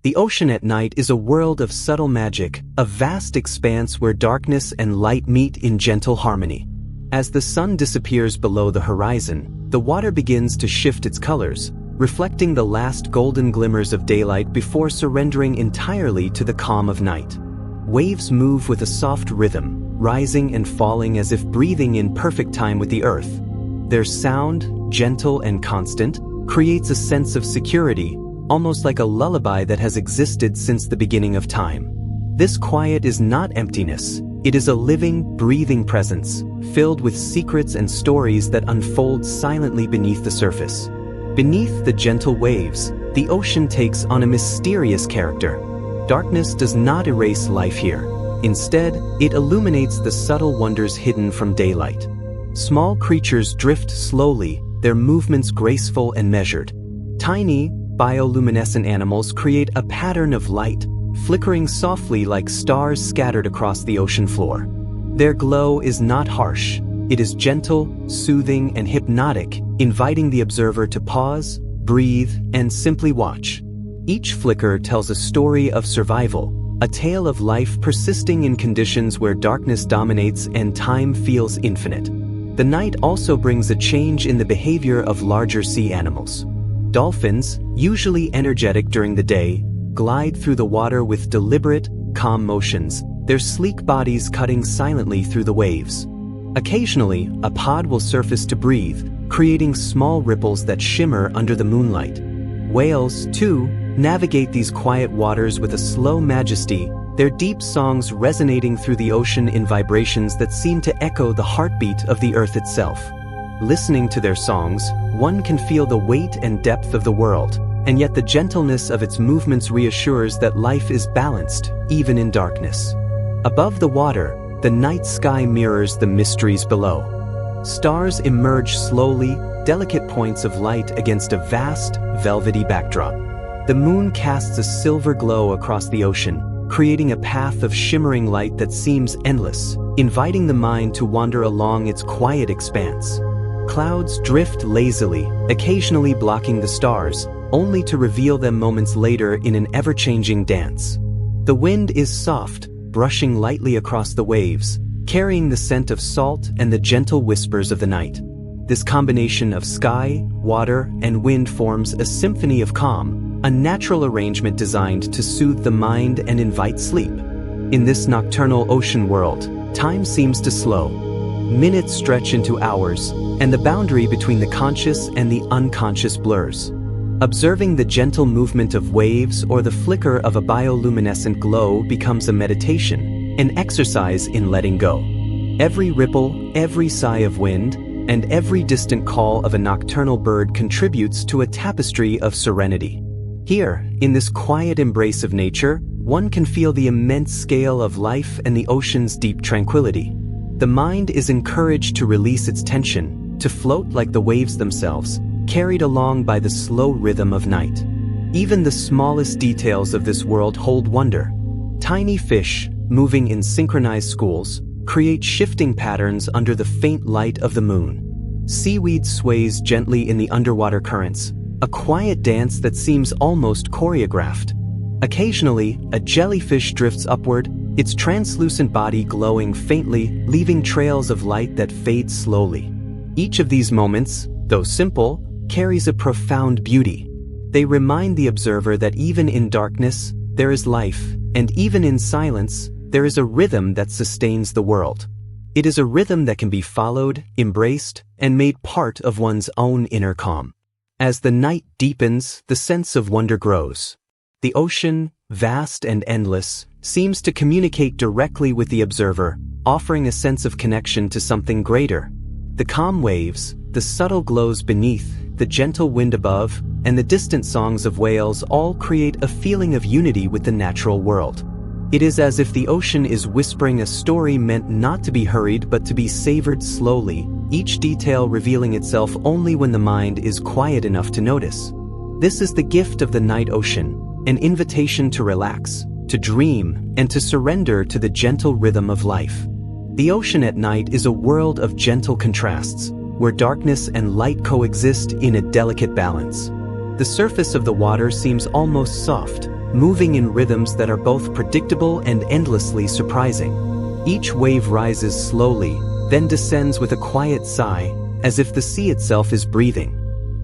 The ocean at night is a world of subtle magic, a vast expanse where darkness and light meet in gentle harmony. As the sun disappears below the horizon, the water begins to shift its colors, reflecting the last golden glimmers of daylight before surrendering entirely to the calm of night. Waves move with a soft rhythm, rising and falling as if breathing in perfect time with the earth. Their sound, gentle and constant, creates a sense of security, almost like a lullaby that has existed since the beginning of time. This quiet is not emptiness, it is a living, breathing presence, filled with secrets and stories that unfold silently beneath the surface. Beneath the gentle waves, the ocean takes on a mysterious character. Darkness does not erase life here. Instead, it illuminates the subtle wonders hidden from daylight. Small creatures drift slowly, their movements graceful and measured. Tiny, bioluminescent animals create a pattern of light, flickering softly like stars scattered across the ocean floor. Their glow is not harsh. It is gentle, soothing, and hypnotic, inviting the observer to pause, breathe, and simply watch. Each flicker tells a story of survival, a tale of life persisting in conditions where darkness dominates and time feels infinite. The night also brings a change in the behavior of larger sea animals. Dolphins, usually energetic during the day, glide through the water with deliberate, calm motions, their sleek bodies cutting silently through the waves. Occasionally, a pod will surface to breathe, creating small ripples that shimmer under the moonlight. Whales, too, navigate these quiet waters with a slow majesty, their deep songs resonating through the ocean in vibrations that seem to echo the heartbeat of the earth itself. Listening to their songs, one can feel the weight and depth of the world, and yet the gentleness of its movements reassures that life is balanced, even in darkness. Above the water, the night sky mirrors the mysteries below. Stars emerge slowly, delicate points of light against a vast, velvety backdrop. The moon casts a silver glow across the ocean, creating a path of shimmering light that seems endless, inviting the mind to wander along its quiet expanse. Clouds drift lazily, occasionally blocking the stars, only to reveal them moments later in an ever-changing dance. The wind is soft, brushing lightly across the waves, carrying the scent of salt and the gentle whispers of the night. This combination of sky, water, and wind forms a symphony of calm, a natural arrangement designed to soothe the mind and invite sleep. In this nocturnal ocean world, time seems to slow. Minutes stretch into hours, and the boundary between the conscious and the unconscious blurs. Observing the gentle movement of waves or the flicker of a bioluminescent glow becomes a meditation, an exercise in letting go. Every ripple, every sigh of wind, and every distant call of a nocturnal bird contributes to a tapestry of serenity. Here, in this quiet embrace of nature, one can feel the immense scale of life and the ocean's deep tranquility. The mind is encouraged to release its tension, to float like the waves themselves, carried along by the slow rhythm of night. Even the smallest details of this world hold wonder. Tiny fish, moving in synchronized schools, create shifting patterns under the faint light of the moon. Seaweed sways gently in the underwater currents, a quiet dance that seems almost choreographed. Occasionally, a jellyfish drifts upward, its translucent body glowing faintly, leaving trails of light that fade slowly. Each of these moments, though simple, carries a profound beauty. They remind the observer that even in darkness, there is life, and even in silence, there is a rhythm that sustains the world. It is a rhythm that can be followed, embraced, and made part of one's own inner calm. As the night deepens, the sense of wonder grows. The ocean, vast and endless, seems to communicate directly with the observer, offering a sense of connection to something greater. The calm waves, the subtle glows beneath, the gentle wind above, and the distant songs of whales all create a feeling of unity with the natural world. It is as if the ocean is whispering a story meant not to be hurried but to be savored slowly, each detail revealing itself only when the mind is quiet enough to notice. This is the gift of the night ocean, an invitation to relax, to dream, and to surrender to the gentle rhythm of life. The ocean at night is a world of gentle contrasts, where darkness and light coexist in a delicate balance. The surface of the water seems almost soft, moving in rhythms that are both predictable and endlessly surprising. Each wave rises slowly, then descends with a quiet sigh, as if the sea itself is breathing.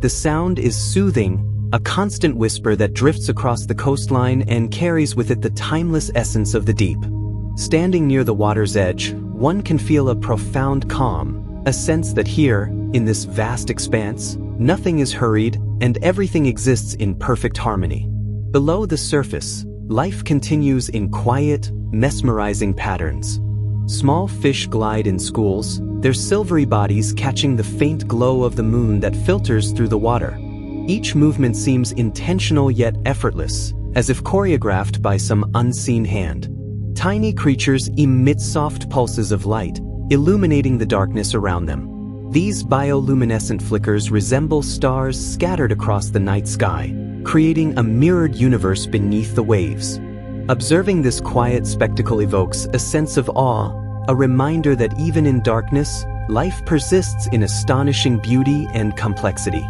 The sound is soothing, a constant whisper that drifts across the coastline and carries with it the timeless essence of the deep. Standing near the water's edge, one can feel a profound calm, a sense that here, in this vast expanse, nothing is hurried and everything exists in perfect harmony. Below the surface, life continues in quiet, mesmerizing patterns. Small fish glide in schools, their silvery bodies catching the faint glow of the moon that filters through the water. Each movement seems intentional yet effortless, as if choreographed by some unseen hand. Tiny creatures emit soft pulses of light, illuminating the darkness around them. These bioluminescent flickers resemble stars scattered across the night sky, creating a mirrored universe beneath the waves. Observing this quiet spectacle evokes a sense of awe, a reminder that even in darkness, life persists in astonishing beauty and complexity.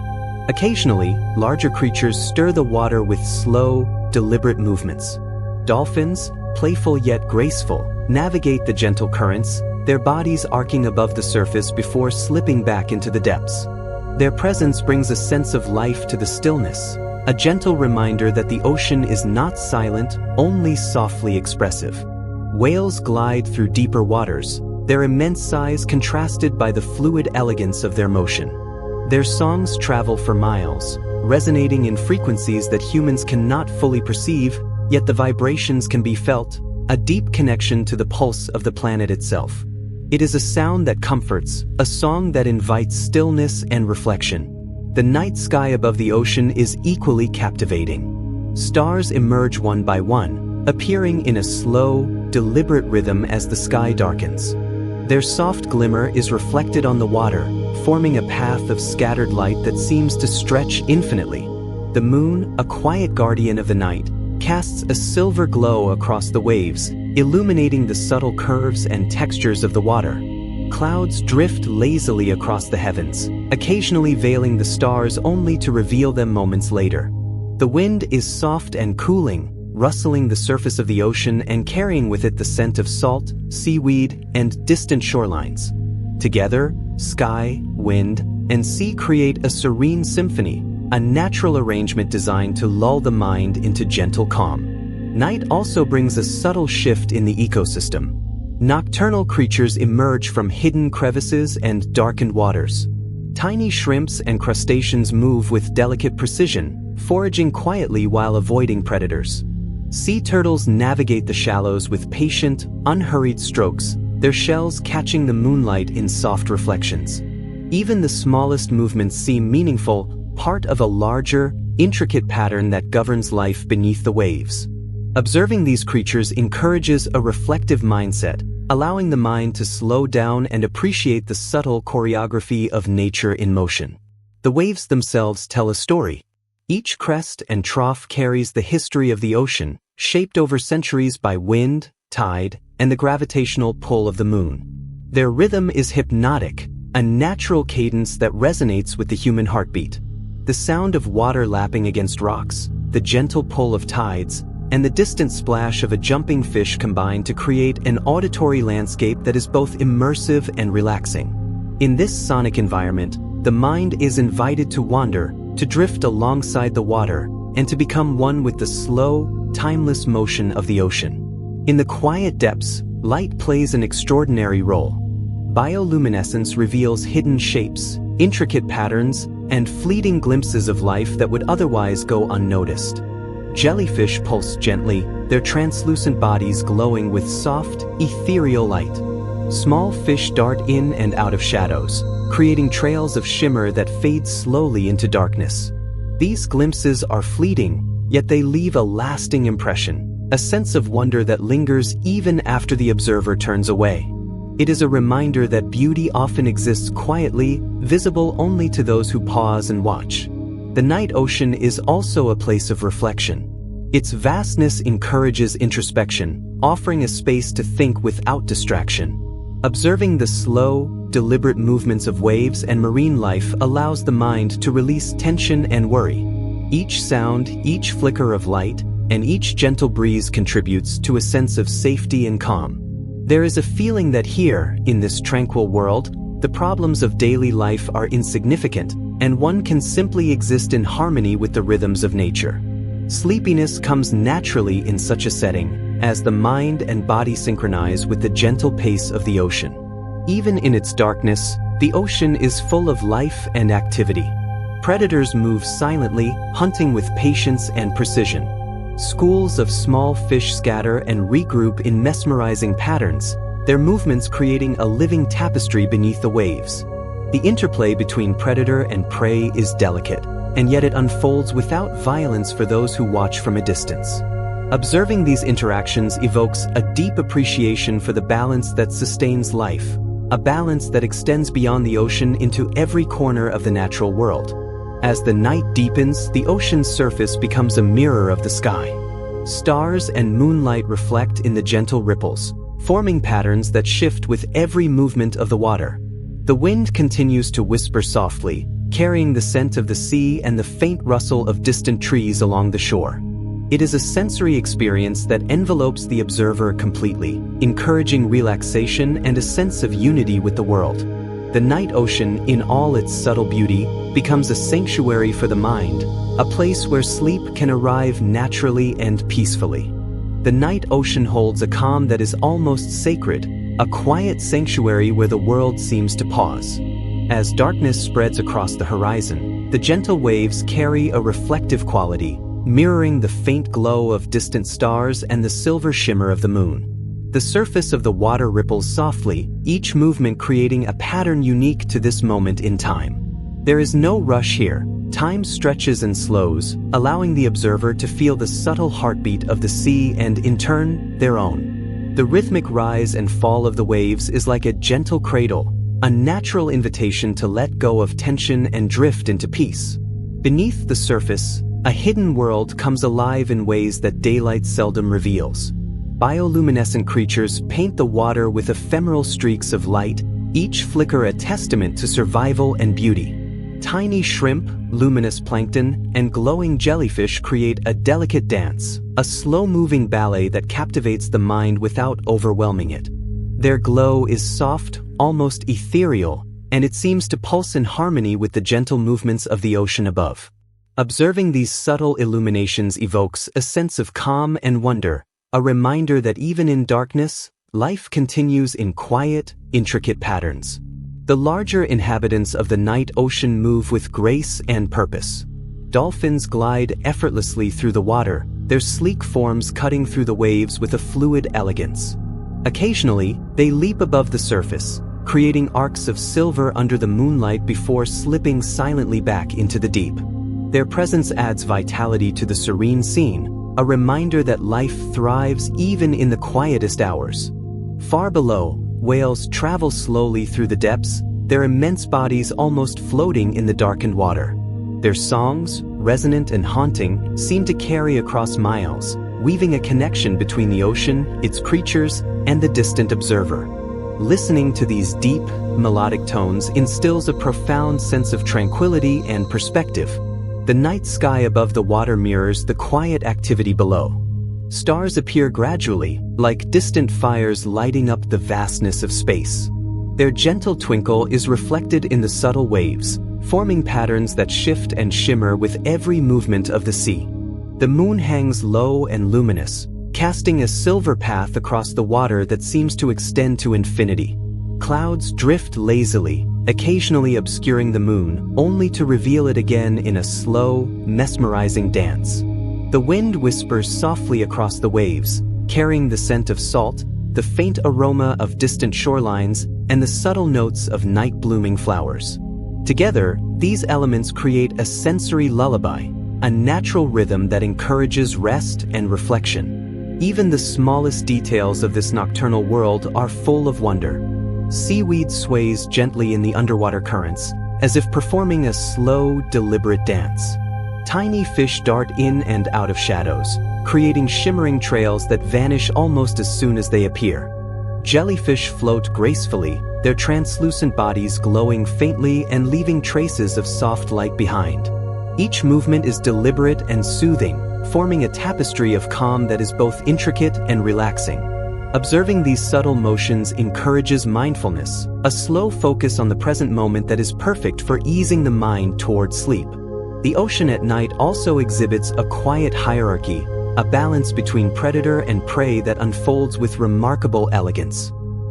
Occasionally, larger creatures stir the water with slow, deliberate movements. Dolphins, playful yet graceful, navigate the gentle currents, their bodies arcing above the surface before slipping back into the depths. Their presence brings a sense of life to the stillness, a gentle reminder that the ocean is not silent, only softly expressive. Whales glide through deeper waters, their immense size contrasted by the fluid elegance of their motion. Their songs travel for miles, resonating in frequencies that humans cannot fully perceive, yet the vibrations can be felt, a deep connection to the pulse of the planet itself. It is a sound that comforts, a song that invites stillness and reflection. The night sky above the ocean is equally captivating. Stars emerge one by one, appearing in a slow, deliberate rhythm as the sky darkens. Their soft glimmer is reflected on the water, forming a path of scattered light that seems to stretch infinitely. The moon, a quiet guardian of the night, casts a silver glow across the waves, illuminating the subtle curves and textures of the water. Clouds drift lazily across the heavens, occasionally veiling the stars only to reveal them moments later. The wind is soft and cooling, rustling the surface of the ocean and carrying with it the scent of salt, seaweed, and distant shorelines. Together, sky, wind, and sea create a serene symphony, a natural arrangement designed to lull the mind into gentle calm. Night also brings a subtle shift in the ecosystem. Nocturnal creatures emerge from hidden crevices and darkened waters. Tiny shrimps and crustaceans move with delicate precision, foraging quietly while avoiding predators. Sea turtles navigate the shallows with patient, unhurried strokes, their shells catching the moonlight in soft reflections. Even the smallest movements seem meaningful, part of a larger, intricate pattern that governs life beneath the waves. Observing these creatures encourages a reflective mindset, allowing the mind to slow down and appreciate the subtle choreography of nature in motion. The waves themselves tell a story. Each crest and trough carries the history of the ocean, shaped over centuries by wind, tide, and the gravitational pull of the moon. Their rhythm is hypnotic, a natural cadence that resonates with the human heartbeat. The sound of water lapping against rocks, the gentle pull of tides, and the distant splash of a jumping fish combine to create an auditory landscape that is both immersive and relaxing. In this sonic environment, the mind is invited to wander, to drift alongside the water, and to become one with the slow, timeless motion of the ocean. In the quiet depths, light plays an extraordinary role. Bioluminescence reveals hidden shapes, intricate patterns, and fleeting glimpses of life that would otherwise go unnoticed. Jellyfish pulse gently, their translucent bodies glowing with soft, ethereal light. Small fish dart in and out of shadows, creating trails of shimmer that fade slowly into darkness. These glimpses are fleeting, yet they leave a lasting impression, a sense of wonder that lingers even after the observer turns away. It is a reminder that beauty often exists quietly, visible only to those who pause and watch. The night ocean is also a place of reflection. Its vastness encourages introspection, offering a space to think without distraction. Observing the slow, deliberate movements of waves and marine life allows the mind to release tension and worry. Each sound, each flicker of light, and each gentle breeze contributes to a sense of safety and calm. There is a feeling that here, in this tranquil world, the problems of daily life are insignificant, and one can simply exist in harmony with the rhythms of nature. Sleepiness comes naturally in such a setting, as the mind and body synchronize with the gentle pace of the ocean. Even in its darkness, the ocean is full of life and activity. Predators move silently, hunting with patience and precision. Schools of small fish scatter and regroup in mesmerizing patterns, their movements creating a living tapestry beneath the waves. The interplay between predator and prey is delicate, and yet it unfolds without violence for those who watch from a distance. Observing these interactions evokes a deep appreciation for the balance that sustains life, a balance that extends beyond the ocean into every corner of the natural world. As the night deepens, the ocean's surface becomes a mirror of the sky. Stars and moonlight reflect in the gentle ripples, forming patterns that shift with every movement of the water. The wind continues to whisper softly, carrying the scent of the sea and the faint rustle of distant trees along the shore. It is a sensory experience that envelopes the observer completely, encouraging relaxation and a sense of unity with the world. The night ocean, in all its subtle beauty, becomes a sanctuary for the mind, a place where sleep can arrive naturally and peacefully. The night ocean holds a calm that is almost sacred, a quiet sanctuary where the world seems to pause. As darkness spreads across the horizon, the gentle waves carry a reflective quality, mirroring the faint glow of distant stars and the silver shimmer of the moon. The surface of the water ripples softly, each movement creating a pattern unique to this moment in time. There is no rush here. Time stretches and slows, allowing the observer to feel the subtle heartbeat of the sea and, in turn, their own. The rhythmic rise and fall of the waves is like a gentle cradle, a natural invitation to let go of tension and drift into peace. Beneath the surface, a hidden world comes alive in ways that daylight seldom reveals. Bioluminescent creatures paint the water with ephemeral streaks of light, each flicker a testament to survival and beauty. Tiny shrimp, luminous plankton, and glowing jellyfish create a delicate dance, a slow-moving ballet that captivates the mind without overwhelming it. Their glow is soft, almost ethereal, and it seems to pulse in harmony with the gentle movements of the ocean above. Observing these subtle illuminations evokes a sense of calm and wonder, a reminder that even in darkness, life continues in quiet, intricate patterns. The larger inhabitants of the night ocean move with grace and purpose. Dolphins glide effortlessly through the water, their sleek forms cutting through the waves with a fluid elegance. Occasionally, they leap above the surface, creating arcs of silver under the moonlight before slipping silently back into the deep. Their presence adds vitality to the serene scene, a reminder that life thrives even in the quietest hours. Far below, whales travel slowly through the depths, their immense bodies almost floating in the darkened water. Their songs, resonant and haunting, seem to carry across miles, weaving a connection between the ocean, its creatures, and the distant observer. Listening to these deep, melodic tones instills a profound sense of tranquility and perspective. The night sky above the water mirrors the quiet activity below. Stars appear gradually, like distant fires lighting up the vastness of space. Their gentle twinkle is reflected in the subtle waves, forming patterns that shift and shimmer with every movement of the sea. The moon hangs low and luminous, casting a silver path across the water that seems to extend to infinity. Clouds drift lazily, occasionally obscuring the moon, only to reveal it again in a slow, mesmerizing dance. The wind whispers softly across the waves, carrying the scent of salt, the faint aroma of distant shorelines, and the subtle notes of night-blooming flowers. Together, these elements create a sensory lullaby, a natural rhythm that encourages rest and reflection. Even the smallest details of this nocturnal world are full of wonder. Seaweed sways gently in the underwater currents, as if performing a slow, deliberate dance. Tiny fish dart in and out of shadows, creating shimmering trails that vanish almost as soon as they appear. Jellyfish float gracefully, their translucent bodies glowing faintly and leaving traces of soft light behind. Each movement is deliberate and soothing, forming a tapestry of calm that is both intricate and relaxing. Observing these subtle motions encourages mindfulness, a slow focus on the present moment that is perfect for easing the mind toward sleep. The ocean at night also exhibits a quiet hierarchy, a balance between predator and prey that unfolds with remarkable elegance.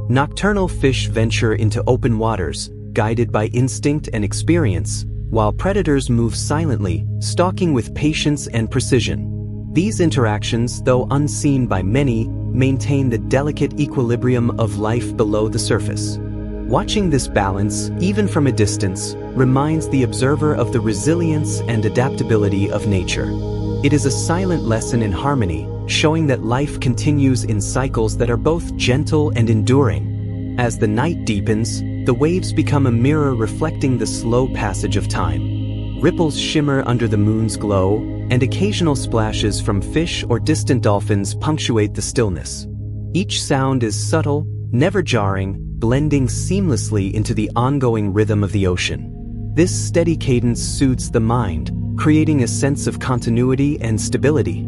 Nocturnal fish venture into open waters, guided by instinct and experience, while predators move silently, stalking with patience and precision. These interactions, though unseen by many, maintain the delicate equilibrium of life below the surface. Watching this balance, even from a distance, reminds the observer of the resilience and adaptability of nature. It is a silent lesson in harmony, showing that life continues in cycles that are both gentle and enduring. As the night deepens, the waves become a mirror reflecting the slow passage of time. Ripples shimmer under the moon's glow, and occasional splashes from fish or distant dolphins punctuate the stillness. Each sound is subtle, never jarring, blending seamlessly into the ongoing rhythm of the ocean. This steady cadence soothes the mind, creating a sense of continuity and stability.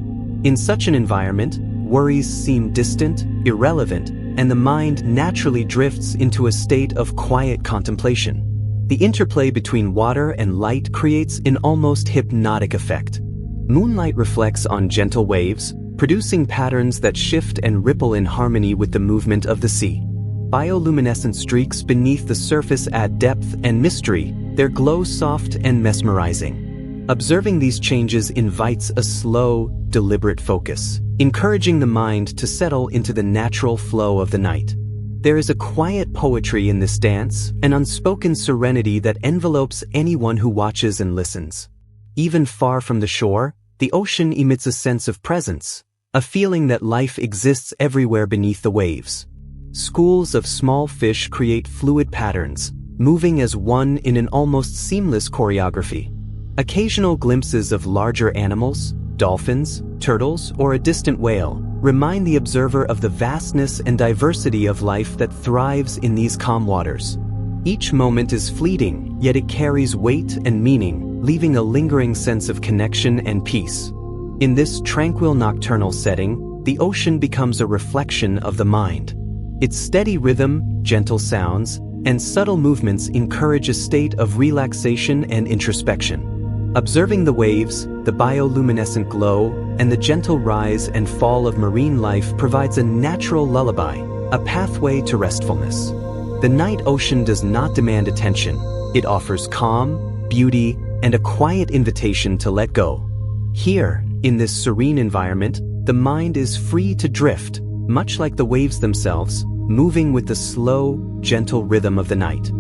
In such an environment, worries seem distant, irrelevant, and the mind naturally drifts into a state of quiet contemplation. The interplay between water and light creates an almost hypnotic effect. Moonlight reflects on gentle waves, producing patterns that shift and ripple in harmony with the movement of the sea. Bioluminescent streaks beneath the surface add depth and mystery, their glow soft and mesmerizing. Observing these changes invites a slow, deliberate focus, encouraging the mind to settle into the natural flow of the night. There is a quiet poetry in this dance, an unspoken serenity that envelopes anyone who watches and listens. Even far from the shore, the ocean emits a sense of presence, a feeling that life exists everywhere beneath the waves. Schools of small fish create fluid patterns, moving as one in an almost seamless choreography. Occasional glimpses of larger animals, dolphins, turtles, or a distant whale, remind the observer of the vastness and diversity of life that thrives in these calm waters. Each moment is fleeting, yet it carries weight and meaning, leaving a lingering sense of connection and peace. In this tranquil nocturnal setting, the ocean becomes a reflection of the mind. Its steady rhythm, gentle sounds, and subtle movements encourage a state of relaxation and introspection. Observing the waves, the bioluminescent glow, and the gentle rise and fall of marine life provides a natural lullaby, a pathway to restfulness. The night ocean does not demand attention. It offers calm, beauty, and a quiet invitation to let go. Here, in this serene environment, the mind is free to drift, much like the waves themselves, moving with the slow, gentle rhythm of the night.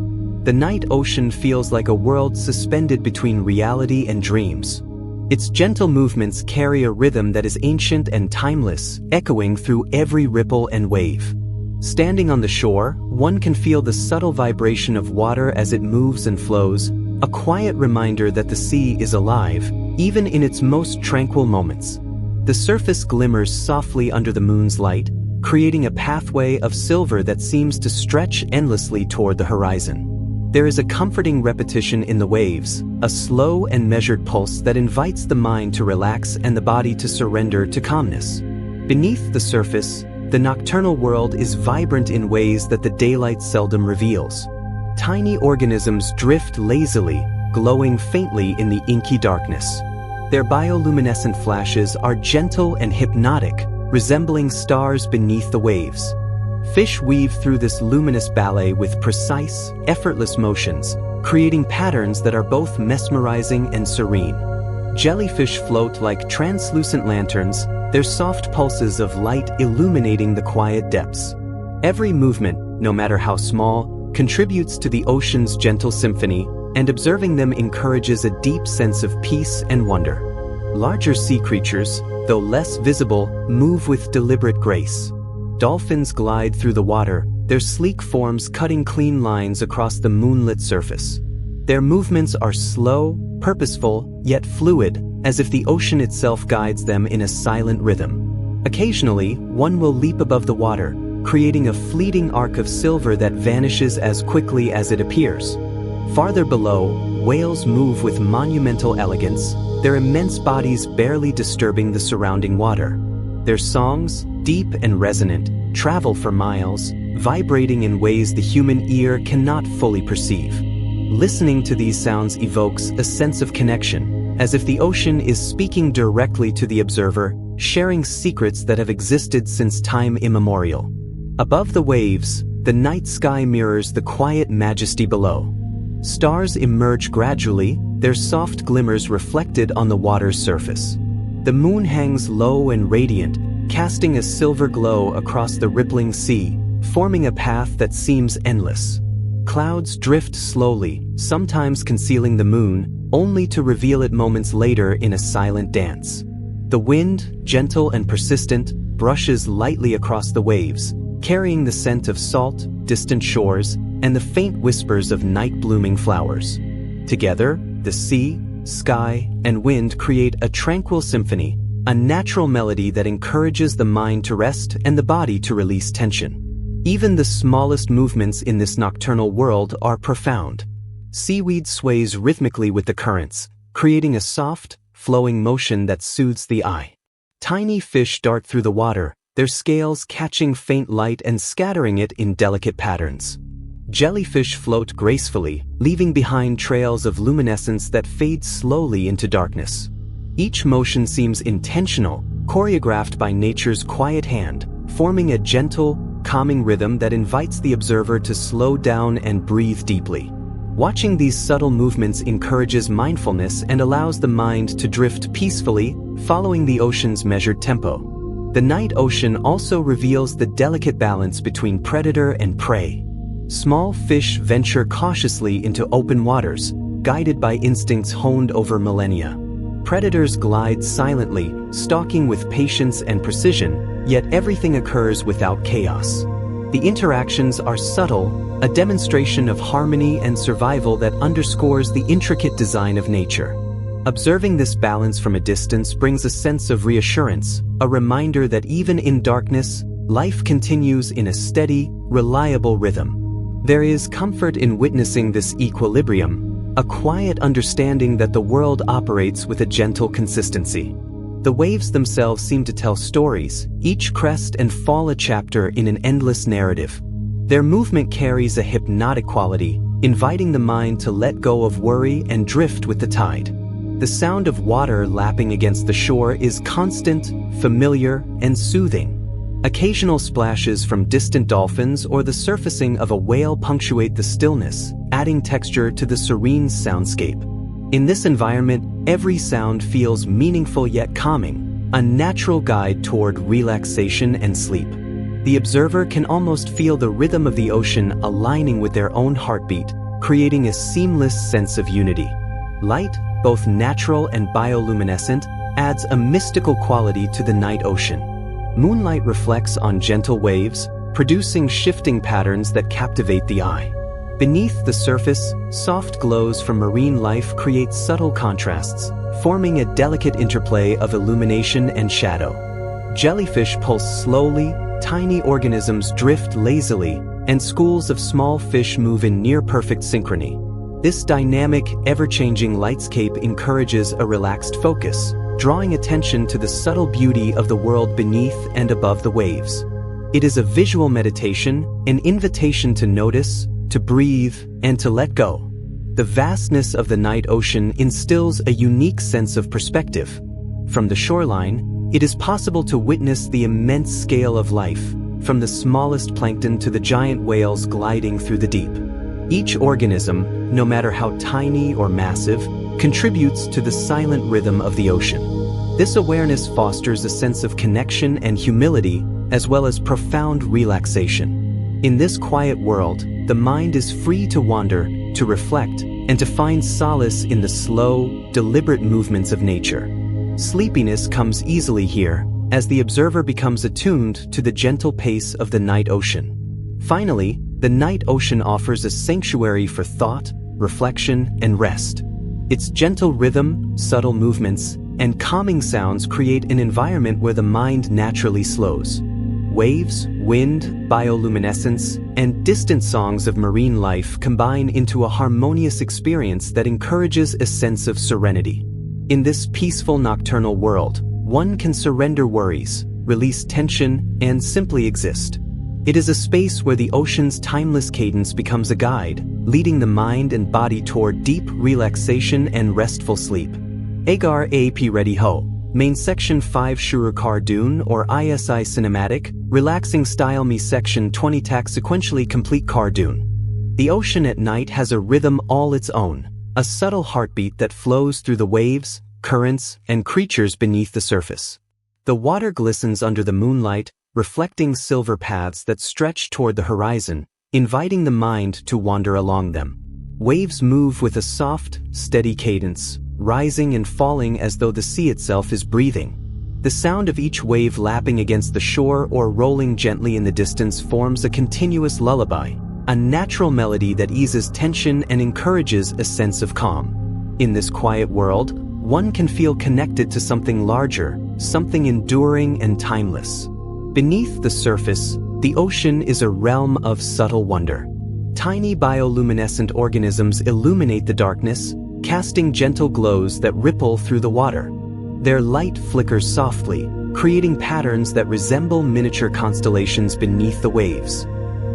The night ocean feels like a world suspended between reality and dreams. Its gentle movements carry a rhythm that is ancient and timeless, echoing through every ripple and wave. Standing on the shore, one can feel the subtle vibration of water as it moves and flows, a quiet reminder that the sea is alive, even in its most tranquil moments. The surface glimmers softly under the moon's light, creating a pathway of silver that seems to stretch endlessly toward the horizon. There is a comforting repetition in the waves, a slow and measured pulse that invites the mind to relax and the body to surrender to calmness. Beneath the surface, the nocturnal world is vibrant in ways that the daylight seldom reveals. Tiny organisms drift lazily, glowing faintly in the inky darkness. Their bioluminescent flashes are gentle and hypnotic, resembling stars beneath the waves. Fish weave through this luminous ballet with precise, effortless motions, creating patterns that are both mesmerizing and serene. Jellyfish float like translucent lanterns, their soft pulses of light illuminating the quiet depths. Every movement, no matter how small, contributes to the ocean's gentle symphony, and observing them encourages a deep sense of peace and wonder. Larger sea creatures, though less visible, move with deliberate grace. Dolphins glide through the water, their sleek forms cutting clean lines across the moonlit surface. Their movements are slow, purposeful, yet fluid, as if the ocean itself guides them in a silent rhythm. Occasionally, one will leap above the water, creating a fleeting arc of silver that vanishes as quickly as it appears. Farther below, whales move with monumental elegance, their immense bodies barely disturbing the surrounding water. Their songs, deep and resonant, travel for miles, vibrating in ways the human ear cannot fully perceive. Listening to these sounds evokes a sense of connection, as if the ocean is speaking directly to the observer, sharing secrets that have existed since time immemorial. Above the waves, the night sky mirrors the quiet majesty below. Stars emerge gradually, their soft glimmers reflected on the water's surface. The moon hangs low and radiant, casting a silver glow across the rippling sea, forming a path that seems endless. Clouds drift slowly, sometimes concealing the moon, only to reveal it moments later in a silent dance. The wind, gentle and persistent, brushes lightly across the waves, carrying the scent of salt, distant shores, and the faint whispers of night-blooming flowers. Together, the sea, sky, and wind create a tranquil symphony, a natural melody that encourages the mind to rest and the body to release tension. Even the smallest movements in this nocturnal world are profound. Seaweed sways rhythmically with the currents, creating a soft, flowing motion that soothes the eye. Tiny fish dart through the water, their scales catching faint light and scattering it in delicate patterns. Jellyfish float gracefully, leaving behind trails of luminescence that fade slowly into darkness. Each motion seems intentional, choreographed by nature's quiet hand, forming a gentle, calming rhythm that invites the observer to slow down and breathe deeply. Watching these subtle movements encourages mindfulness and allows the mind to drift peacefully, following the ocean's measured tempo. The night ocean also reveals the delicate balance between predator and prey. Small fish venture cautiously into open waters, guided by instincts honed over millennia. Predators glide silently, stalking with patience and precision, yet everything occurs without chaos. The interactions are subtle, a demonstration of harmony and survival that underscores the intricate design of nature. Observing this balance from a distance brings a sense of reassurance, a reminder that even in darkness, life continues in a steady, reliable rhythm. There is comfort in witnessing this equilibrium, a quiet understanding that the world operates with a gentle consistency. The waves themselves seem to tell stories, each crest and fall a chapter in an endless narrative. Their movement carries a hypnotic quality, inviting the mind to let go of worry and drift with the tide. The sound of water lapping against the shore is constant, familiar, and soothing. Occasional splashes from distant dolphins or the surfacing of a whale punctuate the stillness, adding texture to the serene soundscape. In this environment, every sound feels meaningful yet calming, a natural guide toward relaxation and sleep. The observer can almost feel the rhythm of the ocean aligning with their own heartbeat, creating a seamless sense of unity. Light, both natural and bioluminescent, adds a mystical quality to the night ocean. Moonlight reflects on gentle waves, producing shifting patterns that captivate the eye. Beneath the surface, soft glows from marine life create subtle contrasts, forming a delicate interplay of illumination and shadow. Jellyfish pulse slowly, tiny organisms drift lazily, and schools of small fish move in near-perfect synchrony. This dynamic, ever-changing lightscape encourages a relaxed focus, drawing attention to the subtle beauty of the world beneath and above the waves. It is a visual meditation, an invitation to notice, to breathe, and to let go. The vastness of the night ocean instills a unique sense of perspective. From the shoreline, it is possible to witness the immense scale of life, from the smallest plankton to the giant whales gliding through the deep. Each organism, no matter how tiny or massive, contributes to the silent rhythm of the ocean. This awareness fosters a sense of connection and humility, as well as profound relaxation. In this quiet world, the mind is free to wander, to reflect, and to find solace in the slow, deliberate movements of nature. Sleepiness comes easily here, as the observer becomes attuned to the gentle pace of the night ocean. Finally, the night ocean offers a sanctuary for thought, reflection, and rest. Its gentle rhythm, subtle movements, and calming sounds create an environment where the mind naturally slows. Waves, wind, bioluminescence, and distant songs of marine life combine into a harmonious experience that encourages a sense of serenity. In this peaceful nocturnal world, one can surrender worries, release tension, and simply exist. It is a space where the ocean's timeless cadence becomes a guide, leading the mind and body toward deep relaxation and restful sleep. Agar Ap Ready Ho. Main Section 5 Shuru Cardoon or ISI Cinematic, Relaxing Style Me Section 20 Tak Sequentially Complete Cardoon. The ocean at night has a rhythm all its own, a subtle heartbeat that flows through the waves, currents, and creatures beneath the surface. The water glistens under the moonlight, reflecting silver paths that stretch toward the horizon, inviting the mind to wander along them. Waves move with a soft, steady cadence, rising and falling as though the sea itself is breathing. The sound of each wave lapping against the shore or rolling gently in the distance forms a continuous lullaby, a natural melody that eases tension and encourages a sense of calm. In this quiet world, one can feel connected to something larger, something enduring and timeless. Beneath the surface, the ocean is a realm of subtle wonder. Tiny bioluminescent organisms illuminate the darkness, casting gentle glows that ripple through the water. Their light flickers softly, creating patterns that resemble miniature constellations beneath the waves.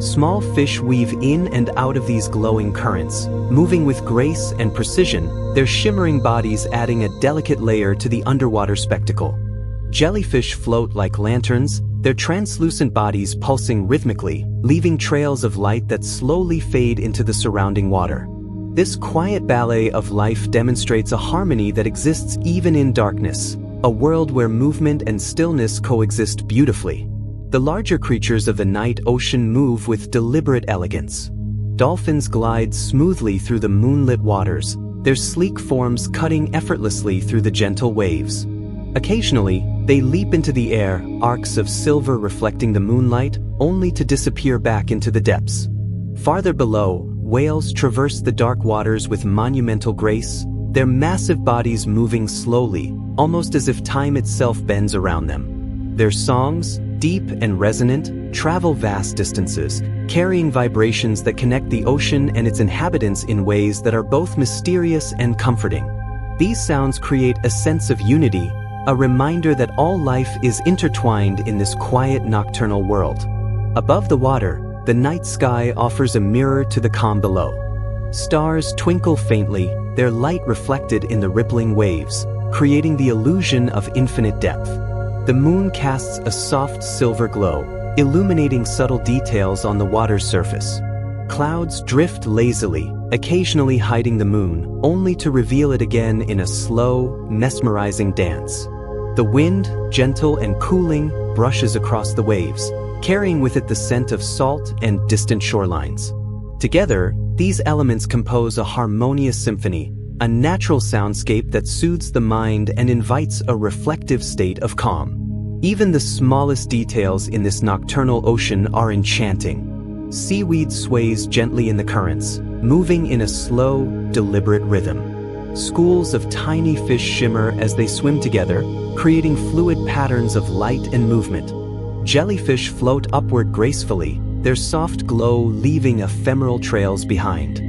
Small fish weave in and out of these glowing currents, moving with grace and precision, their shimmering bodies adding a delicate layer to the underwater spectacle. Jellyfish float like lanterns, their translucent bodies pulsing rhythmically, leaving trails of light that slowly fade into the surrounding water. This quiet ballet of life demonstrates a harmony that exists even in darkness, a world where movement and stillness coexist beautifully. The larger creatures of the night ocean move with deliberate elegance. Dolphins glide smoothly through the moonlit waters, their sleek forms cutting effortlessly through the gentle waves. Occasionally, they leap into the air, arcs of silver reflecting the moonlight, only to disappear back into the depths. Farther below, whales traverse the dark waters with monumental grace, their massive bodies moving slowly, almost as if time itself bends around them. Their songs, deep and resonant, travel vast distances, carrying vibrations that connect the ocean and its inhabitants in ways that are both mysterious and comforting. These sounds create a sense of unity, a reminder that all life is intertwined in this quiet nocturnal world. Above the water, the night sky offers a mirror to the calm below. Stars twinkle faintly, their light reflected in the rippling waves, creating the illusion of infinite depth. The moon casts a soft silver glow, illuminating subtle details on the water's surface. Clouds drift lazily, occasionally hiding the moon, only to reveal it again in a slow, mesmerizing dance. The wind, gentle and cooling, brushes across the waves, carrying with it the scent of salt and distant shorelines. Together, these elements compose a harmonious symphony, a natural soundscape that soothes the mind and invites a reflective state of calm. Even the smallest details in this nocturnal ocean are enchanting. Seaweed sways gently in the currents, moving in a slow, deliberate rhythm. Schools of tiny fish shimmer as they swim together, creating fluid patterns of light and movement. Jellyfish float upward gracefully, their soft glow leaving ephemeral trails behind.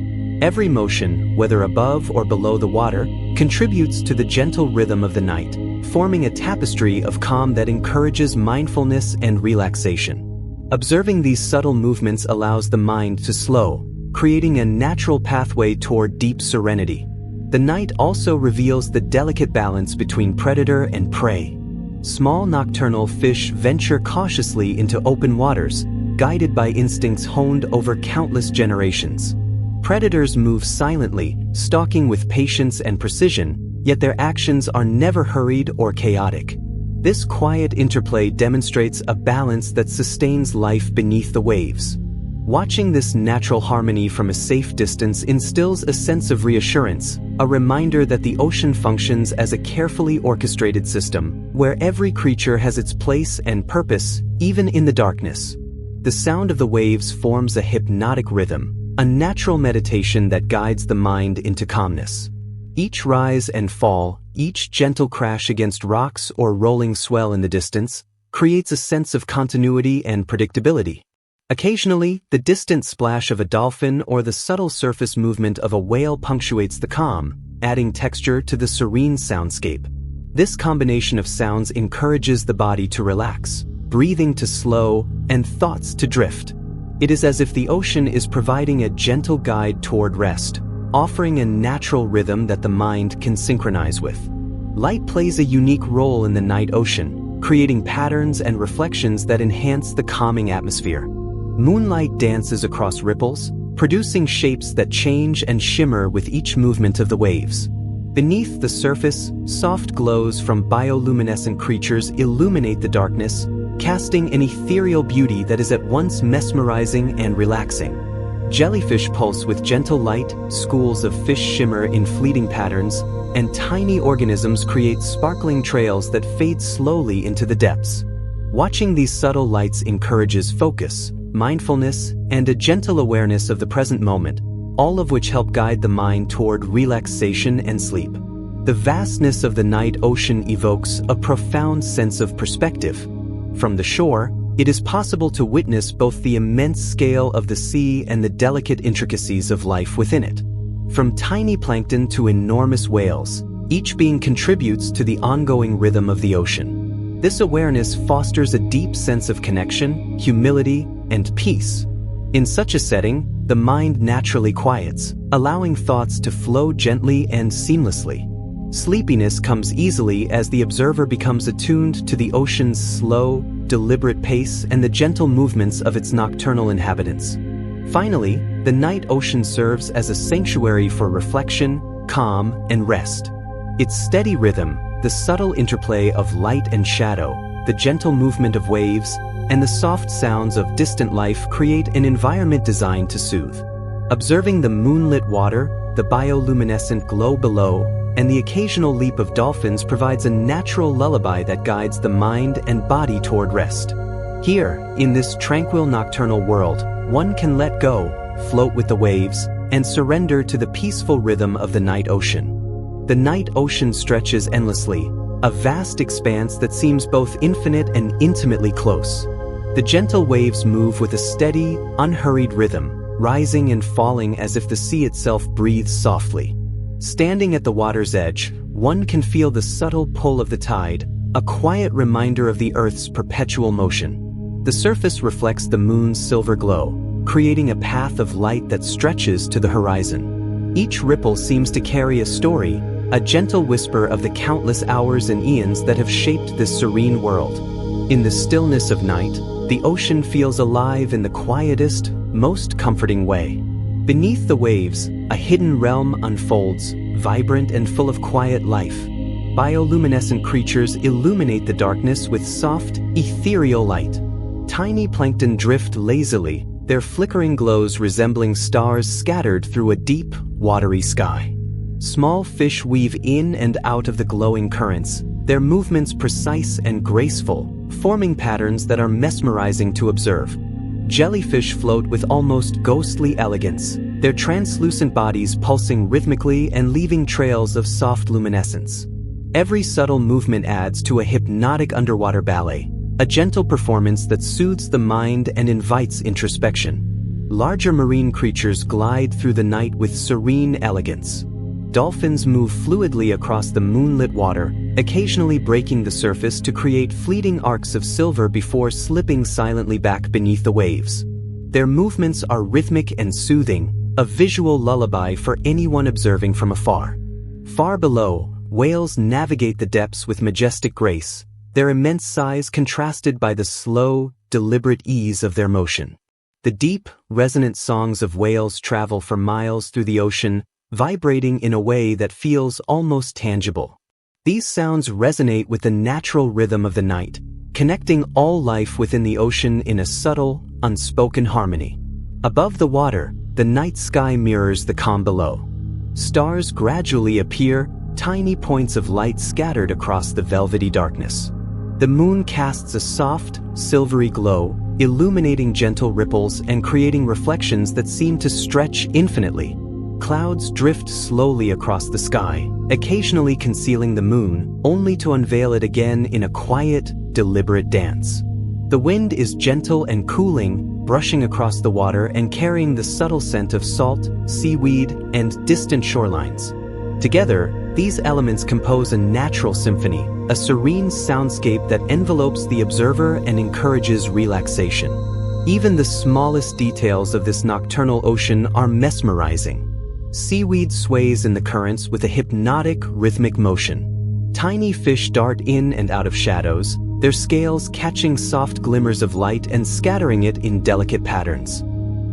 Every motion, whether above or below the water, contributes to the gentle rhythm of the night, forming a tapestry of calm that encourages mindfulness and relaxation. Observing these subtle movements allows the mind to slow, creating a natural pathway toward deep serenity. The night also reveals the delicate balance between predator and prey. Small nocturnal fish venture cautiously into open waters, guided by instincts honed over countless generations. Predators move silently, stalking with patience and precision, yet their actions are never hurried or chaotic. This quiet interplay demonstrates a balance that sustains life beneath the waves. Watching this natural harmony from a safe distance instills a sense of reassurance, a reminder that the ocean functions as a carefully orchestrated system, where every creature has its place and purpose, even in the darkness. The sound of the waves forms a hypnotic rhythm, a natural meditation that guides the mind into calmness. Each rise and fall, each gentle crash against rocks or rolling swell in the distance, creates a sense of continuity and predictability. Occasionally, the distant splash of a dolphin or the subtle surface movement of a whale punctuates the calm, adding texture to the serene soundscape. This combination of sounds encourages the body to relax, breathing to slow, and thoughts to drift. It is as if the ocean is providing a gentle guide toward rest, offering a natural rhythm that the mind can synchronize with. Light plays a unique role in the night ocean, creating patterns and reflections that enhance the calming atmosphere. Moonlight dances across ripples, producing shapes that change and shimmer with each movement of the waves. Beneath the surface, soft glows from bioluminescent creatures illuminate the darkness, casting an ethereal beauty that is at once mesmerizing and relaxing. Jellyfish pulse with gentle light, schools of fish shimmer in fleeting patterns, and tiny organisms create sparkling trails that fade slowly into the depths. Watching these subtle lights encourages focus, mindfulness, and a gentle awareness of the present moment, all of which help guide the mind toward relaxation and sleep. The vastness of the night ocean evokes a profound sense of perspective. From the shore, it is possible to witness both the immense scale of the sea and the delicate intricacies of life within it. From tiny plankton to enormous whales, each being contributes to the ongoing rhythm of the ocean. This awareness fosters a deep sense of connection, humility, and peace. In such a setting, the mind naturally quiets, allowing thoughts to flow gently and seamlessly. Sleepiness comes easily as the observer becomes attuned to the ocean's slow, deliberate pace and the gentle movements of its nocturnal inhabitants. Finally, the night ocean serves as a sanctuary for reflection, calm, and rest. Its steady rhythm, the subtle interplay of light and shadow, the gentle movement of waves, and the soft sounds of distant life create an environment designed to soothe. Observing the moonlit water, the bioluminescent glow below, and the occasional leap of dolphins provides a natural lullaby that guides the mind and body toward rest. Here, in this tranquil nocturnal world, one can let go, float with the waves, and surrender to the peaceful rhythm of the night ocean. The night ocean stretches endlessly, a vast expanse that seems both infinite and intimately close. The gentle waves move with a steady, unhurried rhythm, rising and falling as if the sea itself breathes softly. Standing at the water's edge, one can feel the subtle pull of the tide, a quiet reminder of the Earth's perpetual motion. The surface reflects the moon's silver glow, creating a path of light that stretches to the horizon. Each ripple seems to carry a story, a gentle whisper of the countless hours and eons that have shaped this serene world. In the stillness of night, the ocean feels alive in the quietest, most comforting way. Beneath the waves, a hidden realm unfolds, vibrant and full of quiet life. Bioluminescent creatures illuminate the darkness with soft, ethereal light. Tiny plankton drift lazily, their flickering glows resembling stars scattered through a deep, watery sky. Small fish weave in and out of the glowing currents, their movements precise and graceful, forming patterns that are mesmerizing to observe. Jellyfish float with almost ghostly elegance, their translucent bodies pulsing rhythmically and leaving trails of soft luminescence. Every subtle movement adds to a hypnotic underwater ballet, a gentle performance that soothes the mind and invites introspection. Larger marine creatures glide through the night with serene elegance. Dolphins move fluidly across the moonlit water, occasionally breaking the surface to create fleeting arcs of silver before slipping silently back beneath the waves. Their movements are rhythmic and soothing, a visual lullaby for anyone observing from afar. Far below, whales navigate the depths with majestic grace, their immense size contrasted by the slow, deliberate ease of their motion. The deep, resonant songs of whales travel for miles through the ocean, vibrating in a way that feels almost tangible. These sounds resonate with the natural rhythm of the night, connecting all life within the ocean in a subtle, unspoken harmony. Above the water, the night sky mirrors the calm below. Stars gradually appear, tiny points of light scattered across the velvety darkness. The moon casts a soft, silvery glow, illuminating gentle ripples and creating reflections that seem to stretch infinitely. Clouds drift slowly across the sky, occasionally concealing the moon, only to unveil it again in a quiet, deliberate dance. The wind is gentle and cooling, brushing across the water and carrying the subtle scent of salt, seaweed, and distant shorelines. Together, these elements compose a natural symphony, a serene soundscape that envelopes the observer and encourages relaxation. Even the smallest details of this nocturnal ocean are mesmerizing. Seaweed sways in the currents with a hypnotic, rhythmic motion. Tiny fish dart in and out of shadows, their scales catching soft glimmers of light and scattering it in delicate patterns.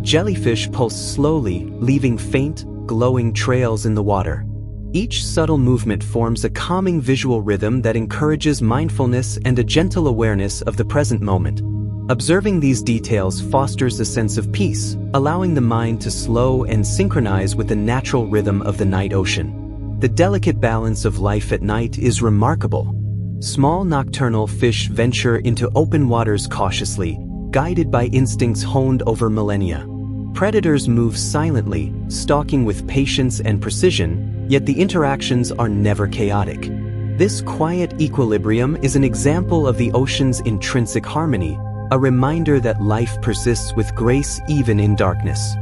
Jellyfish pulse slowly, leaving faint, glowing trails in the water. Each subtle movement forms a calming visual rhythm that encourages mindfulness and a gentle awareness of the present moment. Observing these details fosters a sense of peace, allowing the mind to slow and synchronize with the natural rhythm of the night ocean. The delicate balance of life at night is remarkable. Small nocturnal fish venture into open waters cautiously, guided by instincts honed over millennia. Predators move silently, stalking with patience and precision, yet the interactions are never chaotic. This quiet equilibrium is an example of the ocean's intrinsic harmony, a reminder that life persists with grace even in darkness.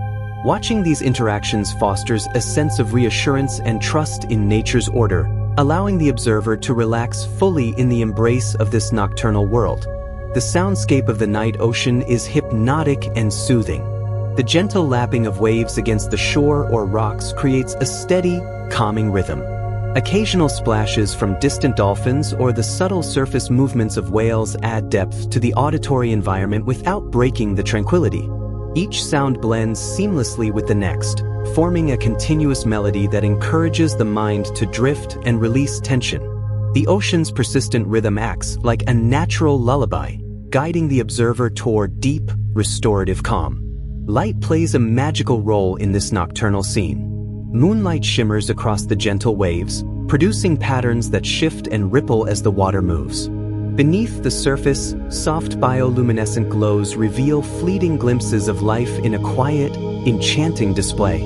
Watching these interactions fosters a sense of reassurance and trust in nature's order, allowing the observer to relax fully in the embrace of this nocturnal world. The soundscape of the night ocean is hypnotic and soothing. The gentle lapping of waves against the shore or rocks creates a steady, calming rhythm. Occasional splashes from distant dolphins or the subtle surface movements of whales add depth to the auditory environment without breaking the tranquility. Each sound blends seamlessly with the next, forming a continuous melody that encourages the mind to drift and release tension. The ocean's persistent rhythm acts like a natural lullaby, guiding the observer toward deep, restorative calm. Light plays a magical role in this nocturnal scene. Moonlight shimmers across the gentle waves, producing patterns that shift and ripple as the water moves. Beneath the surface, soft bioluminescent glows reveal fleeting glimpses of life in a quiet, enchanting display.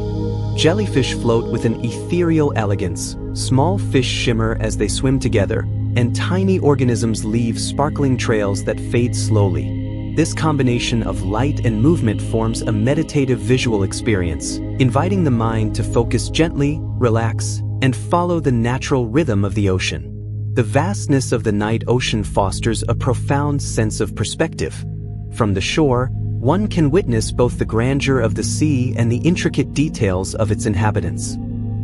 Jellyfish float with an ethereal elegance, small fish shimmer as they swim together, and tiny organisms leave sparkling trails that fade slowly. This combination of light and movement forms a meditative visual experience, inviting the mind to focus gently, relax, and follow the natural rhythm of the ocean. The vastness of the night ocean fosters a profound sense of perspective. From the shore, one can witness both the grandeur of the sea and the intricate details of its inhabitants.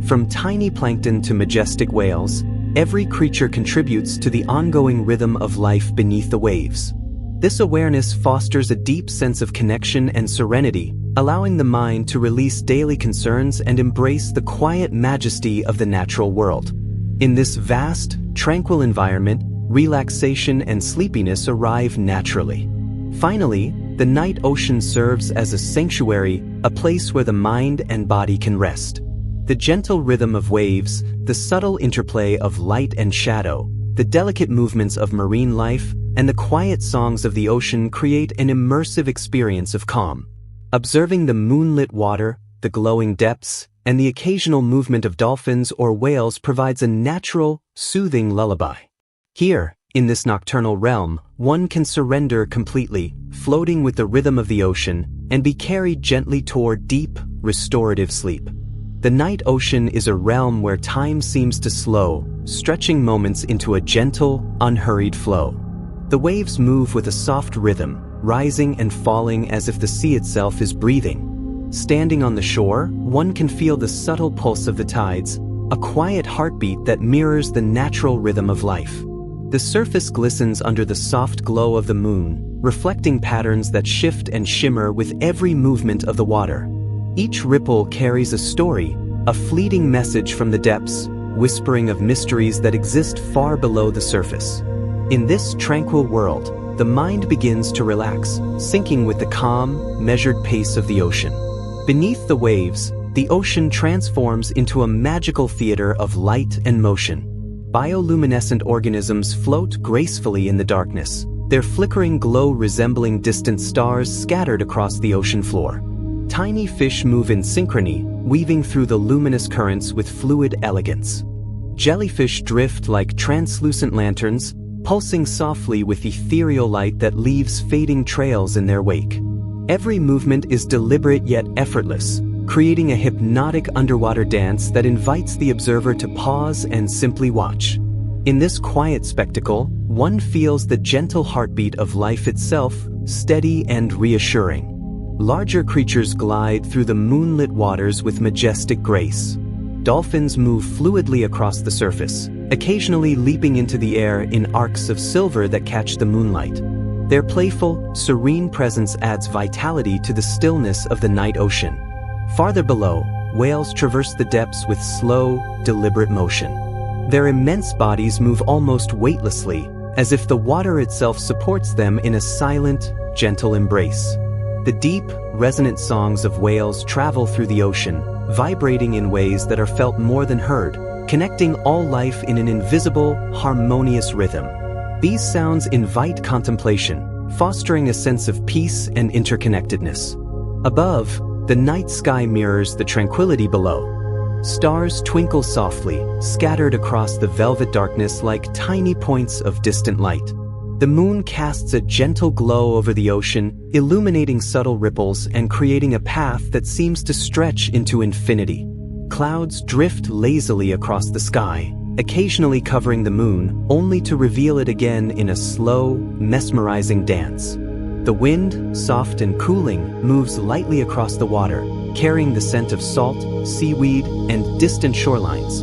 From tiny plankton to majestic whales, every creature contributes to the ongoing rhythm of life beneath the waves. This awareness fosters a deep sense of connection and serenity, allowing the mind to release daily concerns and embrace the quiet majesty of the natural world. In this vast, tranquil environment, relaxation and sleepiness arrive naturally. Finally, the night ocean serves as a sanctuary, a place where the mind and body can rest. The gentle rhythm of waves, the subtle interplay of light and shadow, the delicate movements of marine life, and the quiet songs of the ocean create an immersive experience of calm. Observing the moonlit water, the glowing depths, and the occasional movement of dolphins or whales provides a natural, soothing lullaby. Here, in this nocturnal realm, one can surrender completely, floating with the rhythm of the ocean, and be carried gently toward deep, restorative sleep. The night ocean is a realm where time seems to slow, stretching moments into a gentle, unhurried flow. The waves move with a soft rhythm, rising and falling as if the sea itself is breathing. Standing on the shore, one can feel the subtle pulse of the tides, a quiet heartbeat that mirrors the natural rhythm of life. The surface glistens under the soft glow of the moon, reflecting patterns that shift and shimmer with every movement of the water. Each ripple carries a story, a fleeting message from the depths, whispering of mysteries that exist far below the surface. In this tranquil world, the mind begins to relax, sinking with the calm, measured pace of the ocean. Beneath the waves, the ocean transforms into a magical theater of light and motion. Bioluminescent organisms float gracefully in the darkness, their flickering glow resembling distant stars scattered across the ocean floor. Tiny fish move in synchrony, weaving through the luminous currents with fluid elegance. Jellyfish drift like translucent lanterns, pulsing softly with ethereal light that leaves fading trails in their wake. Every movement is deliberate yet effortless, creating a hypnotic underwater dance that invites the observer to pause and simply watch. In this quiet spectacle, one feels the gentle heartbeat of life itself, steady and reassuring. Larger creatures glide through the moonlit waters with majestic grace. Dolphins move fluidly across the surface, occasionally leaping into the air in arcs of silver that catch the moonlight. Their playful, serene presence adds vitality to the stillness of the night ocean. Farther below, whales traverse the depths with slow, deliberate motion. Their immense bodies move almost weightlessly, as if the water itself supports them in a silent, gentle embrace. The deep, resonant songs of whales travel through the ocean, vibrating in ways that are felt more than heard, connecting all life in an invisible, harmonious rhythm. These sounds invite contemplation, fostering a sense of peace and interconnectedness. Above, the night sky mirrors the tranquility below. Stars twinkle softly, scattered across the velvet darkness like tiny points of distant light. The moon casts a gentle glow over the ocean, illuminating subtle ripples and creating a path that seems to stretch into infinity. Clouds drift lazily across the sky, occasionally covering the moon, only to reveal it again in a slow, mesmerizing dance. The wind, soft and cooling, moves lightly across the water, carrying the scent of salt, seaweed, and distant shorelines.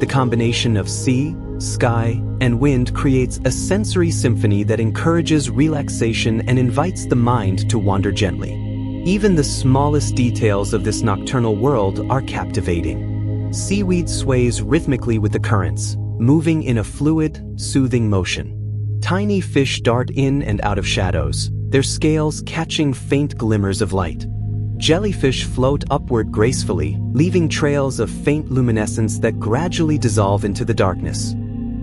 The combination of sea, sky, and wind creates a sensory symphony that encourages relaxation and invites the mind to wander gently. Even the smallest details of this nocturnal world are captivating. Seaweed sways rhythmically with the currents, moving in a fluid, soothing motion. Tiny fish dart in and out of shadows, their scales catching faint glimmers of light. Jellyfish float upward gracefully, leaving trails of faint luminescence that gradually dissolve into the darkness.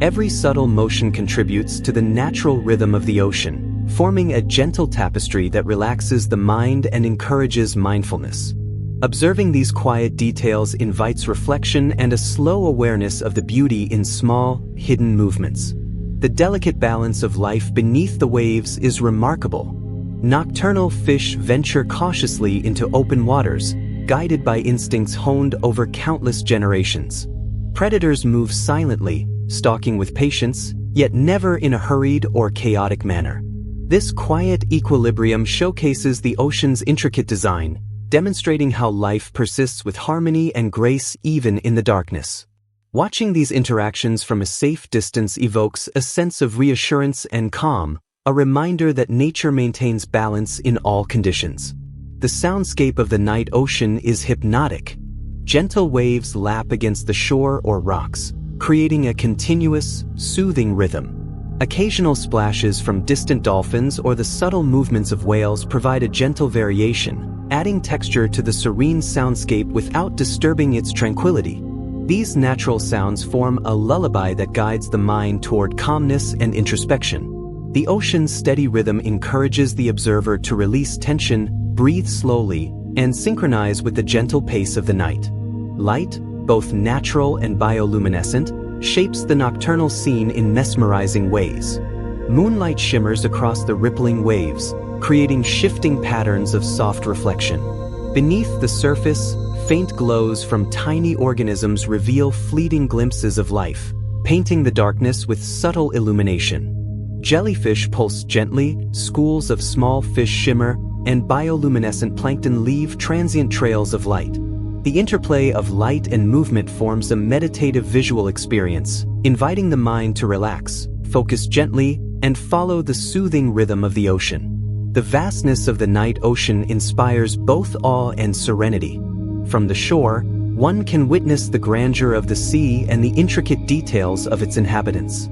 Every subtle motion contributes to the natural rhythm of the ocean, forming a gentle tapestry that relaxes the mind and encourages mindfulness. Observing these quiet details invites reflection and a slow awareness of the beauty in small, hidden movements. The delicate balance of life beneath the waves is remarkable. Nocturnal fish venture cautiously into open waters, guided by instincts honed over countless generations. Predators move silently, stalking with patience, yet never in a hurried or chaotic manner. This quiet equilibrium showcases the ocean's intricate design, demonstrating how life persists with harmony and grace even in the darkness. Watching these interactions from a safe distance evokes a sense of reassurance and calm, a reminder that nature maintains balance in all conditions. The soundscape of the night ocean is hypnotic. Gentle waves lap against the shore or rocks, creating a continuous, soothing rhythm. Occasional splashes from distant dolphins or the subtle movements of whales provide a gentle variation, adding texture to the serene soundscape without disturbing its tranquility. These natural sounds form a lullaby that guides the mind toward calmness and introspection. The ocean's steady rhythm encourages the observer to release tension, breathe slowly, and synchronize with the gentle pace of the night. Light, both natural and bioluminescent, shapes the nocturnal scene in mesmerizing ways. Moonlight shimmers across the rippling waves, creating shifting patterns of soft reflection. Beneath the surface, faint glows from tiny organisms reveal fleeting glimpses of life, painting the darkness with subtle illumination. Jellyfish pulse gently, schools of small fish shimmer, and bioluminescent plankton leave transient trails of light. The interplay of light and movement forms a meditative visual experience, inviting the mind to relax, focus gently, and follow the soothing rhythm of the ocean. The vastness of the night ocean inspires both awe and serenity. From the shore, one can witness the grandeur of the sea and the intricate details of its inhabitants.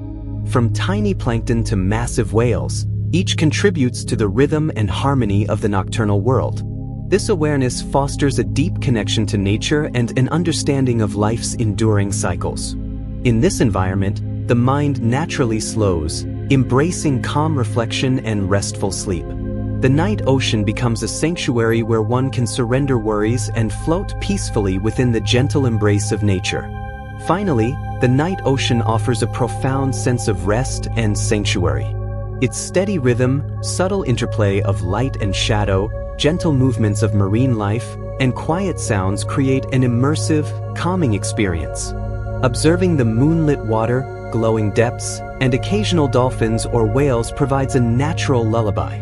From tiny plankton to massive whales, each contributes to the rhythm and harmony of the nocturnal world. This awareness fosters a deep connection to nature and an understanding of life's enduring cycles. In this environment, the mind naturally slows, embracing calm reflection and restful sleep. The night ocean becomes a sanctuary where one can surrender worries and float peacefully within the gentle embrace of nature. Finally, the night ocean offers a profound sense of rest and sanctuary. Its steady rhythm, subtle interplay of light and shadow, gentle movements of marine life, and quiet sounds create an immersive, calming experience. Observing the moonlit water, glowing depths, and occasional dolphins or whales provides a natural lullaby.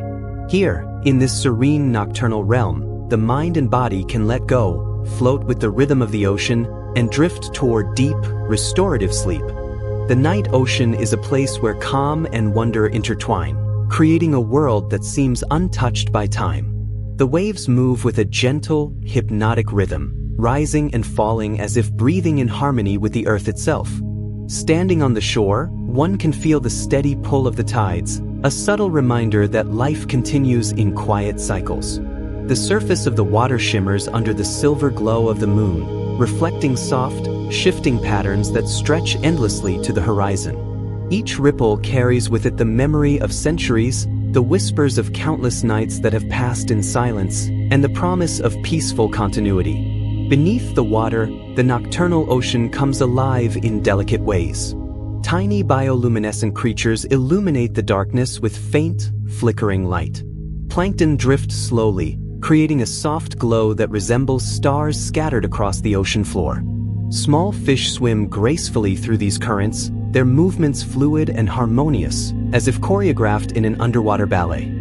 Here, in this serene nocturnal realm, the mind and body can let go, float with the rhythm of the ocean, and drift toward deep, restorative sleep. The night ocean is a place where calm and wonder intertwine, creating a world that seems untouched by time. The waves move with a gentle, hypnotic rhythm, rising and falling as if breathing in harmony with the earth itself. Standing on the shore, one can feel the steady pull of the tides, a subtle reminder that life continues in quiet cycles. The surface of the water shimmers under the silver glow of the moon, reflecting soft, shifting patterns that stretch endlessly to the horizon. Each ripple carries with it the memory of centuries, the whispers of countless nights that have passed in silence, and the promise of peaceful continuity. Beneath the water, the nocturnal ocean comes alive in delicate ways. Tiny bioluminescent creatures illuminate the darkness with faint, flickering light. Plankton drift slowly, creating a soft glow that resembles stars scattered across the ocean floor. Small fish swim gracefully through these currents, their movements fluid and harmonious, as if choreographed in an underwater ballet.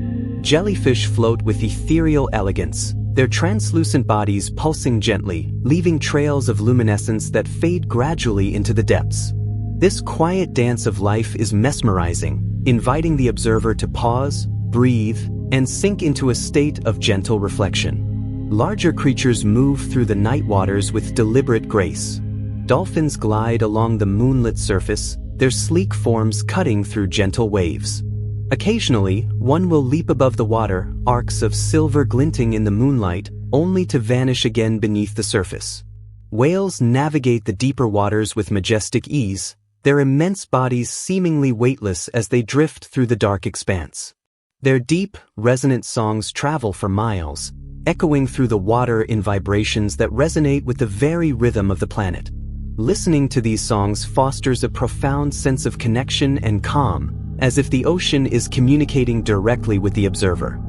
Jellyfish float with ethereal elegance, their translucent bodies pulsing gently, leaving trails of luminescence that fade gradually into the depths. This quiet dance of life is mesmerizing, inviting the observer to pause, breathe, and sink into a state of gentle reflection. Larger creatures move through the night waters with deliberate grace. Dolphins glide along the moonlit surface, their sleek forms cutting through gentle waves. Occasionally, one will leap above the water, arcs of silver glinting in the moonlight, only to vanish again beneath the surface. Whales navigate the deeper waters with majestic ease, their immense bodies seemingly weightless as they drift through the dark expanse. Their deep, resonant songs travel for miles, echoing through the water in vibrations that resonate with the very rhythm of the planet. Listening to these songs fosters a profound sense of connection and calm, as if the ocean is communicating directly with the observer.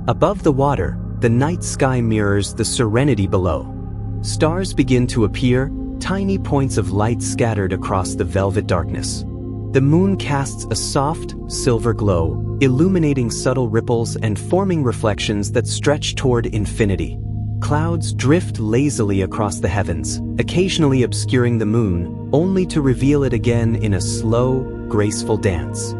Above the water, the night sky mirrors the serenity below. Stars begin to appear, tiny points of light scattered across the velvet darkness. The moon casts a soft, silver glow, illuminating subtle ripples and forming reflections that stretch toward infinity. Clouds drift lazily across the heavens, occasionally obscuring the moon, only to reveal it again in a slow, graceful dance.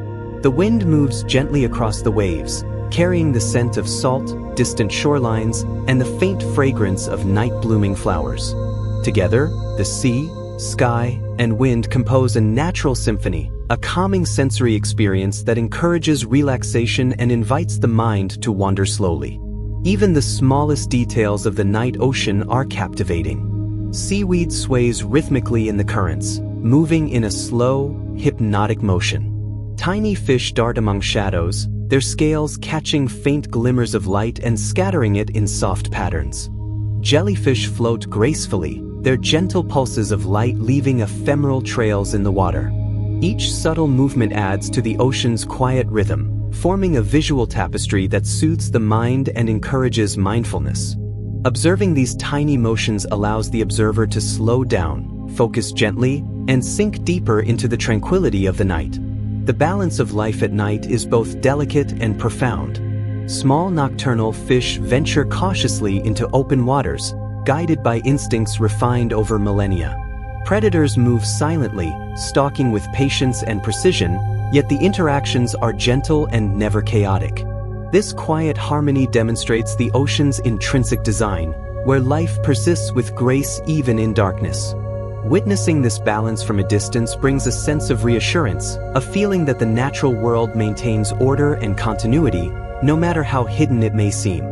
The wind moves gently across the waves, carrying the scent of salt, distant shorelines, and the faint fragrance of night-blooming flowers. Together, the sea, sky, and wind compose a natural symphony, a calming sensory experience that encourages relaxation and invites the mind to wander slowly. Even the smallest details of the night ocean are captivating. Seaweed sways rhythmically in the currents, moving in a slow, hypnotic motion. Tiny fish dart among shadows, their scales catching faint glimmers of light and scattering it in soft patterns. Jellyfish float gracefully, their gentle pulses of light leaving ephemeral trails in the water. Each subtle movement adds to the ocean's quiet rhythm, forming a visual tapestry that soothes the mind and encourages mindfulness. Observing these tiny motions allows the observer to slow down, focus gently, and sink deeper into the tranquility of the night. The balance of life at night is both delicate and profound. Small nocturnal fish venture cautiously into open waters, guided by instincts refined over millennia. Predators move silently, stalking with patience and precision, yet the interactions are gentle and never chaotic. This quiet harmony demonstrates the ocean's intrinsic design, where life persists with grace even in darkness. Witnessing this balance from a distance brings a sense of reassurance, a feeling that the natural world maintains order and continuity, no matter how hidden it may seem.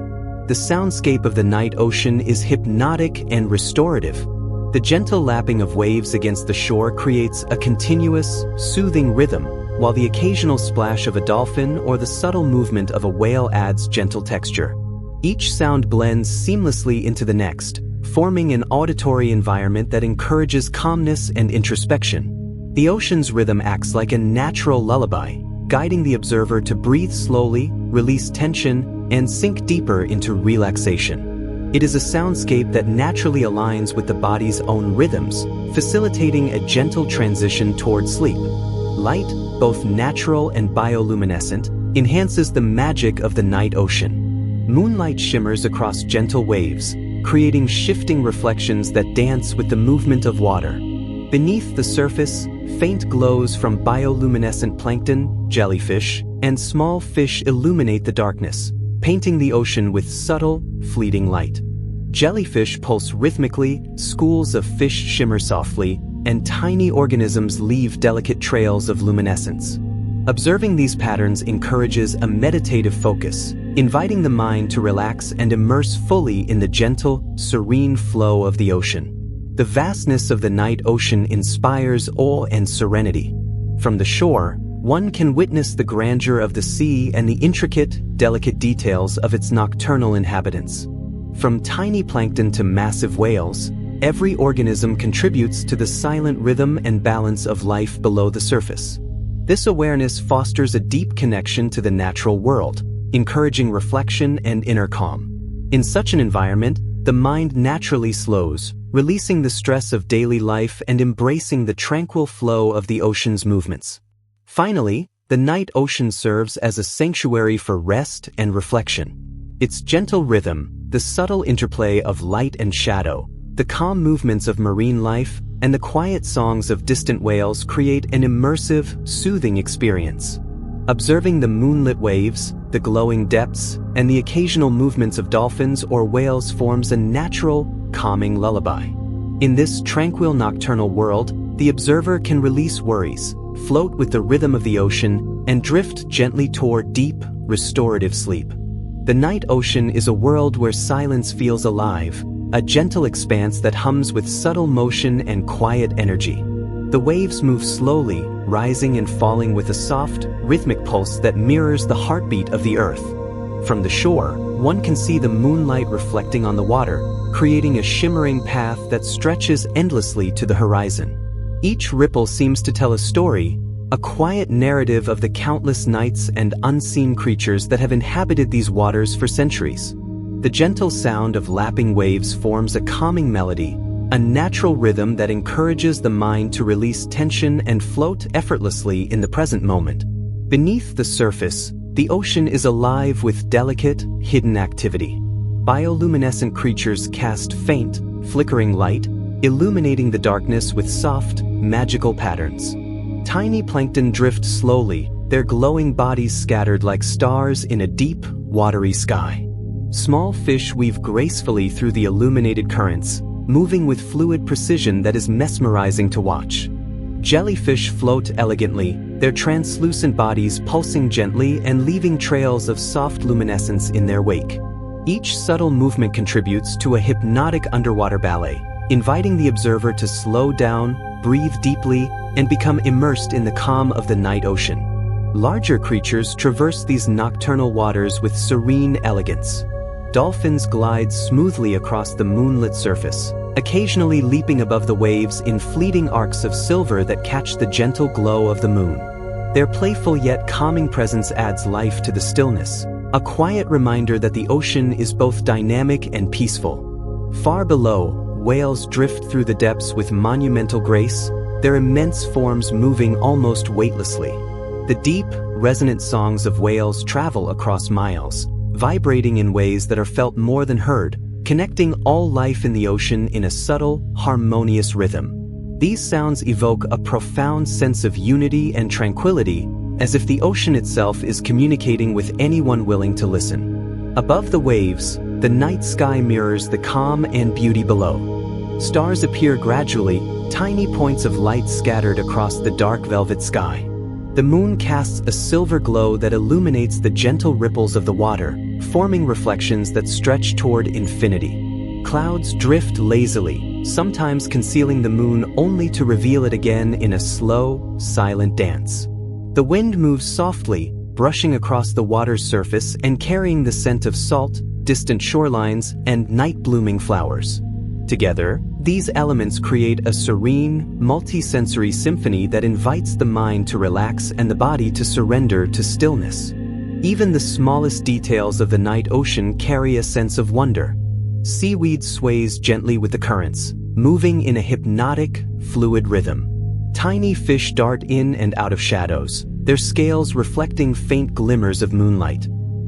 The soundscape of the night ocean is hypnotic and restorative. The gentle lapping of waves against the shore creates a continuous, soothing rhythm, while the occasional splash of a dolphin or the subtle movement of a whale adds gentle texture. Each sound blends seamlessly into the next, forming an auditory environment that encourages calmness and introspection. The ocean's rhythm acts like a natural lullaby, guiding the observer to breathe slowly, release tension, and sink deeper into relaxation. It is a soundscape that naturally aligns with the body's own rhythms, facilitating a gentle transition toward sleep. Light, both natural and bioluminescent, enhances the magic of the night ocean. Moonlight shimmers across gentle waves, creating shifting reflections that dance with the movement of water. Beneath the surface, faint glows from bioluminescent plankton, jellyfish, and small fish illuminate the darkness, painting the ocean with subtle, fleeting light. Jellyfish pulse rhythmically, schools of fish shimmer softly, and tiny organisms leave delicate trails of luminescence. Observing these patterns encourages a meditative focus, inviting the mind to relax and immerse fully in the gentle, serene flow of the ocean. The vastness of the night ocean inspires awe and serenity. From the shore, one can witness the grandeur of the sea and the intricate, delicate details of its nocturnal inhabitants. From tiny plankton to massive whales, every organism contributes to the silent rhythm and balance of life below the surface. This awareness fosters a deep connection to the natural world, encouraging reflection and inner calm. In such an environment, the mind naturally slows, releasing the stress of daily life and embracing the tranquil flow of the ocean's movements. Finally, the night ocean serves as a sanctuary for rest and reflection. Its gentle rhythm, the subtle interplay of light and shadow, the calm movements of marine life, and the quiet songs of distant whales create an immersive, soothing experience. Observing the moonlit waves, the glowing depths, and the occasional movements of dolphins or whales forms a natural, calming lullaby. In this tranquil nocturnal world, the observer can release worries, float with the rhythm of the ocean, and drift gently toward deep, restorative sleep. The night ocean is a world where silence feels alive, a gentle expanse that hums with subtle motion and quiet energy. The waves move slowly, rising and falling with a soft, rhythmic pulse that mirrors the heartbeat of the earth. From the shore, one can see the moonlight reflecting on the water, creating a shimmering path that stretches endlessly to the horizon. Each ripple seems to tell a story, a quiet narrative of the countless nights and unseen creatures that have inhabited these waters for centuries. The gentle sound of lapping waves forms a calming melody, a natural rhythm that encourages the mind to release tension and float effortlessly in the present moment. Beneath the surface, the ocean is alive with delicate, hidden activity. Bioluminescent creatures cast faint, flickering light, illuminating the darkness with soft, magical patterns. Tiny plankton drift slowly, their glowing bodies scattered like stars in a deep, watery sky. Small fish weave gracefully through the illuminated currents, moving with fluid precision that is mesmerizing to watch. Jellyfish float elegantly, their translucent bodies pulsing gently and leaving trails of soft luminescence in their wake. Each subtle movement contributes to a hypnotic underwater ballet, inviting the observer to slow down, breathe deeply, and become immersed in the calm of the night ocean. Larger creatures traverse these nocturnal waters with serene elegance. Dolphins glide smoothly across the moonlit surface, occasionally leaping above the waves in fleeting arcs of silver that catch the gentle glow of the moon. Their playful yet calming presence adds life to the stillness, a quiet reminder that the ocean is both dynamic and peaceful. Far below, whales drift through the depths with monumental grace, their immense forms moving almost weightlessly. The deep, resonant songs of whales travel across miles, vibrating in ways that are felt more than heard, connecting all life in the ocean in a subtle, harmonious rhythm. These sounds evoke a profound sense of unity and tranquility, as if the ocean itself is communicating with anyone willing to listen. Above the waves, the night sky mirrors the calm and beauty below. Stars appear gradually, tiny points of light scattered across the dark velvet sky. The moon casts a silver glow that illuminates the gentle ripples of the water, forming reflections that stretch toward infinity. Clouds drift lazily, sometimes concealing the moon only to reveal it again in a slow, silent dance. The wind moves softly, brushing across the water's surface and carrying the scent of salt, distant shorelines, and night-blooming flowers. Together, these elements create a serene, multisensory symphony that invites the mind to relax and the body to surrender to stillness. Even the smallest details of the night ocean carry a sense of wonder. Seaweed sways gently with the currents, moving in a hypnotic, fluid rhythm. Tiny fish dart in and out of shadows, their scales reflecting faint glimmers of moonlight.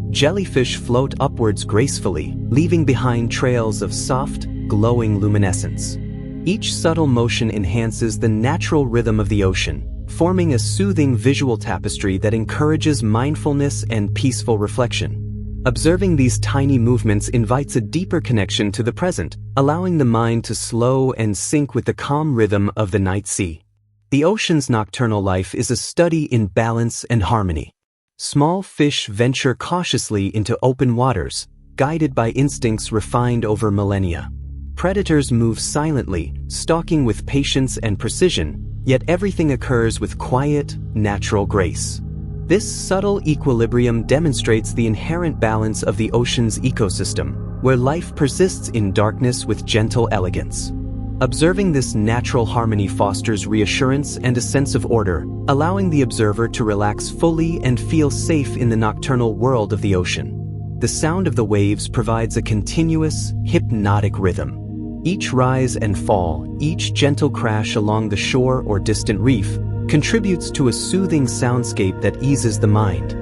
Jellyfish float upwards gracefully, leaving behind trails of soft, glowing luminescence. Each subtle motion enhances the natural rhythm of the ocean, forming a soothing visual tapestry that encourages mindfulness and peaceful reflection. Observing these tiny movements invites a deeper connection to the present, allowing the mind to slow and sync with the calm rhythm of the night sea. The ocean's nocturnal life is a study in balance and harmony. Small fish venture cautiously into open waters, guided by instincts refined over millennia. Predators move silently, stalking with patience and precision, yet everything occurs with quiet, natural grace. This subtle equilibrium demonstrates the inherent balance of the ocean's ecosystem, where life persists in darkness with gentle elegance. Observing this natural harmony fosters reassurance and a sense of order, allowing the observer to relax fully and feel safe in the nocturnal world of the ocean. The sound of the waves provides a continuous, hypnotic rhythm. Each rise and fall, each gentle crash along the shore or distant reef, contributes to a soothing soundscape that eases the mind.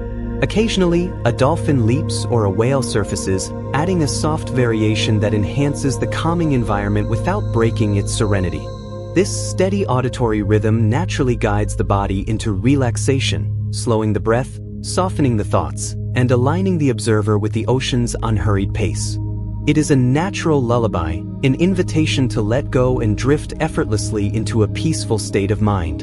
Occasionally, a dolphin leaps or a whale surfaces, adding a soft variation that enhances the calming environment without breaking its serenity. This steady auditory rhythm naturally guides the body into relaxation, slowing the breath, softening the thoughts, and aligning the observer with the ocean's unhurried pace. It is a natural lullaby, an invitation to let go and drift effortlessly into a peaceful state of mind.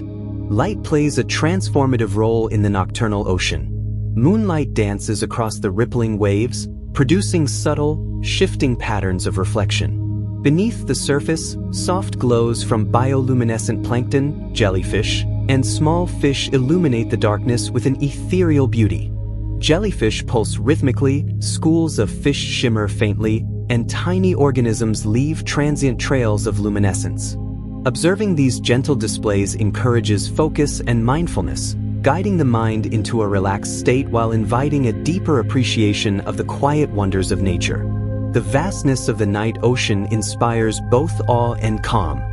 Light plays a transformative role in the nocturnal ocean. Moonlight dances across the rippling waves, producing subtle, shifting patterns of reflection. Beneath the surface, soft glows from bioluminescent plankton, jellyfish, and small fish illuminate the darkness with an ethereal beauty. Jellyfish pulse rhythmically, schools of fish shimmer faintly, and tiny organisms leave transient trails of luminescence. Observing these gentle displays encourages focus and mindfulness, guiding the mind into a relaxed state while inviting a deeper appreciation of the quiet wonders of nature. The vastness of the night ocean inspires both awe and calm.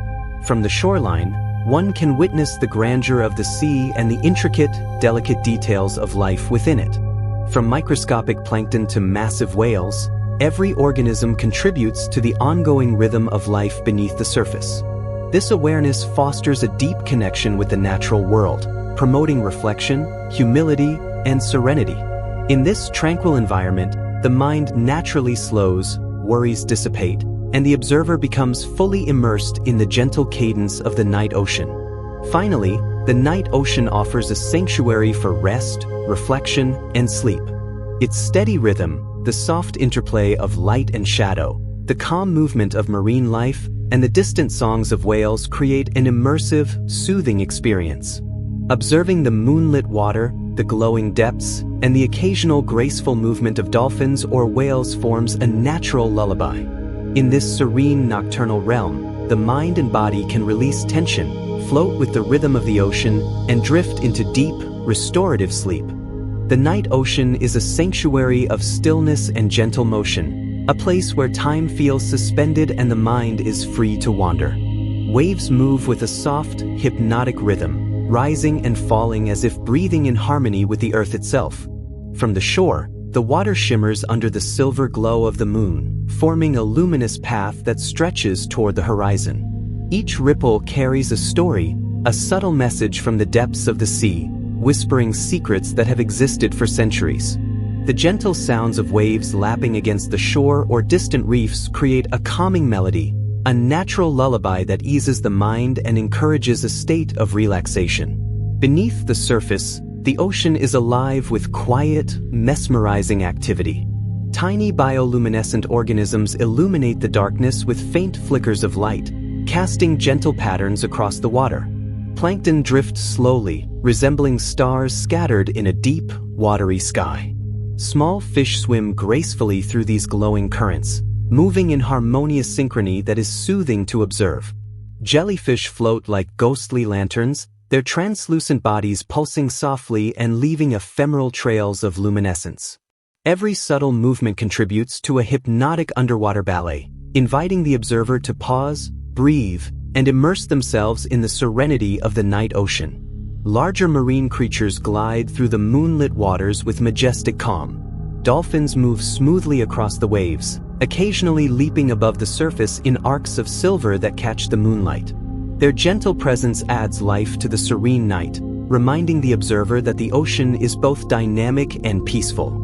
From the shoreline, one can witness the grandeur of the sea and the intricate, delicate details of life within it. From microscopic plankton to massive whales, every organism contributes to the ongoing rhythm of life beneath the surface. This awareness fosters a deep connection with the natural world, promoting reflection, humility, and serenity. In this tranquil environment, the mind naturally slows, worries dissipate, and the observer becomes fully immersed in the gentle cadence of the night ocean. Finally, the night ocean offers a sanctuary for rest, reflection, and sleep. Its steady rhythm, the soft interplay of light and shadow, the calm movement of marine life, and the distant songs of whales create an immersive, soothing experience. Observing the moonlit water, the glowing depths, and the occasional graceful movement of dolphins or whales forms a natural lullaby. In this serene nocturnal realm, the mind and body can release tension, float with the rhythm of the ocean, and drift into deep, restorative sleep. The night ocean is a sanctuary of stillness and gentle motion, a place where time feels suspended and the mind is free to wander. Waves move with a soft, hypnotic rhythm, rising and falling as if breathing in harmony with the earth itself. From the shore, the water shimmers under the silver glow of the moon, forming a luminous path that stretches toward the horizon. Each ripple carries a story, a subtle message from the depths of the sea, whispering secrets that have existed for centuries. The gentle sounds of waves lapping against the shore or distant reefs create a calming melody, a natural lullaby that eases the mind and encourages a state of relaxation. Beneath the surface, the ocean is alive with quiet, mesmerizing activity. Tiny bioluminescent organisms illuminate the darkness with faint flickers of light, casting gentle patterns across the water. Plankton drifts slowly, resembling stars scattered in a deep, watery sky. Small fish swim gracefully through these glowing currents, moving in harmonious synchrony that is soothing to observe. Jellyfish float like ghostly lanterns, their translucent bodies pulsing softly and leaving ephemeral trails of luminescence. Every subtle movement contributes to a hypnotic underwater ballet, inviting the observer to pause, breathe, and immerse themselves in the serenity of the night ocean. Larger marine creatures glide through the moonlit waters with majestic calm. Dolphins move smoothly across the waves, occasionally leaping above the surface in arcs of silver that catch the moonlight. Their gentle presence adds life to the serene night, reminding the observer that the ocean is both dynamic and peaceful.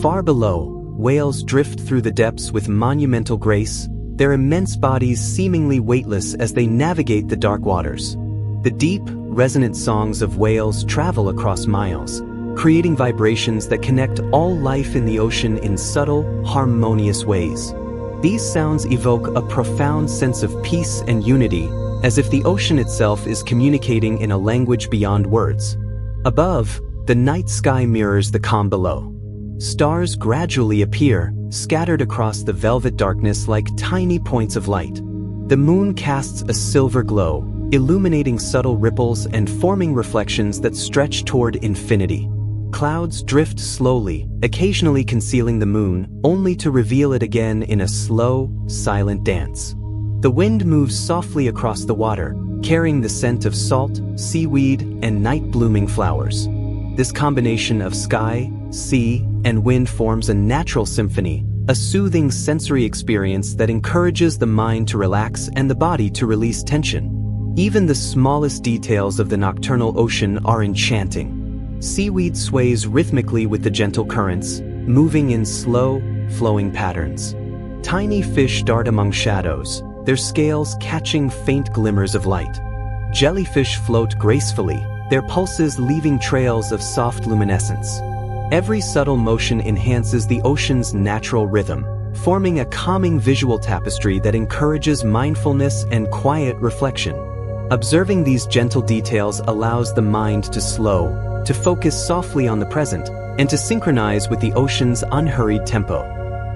Far below, whales drift through the depths with monumental grace, their immense bodies seemingly weightless as they navigate the dark waters. The deep, resonant songs of whales travel across miles, creating vibrations that connect all life in the ocean in subtle, harmonious ways. These sounds evoke a profound sense of peace and unity, as if the ocean itself is communicating in a language beyond words. Above, the night sky mirrors the calm below. Stars gradually appear, scattered across the velvet darkness like tiny points of light. The moon casts a silver glow, illuminating subtle ripples and forming reflections that stretch toward infinity. Clouds drift slowly, occasionally concealing the moon, only to reveal it again in a slow, silent dance. The wind moves softly across the water, carrying the scent of salt, seaweed, and night-blooming flowers. This combination of sky, sea, and wind forms a natural symphony, a soothing sensory experience that encourages the mind to relax and the body to release tension. Even the smallest details of the nocturnal ocean are enchanting. Seaweed sways rhythmically with the gentle currents, moving in slow, flowing patterns. Tiny fish dart among shadows, their scales catching faint glimmers of light. Jellyfish float gracefully, their pulses leaving trails of soft luminescence. Every subtle motion enhances the ocean's natural rhythm, forming a calming visual tapestry that encourages mindfulness and quiet reflection. Observing these gentle details allows the mind to slow, to focus softly on the present, and to synchronize with the ocean's unhurried tempo.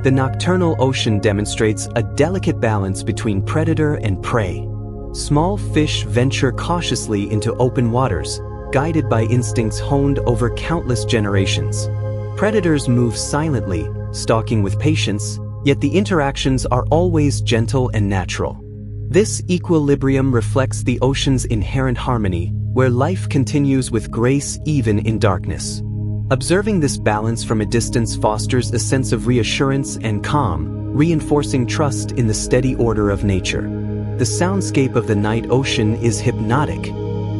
The nocturnal ocean demonstrates a delicate balance between predator and prey. Small fish venture cautiously into open waters, guided by instincts honed over countless generations. Predators move silently, stalking with patience, yet the interactions are always gentle and natural. This equilibrium reflects the ocean's inherent harmony, where life continues with grace even in darkness. Observing this balance from a distance fosters a sense of reassurance and calm, reinforcing trust in the steady order of nature. The soundscape of the night ocean is hypnotic.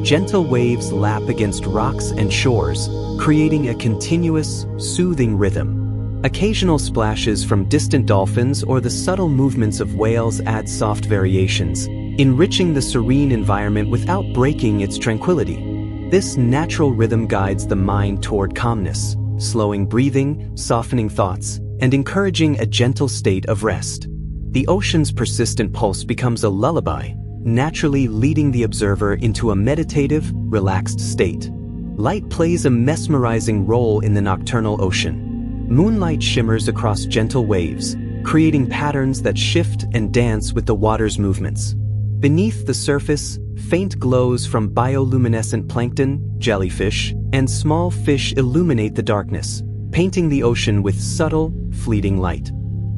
Gentle waves lap against rocks and shores, creating a continuous, soothing rhythm. Occasional splashes from distant dolphins or the subtle movements of whales add soft variations, enriching the serene environment without breaking its tranquility. This natural rhythm guides the mind toward calmness, slowing breathing, softening thoughts, and encouraging a gentle state of rest. The ocean's persistent pulse becomes a lullaby, naturally leading the observer into a meditative, relaxed state. Light plays a mesmerizing role in the nocturnal ocean. Moonlight shimmers across gentle waves, creating patterns that shift and dance with the water's movements. Beneath the surface, faint glows from bioluminescent plankton, jellyfish, and small fish illuminate the darkness, painting the ocean with subtle, fleeting light.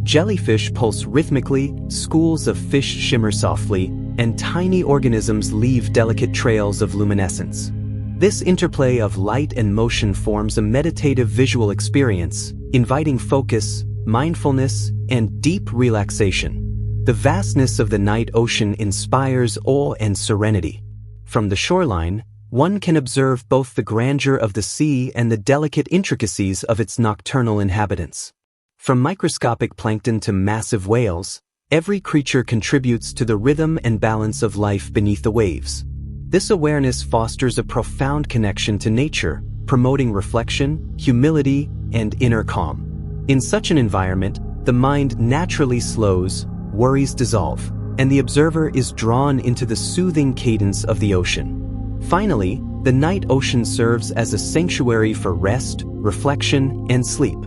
Jellyfish pulse rhythmically, schools of fish shimmer softly, and tiny organisms leave delicate trails of luminescence. This interplay of light and motion forms a meditative visual experience, inviting focus, mindfulness, and deep relaxation. The vastness of the night ocean inspires awe and serenity. From the shoreline, one can observe both the grandeur of the sea and the delicate intricacies of its nocturnal inhabitants. From microscopic plankton to massive whales, every creature contributes to the rhythm and balance of life beneath the waves. This awareness fosters a profound connection to nature, promoting reflection, humility, and inner calm. In such an environment, the mind naturally slows, worries dissolve, and the observer is drawn into the soothing cadence of the ocean. Finally, the night ocean serves as a sanctuary for rest, reflection, and sleep.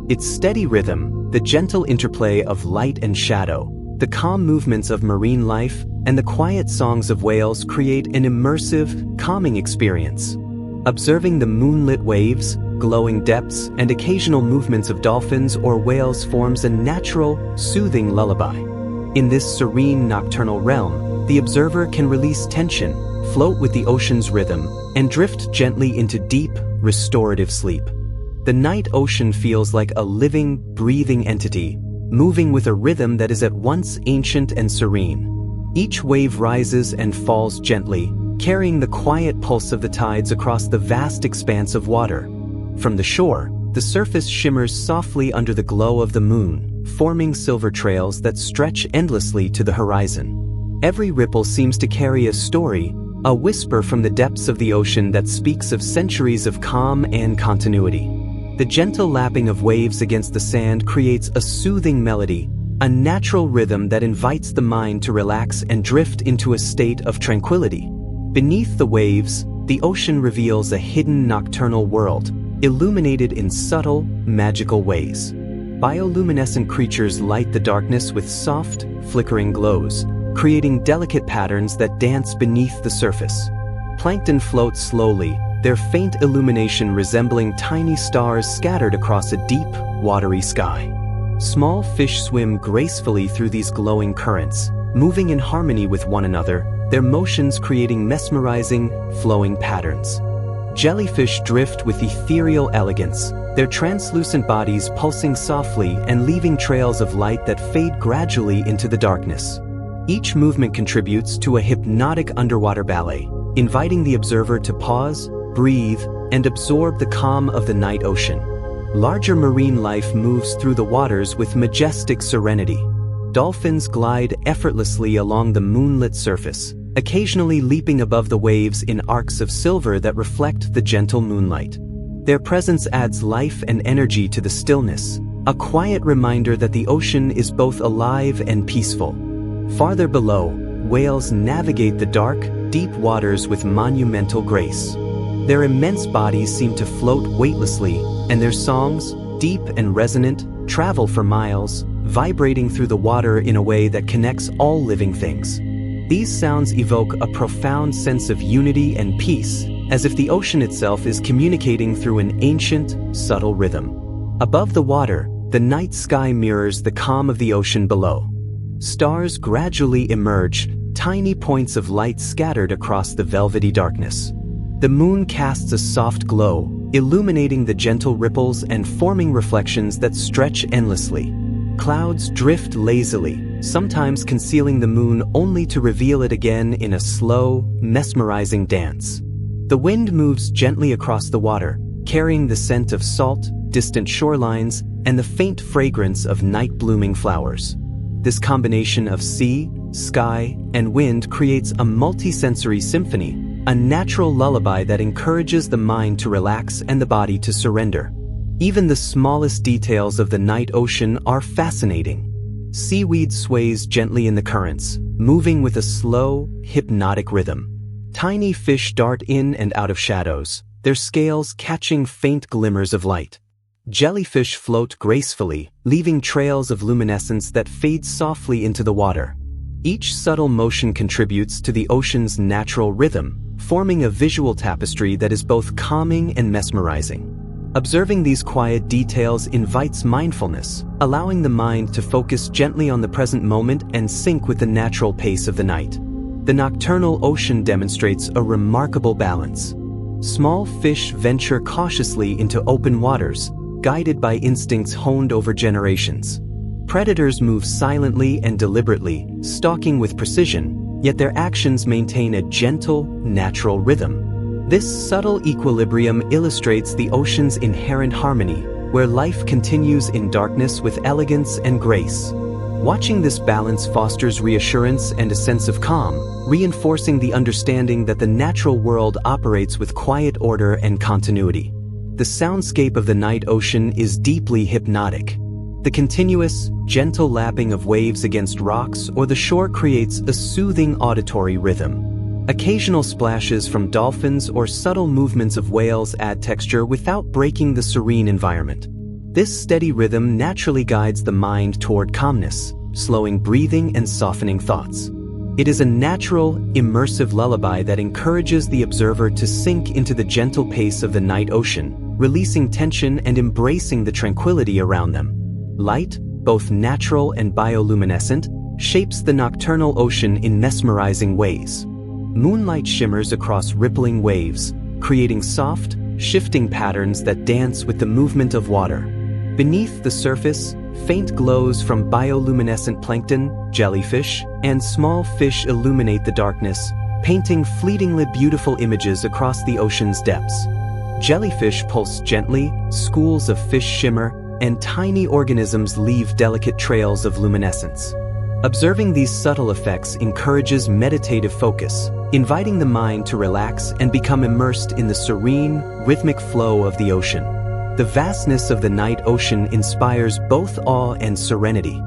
Its steady rhythm, the gentle interplay of light and shadow, the calm movements of marine life, and the quiet songs of whales create an immersive, calming experience. Observing the moonlit waves, glowing depths, and occasional movements of dolphins or whales forms a natural, soothing lullaby. In this serene nocturnal realm, the observer can release tension, float with the ocean's rhythm, and drift gently into deep, restorative sleep. The night ocean feels like a living, breathing entity, moving with a rhythm that is at once ancient and serene. Each wave rises and falls gently, carrying the quiet pulse of the tides across the vast expanse of water. From the shore, the surface shimmers softly under the glow of the moon, forming silver trails that stretch endlessly to the horizon. Every ripple seems to carry a story, a whisper from the depths of the ocean that speaks of centuries of calm and continuity. The gentle lapping of waves against the sand creates a soothing melody, a natural rhythm that invites the mind to relax and drift into a state of tranquility. Beneath the waves, the ocean reveals a hidden nocturnal world, illuminated in subtle, magical ways. Bioluminescent creatures light the darkness with soft, flickering glows, creating delicate patterns that dance beneath the surface. Plankton floats slowly, their faint illumination resembling tiny stars scattered across a deep, watery sky. Small fish swim gracefully through these glowing currents, moving in harmony with one another, their motions creating mesmerizing, flowing patterns. Jellyfish drift with ethereal elegance, their translucent bodies pulsing softly and leaving trails of light that fade gradually into the darkness. Each movement contributes to a hypnotic underwater ballet, inviting the observer to pause, breathe, and absorb the calm of the night ocean. Larger marine life moves through the waters with majestic serenity. Dolphins glide effortlessly along the moonlit surface, occasionally leaping above the waves in arcs of silver that reflect the gentle moonlight. Their presence adds life and energy to the stillness, a quiet reminder that the ocean is both alive and peaceful. Farther below, whales navigate the dark, deep waters with monumental grace. Their immense bodies seem to float weightlessly, and their songs, deep and resonant, travel for miles, vibrating through the water in a way that connects all living things. These sounds evoke a profound sense of unity and peace, as if the ocean itself is communicating through an ancient, subtle rhythm. Above the water, the night sky mirrors the calm of the ocean below. Stars gradually emerge, tiny points of light scattered across the velvety darkness. The moon casts a soft glow, illuminating the gentle ripples and forming reflections that stretch endlessly. Clouds drift lazily, sometimes concealing the moon only to reveal it again in a slow, mesmerizing dance. The wind moves gently across the water, carrying the scent of salt, distant shorelines, and the faint fragrance of night-blooming flowers. This combination of sea, sky, and wind creates a multi-sensory symphony, a natural lullaby that encourages the mind to relax and the body to surrender. Even the smallest details of the night ocean are fascinating. Seaweed sways gently in the currents, moving with a slow, hypnotic rhythm. Tiny fish dart in and out of shadows, their scales catching faint glimmers of light. Jellyfish float gracefully, leaving trails of luminescence that fade softly into the water. Each subtle motion contributes to the ocean's natural rhythm, forming a visual tapestry that is both calming and mesmerizing. Observing these quiet details invites mindfulness, allowing the mind to focus gently on the present moment and sync with the natural pace of the night. The nocturnal ocean demonstrates a remarkable balance. Small fish venture cautiously into open waters, guided by instincts honed over generations. Predators move silently and deliberately, stalking with precision, yet their actions maintain a gentle, natural rhythm. This subtle equilibrium illustrates the ocean's inherent harmony, where life continues in darkness with elegance and grace. Watching this balance fosters reassurance and a sense of calm, reinforcing the understanding that the natural world operates with quiet order and continuity. The soundscape of the night ocean is deeply hypnotic. The continuous, gentle lapping of waves against rocks or the shore creates a soothing auditory rhythm. Occasional splashes from dolphins or subtle movements of whales add texture without breaking the serene environment. This steady rhythm naturally guides the mind toward calmness, slowing breathing and softening thoughts. It is a natural, immersive lullaby that encourages the observer to sink into the gentle pace of the night ocean, releasing tension and embracing the tranquility around them. Light, both natural and bioluminescent, shapes the nocturnal ocean in mesmerizing ways. Moonlight shimmers across rippling waves, creating soft, shifting patterns that dance with the movement of water. Beneath the surface, faint glows from bioluminescent plankton, jellyfish, and small fish illuminate the darkness, painting fleetingly beautiful images across the ocean's depths. Jellyfish pulse gently, schools of fish shimmer, and tiny organisms leave delicate trails of luminescence. Observing these subtle effects encourages meditative focus, inviting the mind to relax and become immersed in the serene, rhythmic flow of the ocean. The vastness of the night ocean inspires both awe and serenity.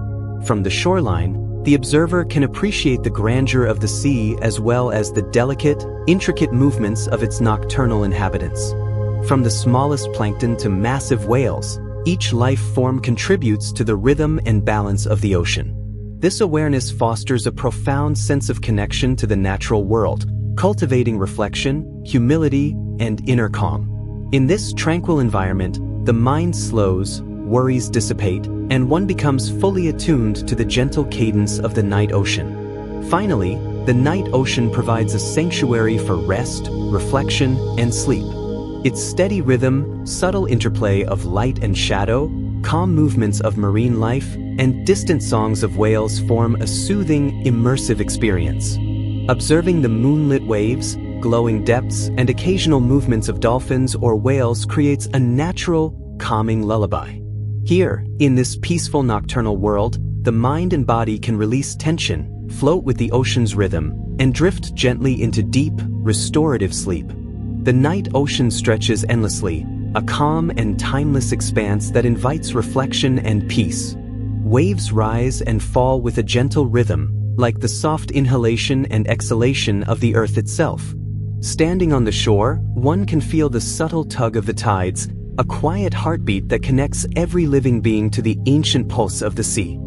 From the shoreline, the observer can appreciate the grandeur of the sea as well as the delicate, intricate movements of its nocturnal inhabitants. From the smallest plankton to massive whales, each life form contributes to the rhythm and balance of the ocean. This awareness fosters a profound sense of connection to the natural world, cultivating reflection, humility, and inner calm. In this tranquil environment, the mind slows, worries dissipate, and one becomes fully attuned to the gentle cadence of the night ocean. Finally, the night ocean provides a sanctuary for rest, reflection, and sleep. Its steady rhythm, subtle interplay of light and shadow, calm movements of marine life, and distant songs of whales form a soothing, immersive experience. Observing the moonlit waves, glowing depths, and occasional movements of dolphins or whales creates a natural, calming lullaby. Here, in this peaceful nocturnal world, the mind and body can release tension, float with the ocean's rhythm, and drift gently into deep, restorative sleep. The night ocean stretches endlessly, a calm and timeless expanse that invites reflection and peace. Waves rise and fall with a gentle rhythm, like the soft inhalation and exhalation of the earth itself. Standing on the shore, one can feel the subtle tug of the tides, a quiet heartbeat that connects every living being to the ancient pulse of the sea.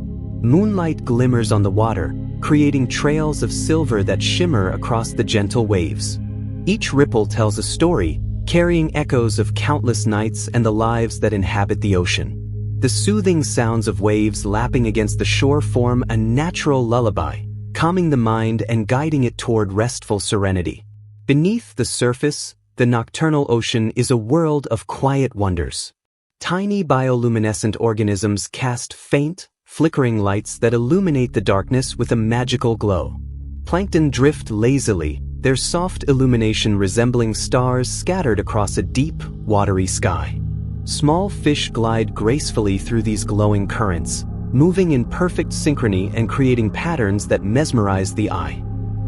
Moonlight glimmers on the water, creating trails of silver that shimmer across the gentle waves. Each ripple tells a story, carrying echoes of countless nights and the lives that inhabit the ocean. The soothing sounds of waves lapping against the shore form a natural lullaby, calming the mind and guiding it toward restful serenity. Beneath the surface, the nocturnal ocean is a world of quiet wonders. Tiny bioluminescent organisms cast faint, flickering lights that illuminate the darkness with a magical glow. Plankton drift lazily, their soft illumination resembling stars scattered across a deep, watery sky. Small fish glide gracefully through these glowing currents, moving in perfect synchrony and creating patterns that mesmerize the eye.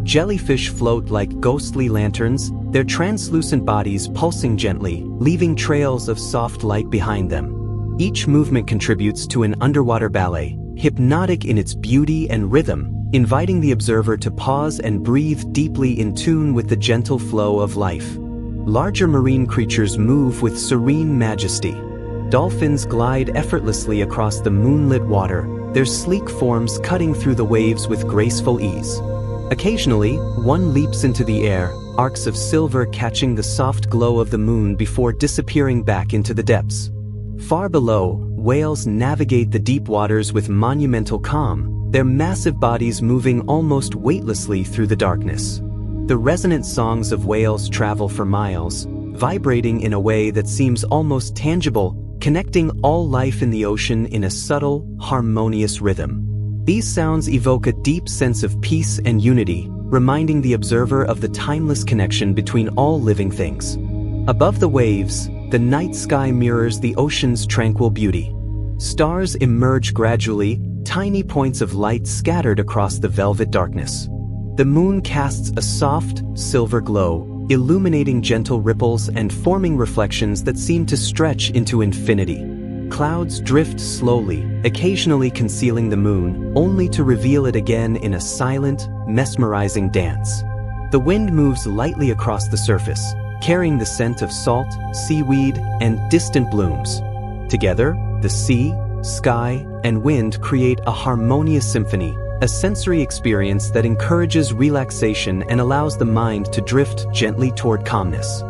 Jellyfish float like ghostly lanterns, their translucent bodies pulsing gently, leaving trails of soft light behind them. Each movement contributes to an underwater ballet, hypnotic in its beauty and rhythm, inviting the observer to pause and breathe deeply in tune with the gentle flow of life. Larger marine creatures move with serene majesty. Dolphins glide effortlessly across the moonlit water, their sleek forms cutting through the waves with graceful ease. Occasionally, one leaps into the air, arcs of silver catching the soft glow of the moon before disappearing back into the depths. Far below, whales navigate the deep waters with monumental calm, their massive bodies moving almost weightlessly through the darkness. The resonant songs of whales travel for miles, vibrating in a way that seems almost tangible, connecting all life in the ocean in a subtle, harmonious rhythm. These sounds evoke a deep sense of peace and unity, reminding the observer of the timeless connection between all living things. Above the waves, the night sky mirrors the ocean's tranquil beauty. Stars emerge gradually, tiny points of light scattered across the velvet darkness. The moon casts a soft, silver glow, illuminating gentle ripples and forming reflections that seem to stretch into infinity. Clouds drift slowly, occasionally concealing the moon, only to reveal it again in a silent, mesmerizing dance. The wind moves lightly across the surface, carrying the scent of salt, seaweed, and distant blooms. Together, The sea, sky, and wind create a harmonious symphony, a sensory experience that encourages relaxation and allows the mind to drift gently toward calmness.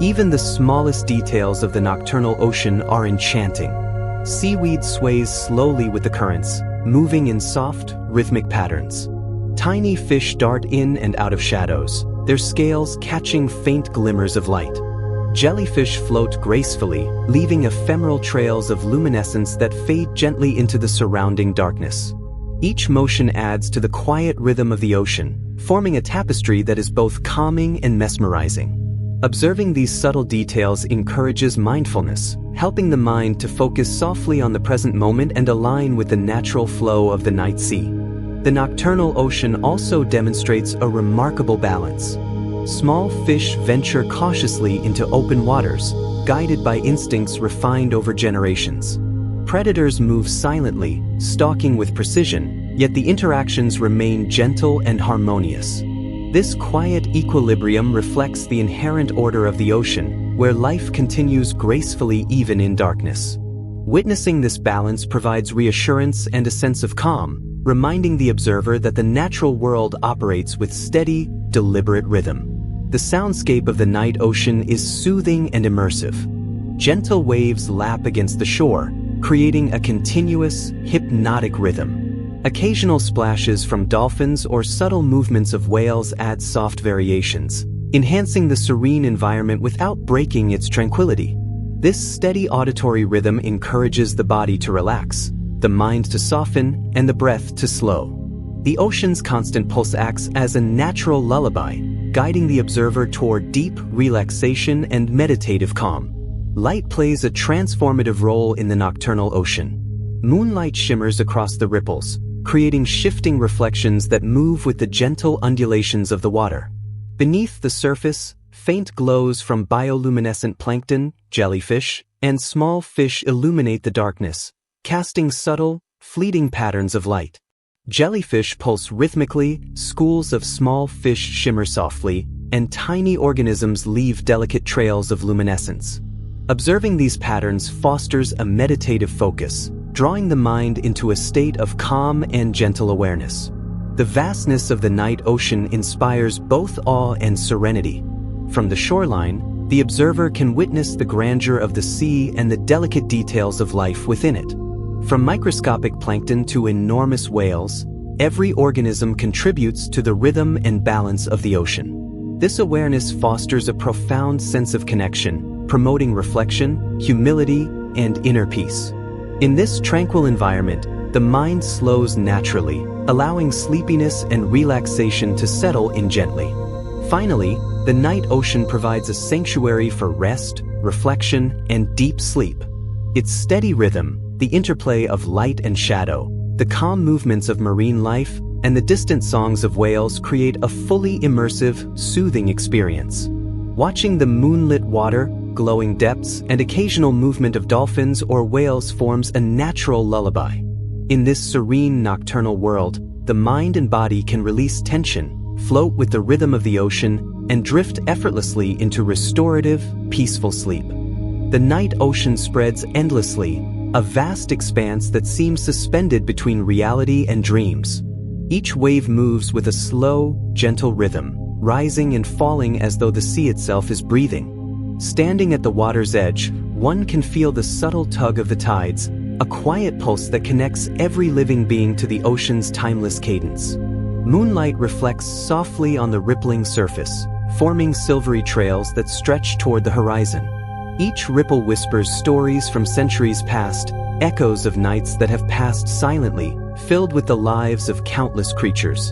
Even the smallest details of the nocturnal ocean are enchanting. Seaweed sways slowly with the currents, moving in soft, rhythmic patterns. Tiny fish dart in and out of shadows, their scales catching faint glimmers of light. Jellyfish float gracefully, leaving ephemeral trails of luminescence that fade gently into the surrounding darkness. Each motion adds to the quiet rhythm of the ocean, forming a tapestry that is both calming and mesmerizing. Observing these subtle details encourages mindfulness, helping the mind to focus softly on the present moment and align with the natural flow of the night sea. The nocturnal ocean also demonstrates a remarkable balance. Small fish venture cautiously into open waters, guided by instincts refined over generations. Predators move silently, stalking with precision, yet the interactions remain gentle and harmonious. This quiet equilibrium reflects the inherent order of the ocean, where life continues gracefully even in darkness. Witnessing this balance provides reassurance and a sense of calm, reminding the observer that the natural world operates with steady, deliberate rhythm. The soundscape of the night ocean is soothing and immersive. Gentle waves lap against the shore, creating a continuous, hypnotic rhythm. Occasional splashes from dolphins or subtle movements of whales add soft variations, enhancing the serene environment without breaking its tranquility. This steady auditory rhythm encourages the body to relax, the mind to soften, and the breath to slow. The ocean's constant pulse acts as a natural lullaby, guiding the observer toward deep relaxation and meditative calm. Light plays a transformative role in the nocturnal ocean. Moonlight shimmers across the ripples, creating shifting reflections that move with the gentle undulations of the water. Beneath the surface, faint glows from bioluminescent plankton, jellyfish, and small fish illuminate the darkness, casting subtle, fleeting patterns of light. Jellyfish pulse rhythmically, schools of small fish shimmer softly, and tiny organisms leave delicate trails of luminescence. Observing these patterns fosters a meditative focus, drawing the mind into a state of calm and gentle awareness. The vastness of the night ocean inspires both awe and serenity. From the shoreline, the observer can witness the grandeur of the sea and the delicate details of life within it. From microscopic plankton to enormous whales, every organism contributes to the rhythm and balance of the ocean. This awareness fosters a profound sense of connection, promoting reflection, humility, and inner peace. In this tranquil environment, the mind slows naturally, allowing sleepiness and relaxation to settle in gently. Finally, the night ocean provides a sanctuary for rest, reflection, and deep sleep. Its steady rhythm, the interplay of light and shadow, the calm movements of marine life, and the distant songs of whales create a fully immersive, soothing experience. Watching the moonlit water, glowing depths, and occasional movement of dolphins or whales forms a natural lullaby. In this serene nocturnal world, the mind and body can release tension, float with the rhythm of the ocean, and drift effortlessly into restorative, peaceful sleep. The night ocean spreads endlessly, a vast expanse that seems suspended between reality and dreams. Each wave moves with a slow, gentle rhythm, rising and falling as though the sea itself is breathing. Standing at the water's edge, one can feel the subtle tug of the tides, a quiet pulse that connects every living being to the ocean's timeless cadence. Moonlight reflects softly on the rippling surface, forming silvery trails that stretch toward the horizon. Each ripple whispers stories from centuries past, echoes of nights that have passed silently, filled with the lives of countless creatures.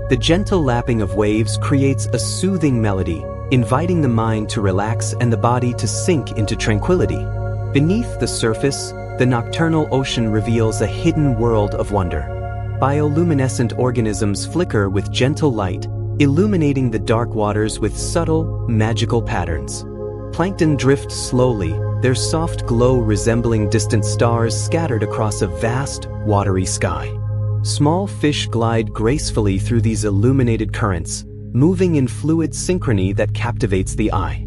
The gentle lapping of waves creates a soothing melody, inviting the mind to relax and the body to sink into tranquility. Beneath the surface, the nocturnal ocean reveals a hidden world of wonder. Bioluminescent organisms flicker with gentle light, illuminating the dark waters with subtle, magical patterns. Plankton drift slowly, their soft glow resembling distant stars scattered across a vast, watery sky. Small fish glide gracefully through these illuminated currents, moving in fluid synchrony that captivates the eye.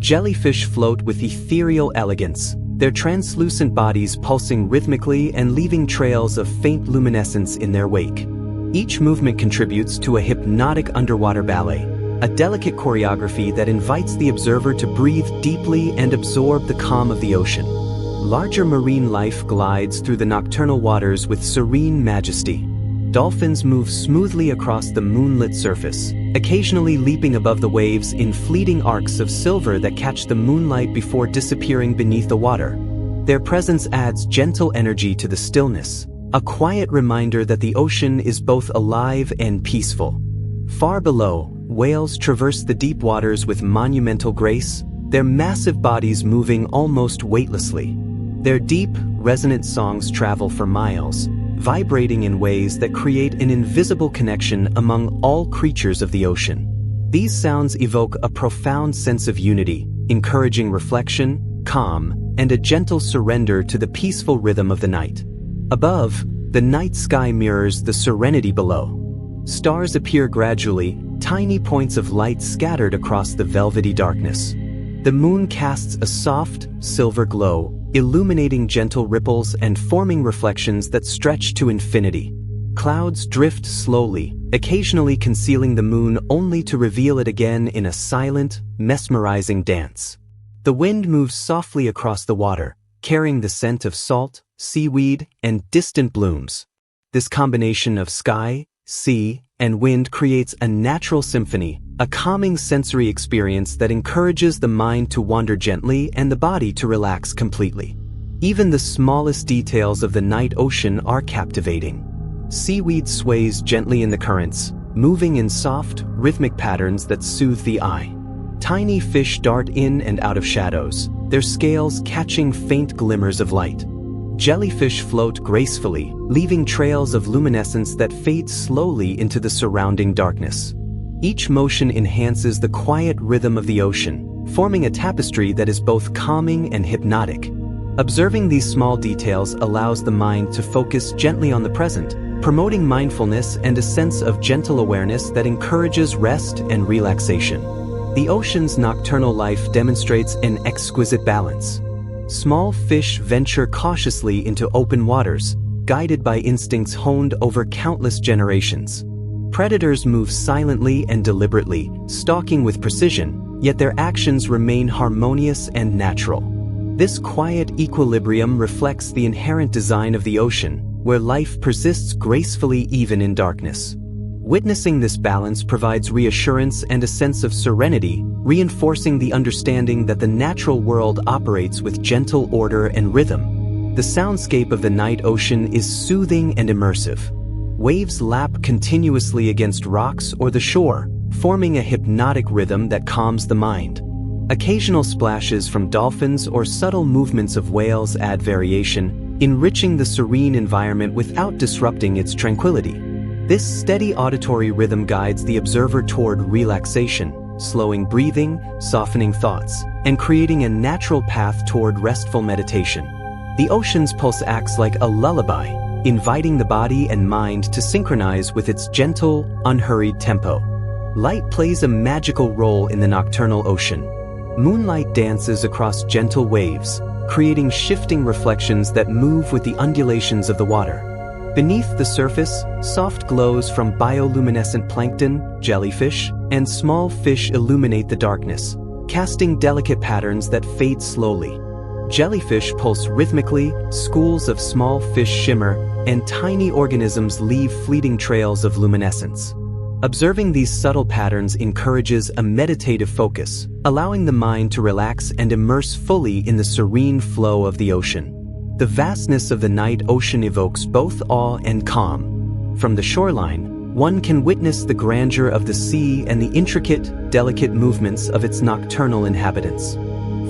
Jellyfish float with ethereal elegance, their translucent bodies pulsing rhythmically and leaving trails of faint luminescence in their wake. Each movement contributes to a hypnotic underwater ballet, a delicate choreography that invites the observer to breathe deeply and absorb the calm of the ocean. Larger marine life glides through the nocturnal waters with serene majesty. Dolphins move smoothly across the moonlit surface, occasionally leaping above the waves in fleeting arcs of silver that catch the moonlight before disappearing beneath the water. Their presence adds gentle energy to the stillness, a quiet reminder that the ocean is both alive and peaceful. Far below, whales traverse the deep waters with monumental grace, their massive bodies moving almost weightlessly. Their deep, resonant songs travel for miles, vibrating in ways that create an invisible connection among all creatures of the ocean. These sounds evoke a profound sense of unity, encouraging reflection, calm, and a gentle surrender to the peaceful rhythm of the night. Above, the night sky mirrors the serenity below. Stars appear gradually, tiny points of light scattered across the velvety darkness. The moon casts a soft, silver glow, illuminating gentle ripples and forming reflections that stretch to infinity. Clouds drift slowly, occasionally concealing the moon only to reveal it again in a silent, mesmerizing dance. The wind moves softly across the water, carrying the scent of salt, seaweed, and distant blooms. This combination of sky, sea, and wind creates a natural symphony, a calming sensory experience that encourages the mind to wander gently and the body to relax completely. Even the smallest details of the night ocean are captivating. Seaweed sways gently in the currents, moving in soft, rhythmic patterns that soothe the eye. Tiny fish dart in and out of shadows, their scales catching faint glimmers of light. Jellyfish float gracefully, leaving trails of luminescence that fade slowly into the surrounding darkness. Each motion enhances the quiet rhythm of the ocean, forming a tapestry that is both calming and hypnotic. Observing these small details allows the mind to focus gently on the present, promoting mindfulness and a sense of gentle awareness that encourages rest and relaxation. The ocean's nocturnal life demonstrates an exquisite balance. Small fish venture cautiously into open waters, guided by instincts honed over countless generations. Predators move silently and deliberately, stalking with precision, yet their actions remain harmonious and natural. This quiet equilibrium reflects the inherent design of the ocean, where life persists gracefully even in darkness. Witnessing this balance provides reassurance and a sense of serenity, reinforcing the understanding that the natural world operates with gentle order and rhythm. The soundscape of the night ocean is soothing and immersive. Waves lap continuously against rocks or the shore, forming a hypnotic rhythm that calms the mind. Occasional splashes from dolphins or subtle movements of whales add variation, enriching the serene environment without disrupting its tranquility. This steady auditory rhythm guides the observer toward relaxation, slowing breathing, softening thoughts, and creating a natural path toward restful meditation. The ocean's pulse acts like a lullaby, inviting the body and mind to synchronize with its gentle, unhurried tempo. Light plays a magical role in the nocturnal ocean. Moonlight dances across gentle waves, creating shifting reflections that move with the undulations of the water. Beneath the surface, soft glows from bioluminescent plankton, jellyfish, and small fish illuminate the darkness, casting delicate patterns that fade slowly. Jellyfish pulse rhythmically, schools of small fish shimmer, and tiny organisms leave fleeting trails of luminescence. Observing these subtle patterns encourages a meditative focus, allowing the mind to relax and immerse fully in the serene flow of the ocean. The vastness of the night ocean evokes both awe and calm. From the shoreline, one can witness the grandeur of the sea and the intricate, delicate movements of its nocturnal inhabitants.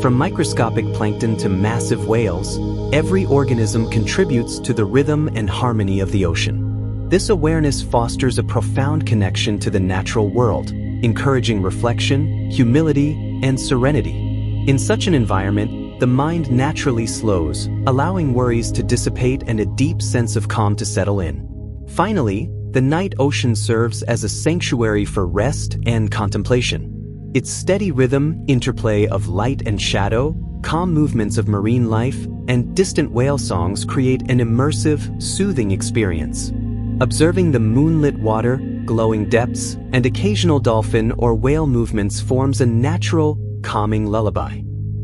From microscopic plankton to massive whales, every organism contributes to the rhythm and harmony of the ocean. This awareness fosters a profound connection to the natural world, encouraging reflection, humility, and serenity. In such an environment, the mind naturally slows, allowing worries to dissipate and a deep sense of calm to settle in. Finally, the night ocean serves as a sanctuary for rest and contemplation. Its steady rhythm, interplay of light and shadow, calm movements of marine life, and distant whale songs create an immersive, soothing experience. Observing the moonlit water, glowing depths, and occasional dolphin or whale movements forms a natural, calming lullaby.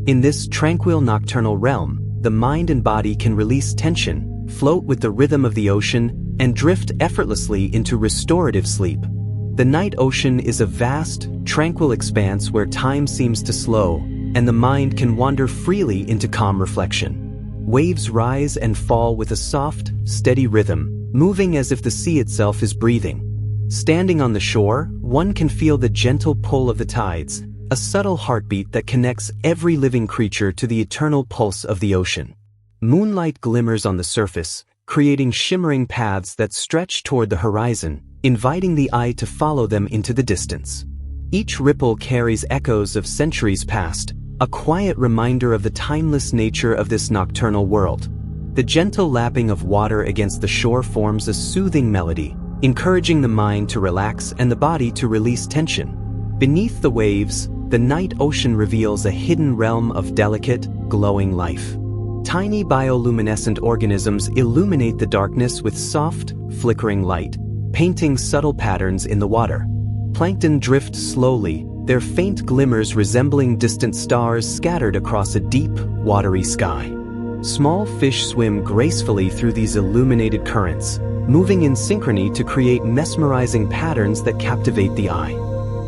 In this tranquil nocturnal realm, the mind and body can release tension, float with the rhythm of the ocean, and drift effortlessly into restorative sleep. The night ocean is a vast, tranquil expanse where time seems to slow, and the mind can wander freely into calm reflection. Waves rise and fall with a soft, steady rhythm, moving as if the sea itself is breathing. Standing on the shore, one can feel the gentle pull of the tides, a subtle heartbeat that connects every living creature to the eternal pulse of the ocean. Moonlight glimmers on the surface, creating shimmering paths that stretch toward the horizon, inviting the eye to follow them into the distance. Each ripple carries echoes of centuries past, a quiet reminder of the timeless nature of this nocturnal world. The gentle lapping of water against the shore forms a soothing melody, encouraging the mind to relax and the body to release tension. Beneath the waves, the night ocean reveals a hidden realm of delicate, glowing life. Tiny bioluminescent organisms illuminate the darkness with soft, flickering light, painting subtle patterns in the water. Plankton drift slowly, their faint glimmers resembling distant stars scattered across a deep, watery sky. Small fish swim gracefully through these illuminated currents, moving in synchrony to create mesmerizing patterns that captivate the eye.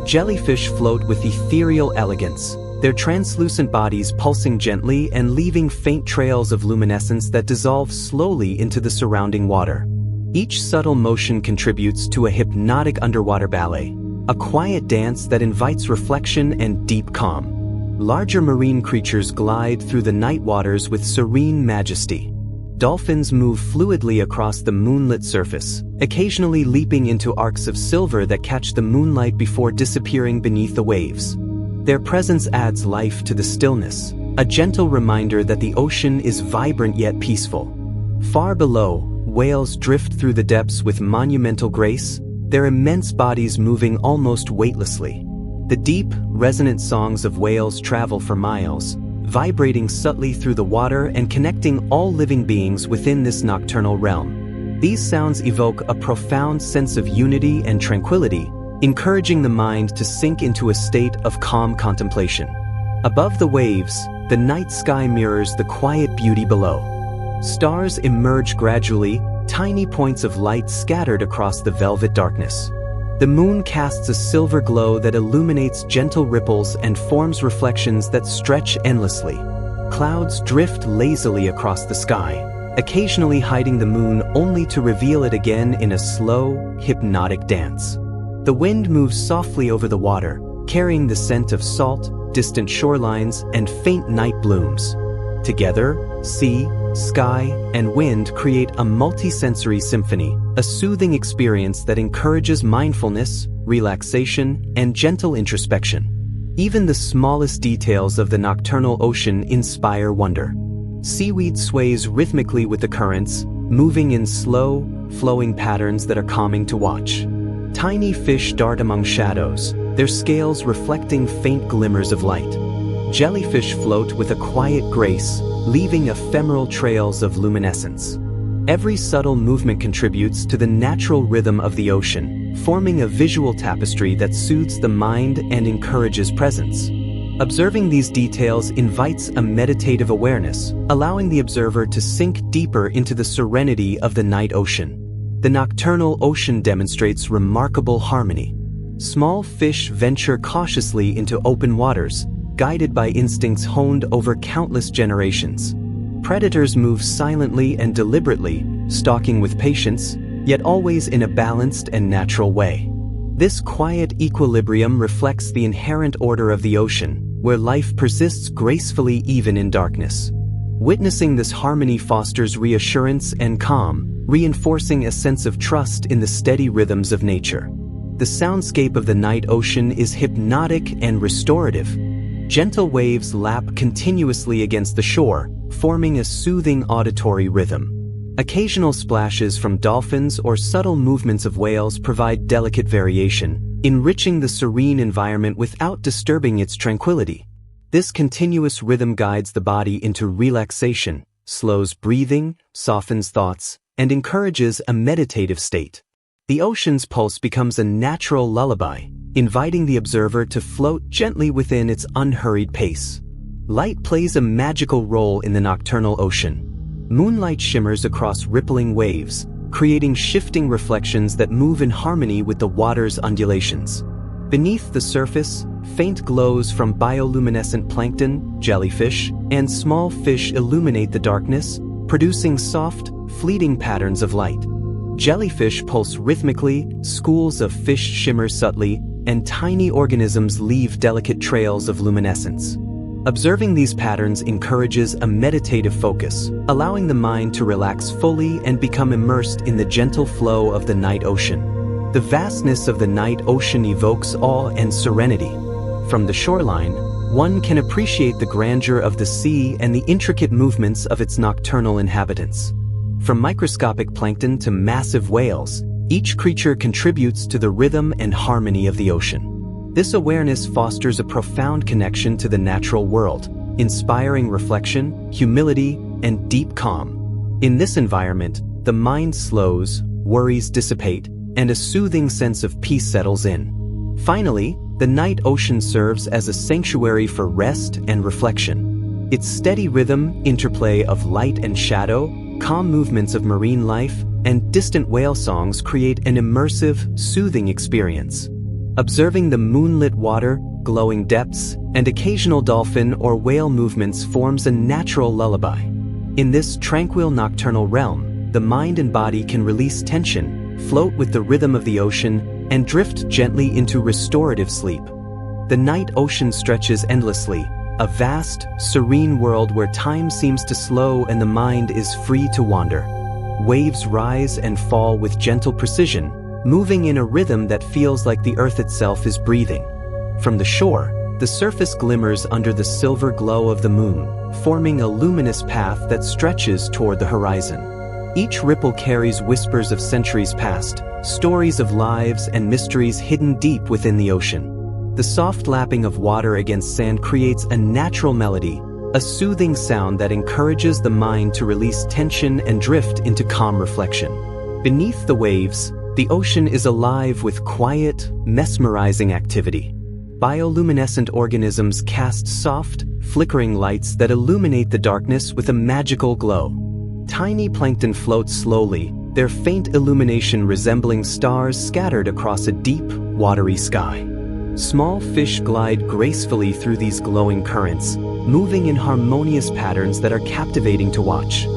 Jellyfish float with ethereal elegance, their translucent bodies pulsing gently and leaving faint trails of luminescence that dissolve slowly into the surrounding water. Each subtle motion contributes to a hypnotic underwater ballet, a quiet dance that invites reflection and deep calm. Larger marine creatures glide through the night waters with serene majesty. Dolphins move fluidly across the moonlit surface, occasionally leaping into arcs of silver that catch the moonlight before disappearing beneath the waves. Their presence adds life to the stillness, a gentle reminder that the ocean is vibrant yet peaceful. Far below, whales drift through the depths with monumental grace, their immense bodies moving almost weightlessly. The deep, resonant songs of whales travel for miles, vibrating subtly through the water and connecting all living beings within this nocturnal realm. These sounds evoke a profound sense of unity and tranquility, encouraging the mind to sink into a state of calm contemplation. Above the waves, the night sky mirrors the quiet beauty below. Stars emerge gradually, tiny points of light scattered across the velvet darkness. The moon casts a silver glow that illuminates gentle ripples and forms reflections that stretch endlessly. Clouds drift lazily across the sky, occasionally hiding the moon only to reveal it again in a slow, hypnotic dance. The wind moves softly over the water, carrying the scent of salt, distant shorelines, and faint night blooms. Together, sea, sky, and wind create a multi-sensory symphony, a soothing experience that encourages mindfulness, relaxation, and gentle introspection. Even the smallest details of the nocturnal ocean inspire wonder. Seaweed sways rhythmically with the currents, moving in slow, flowing patterns that are calming to watch. Tiny fish dart among shadows, their scales reflecting faint glimmers of light. Jellyfish float with a quiet grace, leaving ephemeral trails of luminescence. Every subtle movement contributes to the natural rhythm of the ocean, forming a visual tapestry that soothes the mind and encourages presence. Observing these details invites a meditative awareness, allowing the observer to sink deeper into the serenity of the night ocean. The nocturnal ocean demonstrates remarkable harmony. Small fish venture cautiously into open waters, guided by instincts honed over countless generations. Predators move silently and deliberately, stalking with patience, yet always in a balanced and natural way. This quiet equilibrium reflects the inherent order of the ocean, where life persists gracefully even in darkness. Witnessing this harmony fosters reassurance and calm, reinforcing a sense of trust in the steady rhythms of nature. The soundscape of the night ocean is hypnotic and restorative. Gentle waves lap continuously against the shore, forming a soothing auditory rhythm. Occasional splashes from dolphins or subtle movements of whales provide delicate variation, enriching the serene environment without disturbing its tranquility. This continuous rhythm guides the body into relaxation, slows breathing, softens thoughts, and encourages a meditative state. The ocean's pulse becomes a natural lullaby, inviting the observer to float gently within its unhurried pace. Light plays a magical role in the nocturnal ocean. Moonlight shimmers across rippling waves, creating shifting reflections that move in harmony with the water's undulations. Beneath the surface, faint glows from bioluminescent plankton, jellyfish, and small fish illuminate the darkness, producing soft, fleeting patterns of light. Jellyfish pulse rhythmically, schools of fish shimmer subtly, and tiny organisms leave delicate trails of luminescence. Observing these patterns encourages a meditative focus, allowing the mind to relax fully and become immersed in the gentle flow of the night ocean. The vastness of the night ocean evokes awe and serenity. From the shoreline, one can appreciate the grandeur of the sea and the intricate movements of its nocturnal inhabitants. From microscopic plankton to massive whales, each creature contributes to the rhythm and harmony of the ocean. This awareness fosters a profound connection to the natural world, inspiring reflection, humility, and deep calm. In this environment, the mind slows, worries dissipate, and a soothing sense of peace settles in. Finally, the night ocean serves as a sanctuary for rest and reflection. Its steady rhythm, interplay of light and shadow, calm movements of marine life, and distant whale songs create an immersive, soothing experience. Observing the moonlit water, glowing depths, and occasional dolphin or whale movements forms a natural lullaby. In this tranquil nocturnal realm, the mind and body can release tension, float with the rhythm of the ocean, and drift gently into restorative sleep. The night ocean stretches endlessly, a vast, serene world where time seems to slow and the mind is free to wander. Waves rise and fall with gentle precision, moving in a rhythm that feels like the earth itself is breathing. From the shore, the surface glimmers under the silver glow of the moon, forming a luminous path that stretches toward the horizon. Each ripple carries whispers of centuries past, stories of lives and mysteries hidden deep within the ocean. The soft lapping of water against sand creates a natural melody, a soothing sound that encourages the mind to release tension and drift into calm reflection. Beneath the waves, the ocean is alive with quiet, mesmerizing activity. Bioluminescent organisms cast soft, flickering lights that illuminate the darkness with a magical glow. Tiny plankton float slowly, their faint illumination resembling stars scattered across a deep, watery sky. Small fish glide gracefully through these glowing currents, moving in harmonious patterns that are captivating to watch.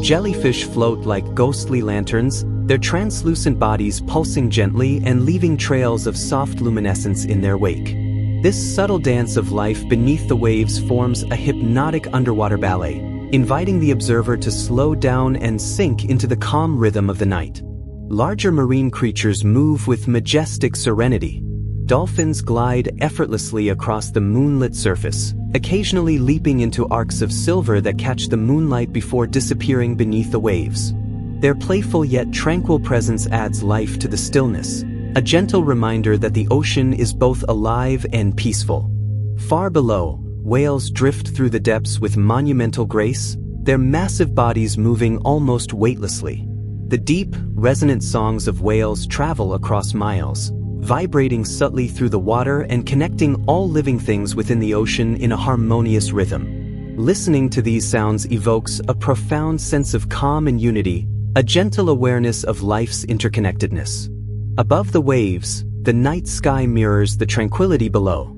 Jellyfish float like ghostly lanterns, their translucent bodies pulsing gently and leaving trails of soft luminescence in their wake. This subtle dance of life beneath the waves forms a hypnotic underwater ballet, inviting the observer to slow down and sink into the calm rhythm of the night. Larger marine creatures move with majestic serenity. Dolphins glide effortlessly across the moonlit surface, occasionally leaping into arcs of silver that catch the moonlight before disappearing beneath the waves. Their playful yet tranquil presence adds life to the stillness, a gentle reminder that the ocean is both alive and peaceful. Far below, whales drift through the depths with monumental grace, their massive bodies moving almost weightlessly. The deep, resonant songs of whales travel across miles, vibrating subtly through the water and connecting all living things within the ocean in a harmonious rhythm. Listening to these sounds evokes a profound sense of calm and unity, a gentle awareness of life's interconnectedness. Above the waves, the night sky mirrors the tranquility below.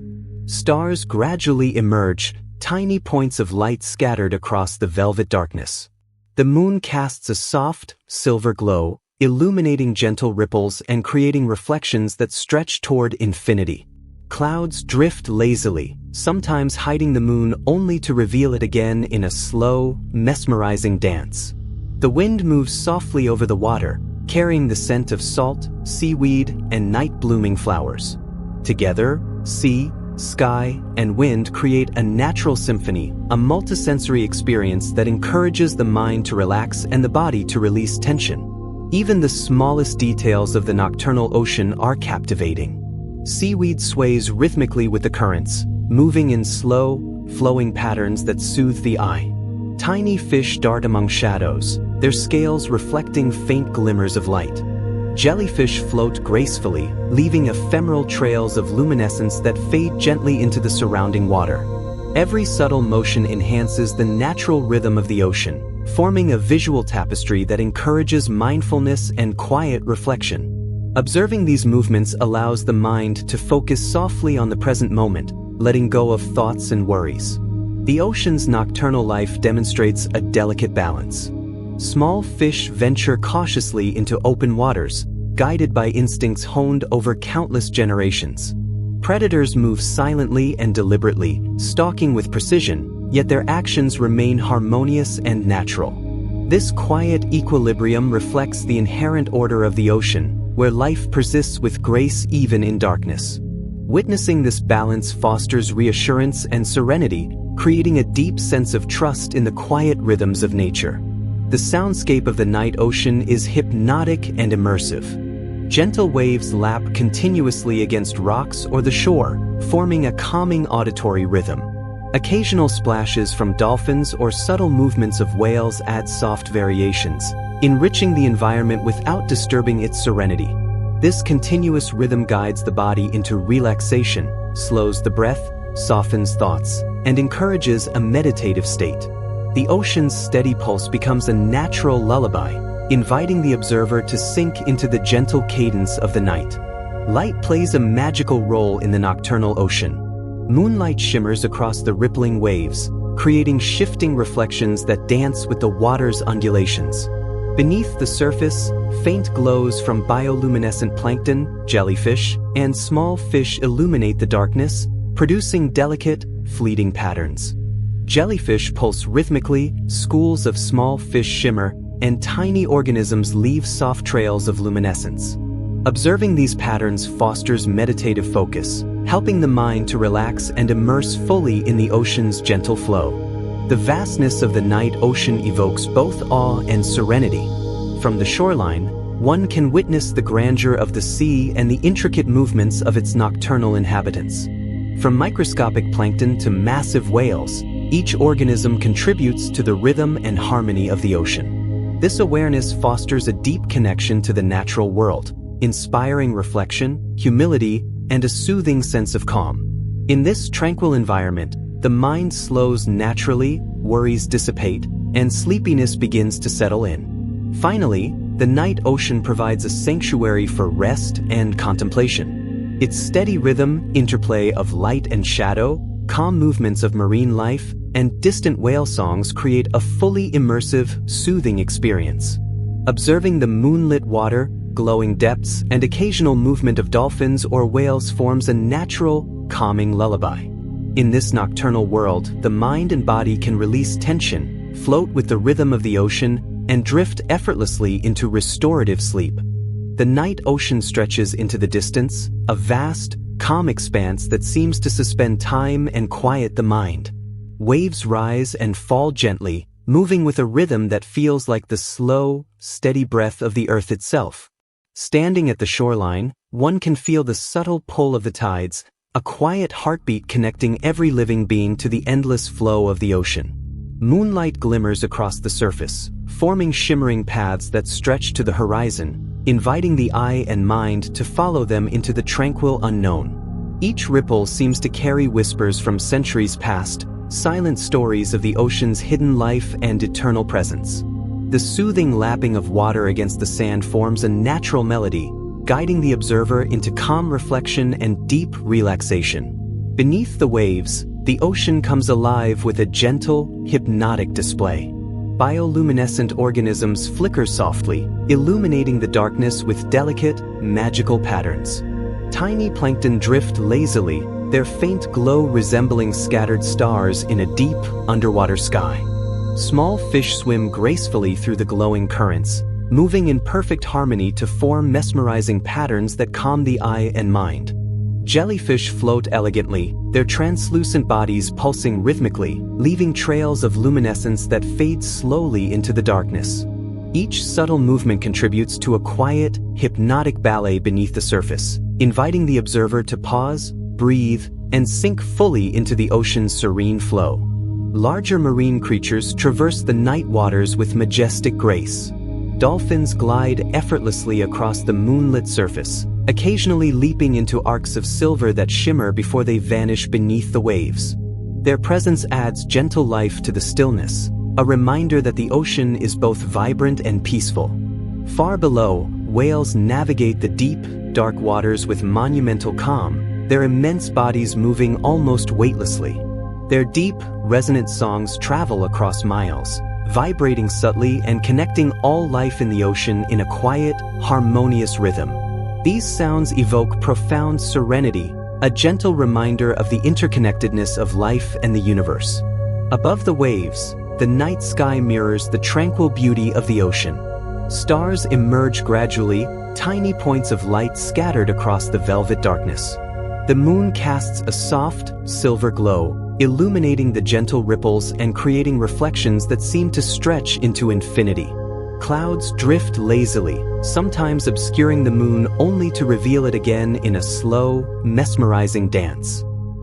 Stars gradually emerge, tiny points of light scattered across the velvet darkness. The moon casts a soft, silver glow, illuminating gentle ripples and creating reflections that stretch toward infinity. Clouds drift lazily, sometimes hiding the moon only to reveal it again in a slow, mesmerizing dance. The wind moves softly over the water, carrying the scent of salt, seaweed, and night-blooming flowers. Together, sea, sky, and wind create a natural symphony, a multisensory experience that encourages the mind to relax and the body to release tension. Even the smallest details of the nocturnal ocean are captivating. Seaweed sways rhythmically with the currents, moving in slow, flowing patterns that soothe the eye. Tiny fish dart among shadows, their scales reflecting faint glimmers of light. Jellyfish float gracefully, leaving ephemeral trails of luminescence that fade gently into the surrounding water. Every subtle motion enhances the natural rhythm of the ocean, forming a visual tapestry that encourages mindfulness and quiet reflection. Observing these movements allows the mind to focus softly on the present moment, letting go of thoughts and worries. The ocean's nocturnal life demonstrates a delicate balance. Small fish venture cautiously into open waters, guided by instincts honed over countless generations. Predators move silently and deliberately, stalking with precision, yet their actions remain harmonious and natural. This quiet equilibrium reflects the inherent order of the ocean, where life persists with grace even in darkness. Witnessing this balance fosters reassurance and serenity, creating a deep sense of trust in the quiet rhythms of nature. The soundscape of the night ocean is hypnotic and immersive. Gentle waves lap continuously against rocks or the shore, forming a calming auditory rhythm. Occasional splashes from dolphins or subtle movements of whales add soft variations, enriching the environment without disturbing its serenity. This continuous rhythm guides the body into relaxation, slows the breath, softens thoughts, and encourages a meditative state. The ocean's steady pulse becomes a natural lullaby, inviting the observer to sink into the gentle cadence of the night. Light plays a magical role in the nocturnal ocean. Moonlight shimmers across the rippling waves, creating shifting reflections that dance with the water's undulations. Beneath the surface, faint glows from bioluminescent plankton, jellyfish, and small fish illuminate the darkness, producing delicate, fleeting patterns. Jellyfish pulse rhythmically, schools of small fish shimmer, and tiny organisms leave soft trails of luminescence. Observing these patterns fosters meditative focus, helping the mind to relax and immerse fully in the ocean's gentle flow. The vastness of the night ocean evokes both awe and serenity. From the shoreline, one can witness the grandeur of the sea and the intricate movements of its nocturnal inhabitants. From microscopic plankton to massive whales, each organism contributes to the rhythm and harmony of the ocean. This awareness fosters a deep connection to the natural world, inspiring reflection, humility, and a soothing sense of calm. In this tranquil environment, the mind slows naturally, worries dissipate, and sleepiness begins to settle in. Finally, the night ocean provides a sanctuary for rest and contemplation. Its steady rhythm, interplay of light and shadow, calm movements of marine life, and distant whale songs create a fully immersive, soothing experience. Observing the moonlit water, glowing depths, and occasional movement of dolphins or whales forms a natural, calming lullaby. In this nocturnal world, the mind and body can release tension, float with the rhythm of the ocean, and drift effortlessly into restorative sleep. The night ocean stretches into the distance, a vast, calm expanse that seems to suspend time and quiet the mind. Waves rise and fall gently, moving with a rhythm that feels like the slow, steady breath of the earth itself. Standing at the shoreline, one can feel the subtle pull of the tides, a quiet heartbeat connecting every living being to the endless flow of the ocean. Moonlight glimmers across the surface, forming shimmering paths that stretch to the horizon, inviting the eye and mind to follow them into the tranquil unknown. Each ripple seems to carry whispers from centuries past, silent stories of the ocean's hidden life and eternal presence. The soothing lapping of water against the sand forms a natural melody, guiding the observer into calm reflection and deep relaxation. Beneath the waves, the ocean comes alive with a gentle, hypnotic display. Bioluminescent organisms flicker softly, illuminating the darkness with delicate, magical patterns. Tiny plankton drift lazily, their faint glow resembling scattered stars in a deep, underwater sky. Small fish swim gracefully through the glowing currents, moving in perfect harmony to form mesmerizing patterns that calm the eye and mind. Jellyfish float elegantly, their translucent bodies pulsing rhythmically, leaving trails of luminescence that fade slowly into the darkness. Each subtle movement contributes to a quiet, hypnotic ballet beneath the surface, inviting the observer to pause, breathe, and sink fully into the ocean's serene flow. Larger marine creatures traverse the night waters with majestic grace. Dolphins glide effortlessly across the moonlit surface, occasionally leaping into arcs of silver that shimmer before they vanish beneath the waves. Their presence adds gentle life to the stillness, a reminder that the ocean is both vibrant and peaceful. Far below, whales navigate the deep, dark waters with monumental calm, their immense bodies moving almost weightlessly. Their deep, resonant songs travel across miles, vibrating subtly and connecting all life in the ocean in a quiet, harmonious rhythm. These sounds evoke profound serenity, a gentle reminder of the interconnectedness of life and the universe. Above the waves, the night sky mirrors the tranquil beauty of the ocean. Stars emerge gradually, tiny points of light scattered across the velvet darkness. The moon casts a soft, silver glow, illuminating the gentle ripples and creating reflections that seem to stretch into infinity. Clouds drift lazily, sometimes obscuring the moon only to reveal it again in a slow, mesmerizing dance.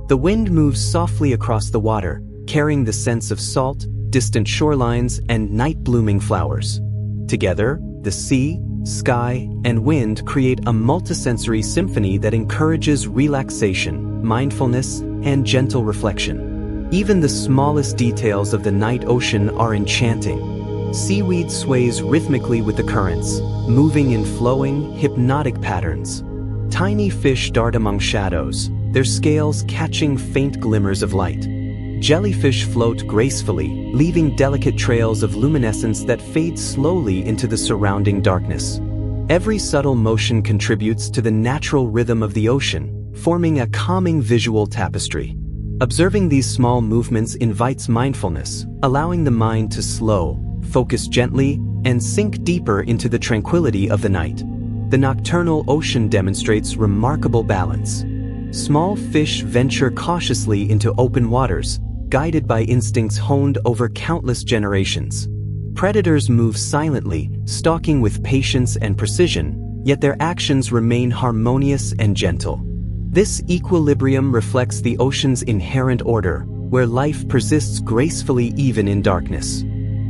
The wind moves softly across the water, carrying the sense of salt, distant shorelines, and night-blooming flowers. Together, the sea, sky, and wind create a multisensory symphony that encourages relaxation, mindfulness, and gentle reflection. Even the smallest details of the night ocean are enchanting. Seaweed sways rhythmically with the currents, moving in flowing, hypnotic patterns. Tiny fish dart among shadows, their scales catching faint glimmers of light. Jellyfish float gracefully, leaving delicate trails of luminescence that fade slowly into the surrounding darkness. Every subtle motion contributes to the natural rhythm of the ocean, forming a calming visual tapestry. Observing these small movements invites mindfulness, allowing the mind to slow, focus gently, and sink deeper into the tranquility of the night. The nocturnal ocean demonstrates remarkable balance. Small fish venture cautiously into open waters, guided by instincts honed over countless generations. Predators move silently, stalking with patience and precision, yet their actions remain harmonious and gentle. This equilibrium reflects the ocean's inherent order, where life persists gracefully even in darkness.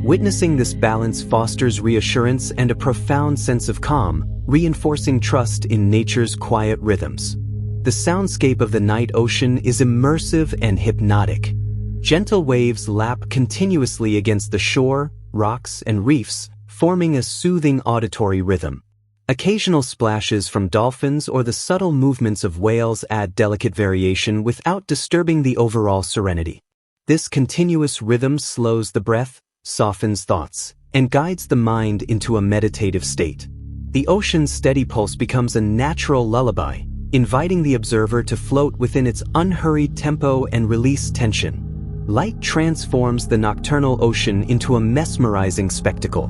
Witnessing this balance fosters reassurance and a profound sense of calm, reinforcing trust in nature's quiet rhythms. The soundscape of the night ocean is immersive and hypnotic. Gentle waves lap continuously against the shore, rocks, and reefs, forming a soothing auditory rhythm. Occasional splashes from dolphins or the subtle movements of whales add delicate variation without disturbing the overall serenity. This continuous rhythm slows the breath, softens thoughts, and guides the mind into a meditative state. The ocean's steady pulse becomes a natural lullaby, inviting the observer to float within its unhurried tempo and release tension. Light transforms the nocturnal ocean into a mesmerizing spectacle.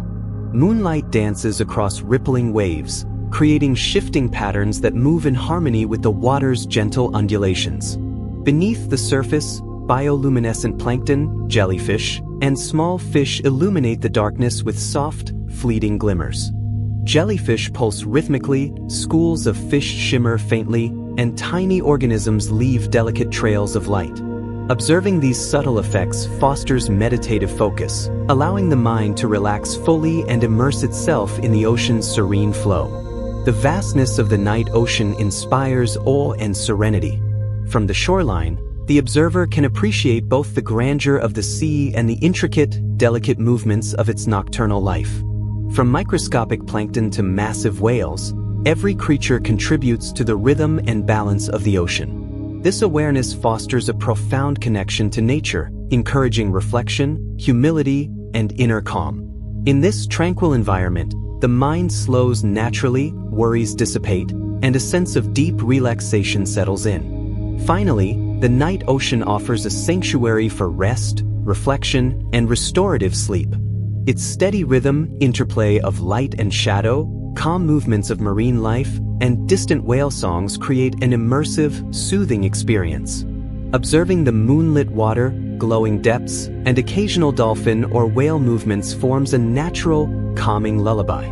Moonlight dances across rippling waves, creating shifting patterns that move in harmony with the water's gentle undulations. Beneath the surface, bioluminescent plankton, jellyfish, and small fish illuminate the darkness with soft, fleeting glimmers. Jellyfish pulse rhythmically, schools of fish shimmer faintly, and tiny organisms leave delicate trails of light. Observing these subtle effects fosters meditative focus, allowing the mind to relax fully and immerse itself in the ocean's serene flow. The vastness of the night ocean inspires awe and serenity. From the shoreline, the observer can appreciate both the grandeur of the sea and the intricate, delicate movements of its nocturnal life. From microscopic plankton to massive whales, every creature contributes to the rhythm and balance of the ocean. This awareness fosters a profound connection to nature, encouraging reflection, humility, and inner calm. In this tranquil environment, the mind slows naturally, worries dissipate, and a sense of deep relaxation settles in. Finally, the night ocean offers a sanctuary for rest, reflection, and restorative sleep. Its steady rhythm, interplay of light and shadow, calm movements of marine life, and distant whale songs create an immersive, soothing experience. Observing the moonlit water, glowing depths, and occasional dolphin or whale movements forms a natural, calming lullaby.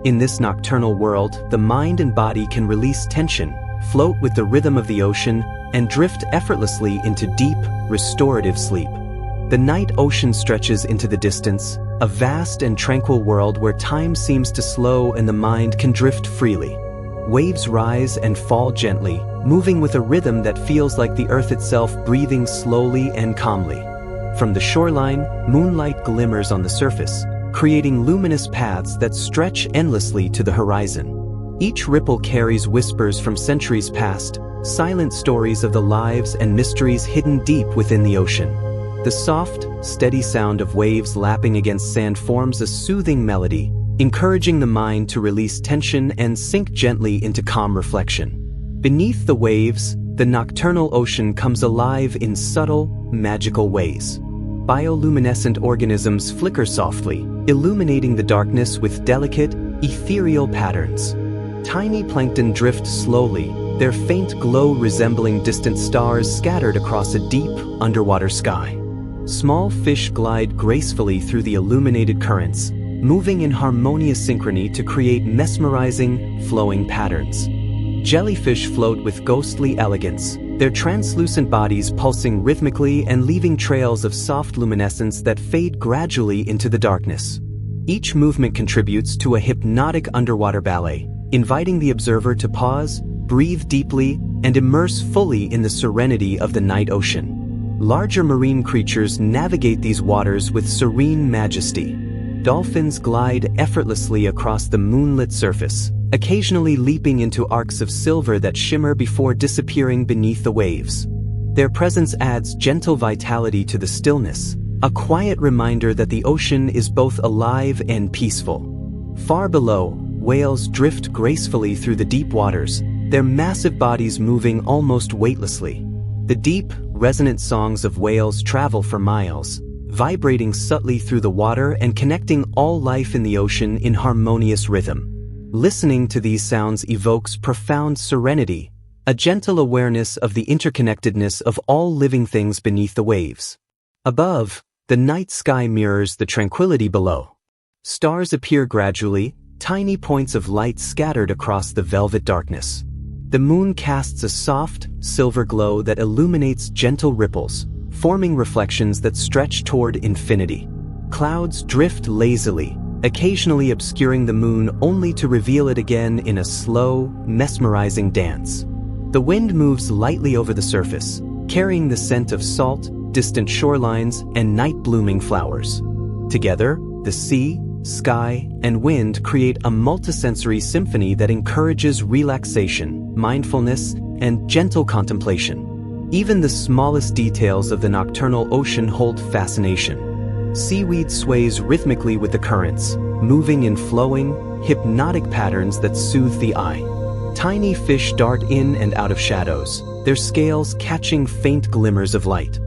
In this nocturnal world, the mind and body can release tension, float with the rhythm of the ocean, and drift effortlessly into deep, restorative sleep. The night ocean stretches into the distance, a vast and tranquil world where time seems to slow and the mind can drift freely. Waves rise and fall gently, moving with a rhythm that feels like the earth itself breathing slowly and calmly. From the shoreline, moonlight glimmers on the surface, creating luminous paths that stretch endlessly to the horizon. Each ripple carries whispers from centuries past, silent stories of the lives and mysteries hidden deep within the ocean. The soft, steady sound of waves lapping against sand forms a soothing melody, encouraging the mind to release tension and sink gently into calm reflection. Beneath the waves, the nocturnal ocean comes alive in subtle, magical ways. Bioluminescent organisms flicker softly, illuminating the darkness with delicate, ethereal patterns. Tiny plankton drift slowly, their faint glow resembling distant stars scattered across a deep, underwater sky. Small fish glide gracefully through the illuminated currents, moving in harmonious synchrony to create mesmerizing, flowing patterns. Jellyfish float with ghostly elegance, their translucent bodies pulsing rhythmically and leaving trails of soft luminescence that fade gradually into the darkness. Each movement contributes to a hypnotic underwater ballet, inviting the observer to pause, breathe deeply, and immerse fully in the serenity of the night ocean. Larger marine creatures navigate these waters with serene majesty. Dolphins glide effortlessly across the moonlit surface, occasionally leaping into arcs of silver that shimmer before disappearing beneath the waves. Their presence adds gentle vitality to the stillness, a quiet reminder that the ocean is both alive and peaceful. Far below, whales drift gracefully through the deep waters, their massive bodies moving almost weightlessly. The deep, resonant songs of whales travel for miles, vibrating subtly through the water and connecting all life in the ocean in harmonious rhythm. Listening to these sounds evokes profound serenity, a gentle awareness of the interconnectedness of all living things beneath the waves. Above, the night sky mirrors the tranquility below. Stars appear gradually, tiny points of light scattered across the velvet darkness. The moon casts a soft, silver glow that illuminates gentle ripples, forming reflections that stretch toward infinity. Clouds drift lazily, occasionally obscuring the moon only to reveal it again in a slow, mesmerizing dance. The wind moves lightly over the surface, carrying the scent of salt, distant shorelines, and night-blooming flowers. Together, the sea, sky, and wind create a multisensory symphony that encourages relaxation, mindfulness, and gentle contemplation. Even the smallest details of the nocturnal ocean hold fascination. Seaweed sways rhythmically with the currents, moving in flowing, hypnotic patterns that soothe the eye. Tiny fish dart in and out of shadows, their scales catching faint glimmers of light.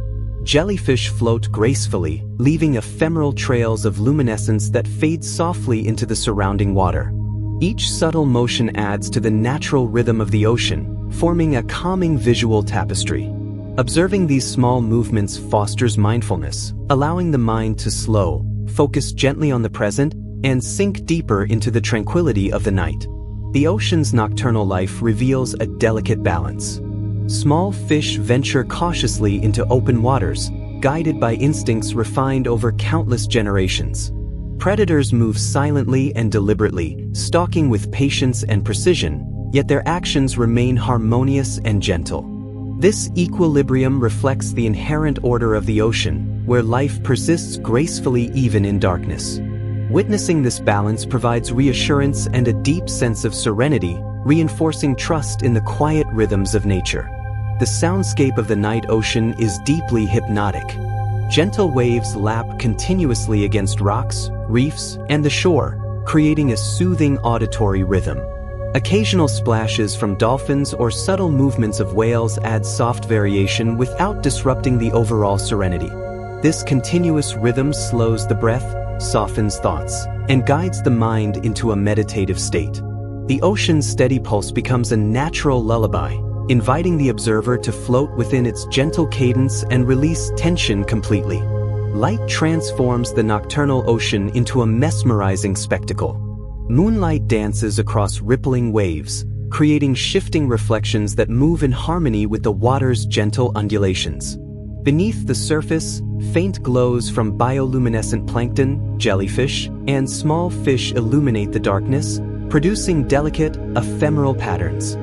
Jellyfish float gracefully, leaving ephemeral trails of luminescence that fade softly into the surrounding water. Each subtle motion adds to the natural rhythm of the ocean, forming a calming visual tapestry. Observing these small movements fosters mindfulness, allowing the mind to slow, focus gently on the present, and sink deeper into the tranquility of the night. The ocean's nocturnal life reveals a delicate balance. Small fish venture cautiously into open waters, guided by instincts refined over countless generations. Predators move silently and deliberately, stalking with patience and precision, yet their actions remain harmonious and gentle. This equilibrium reflects the inherent order of the ocean, where life persists gracefully even in darkness. Witnessing this balance provides reassurance and a deep sense of serenity, reinforcing trust in the quiet rhythms of nature. The soundscape of the night ocean is deeply hypnotic. Gentle waves lap continuously against rocks, reefs, and the shore, creating a soothing auditory rhythm. Occasional splashes from dolphins or subtle movements of whales add soft variation without disrupting the overall serenity. This continuous rhythm slows the breath, softens thoughts, and guides the mind into a meditative state. The ocean's steady pulse becomes a natural lullaby, inviting the observer to float within its gentle cadence and release tension completely. Light transforms the nocturnal ocean into a mesmerizing spectacle. Moonlight dances across rippling waves, creating shifting reflections that move in harmony with the water's gentle undulations. Beneath the surface, faint glows from bioluminescent plankton, jellyfish, and small fish illuminate the darkness, producing delicate, ephemeral patterns.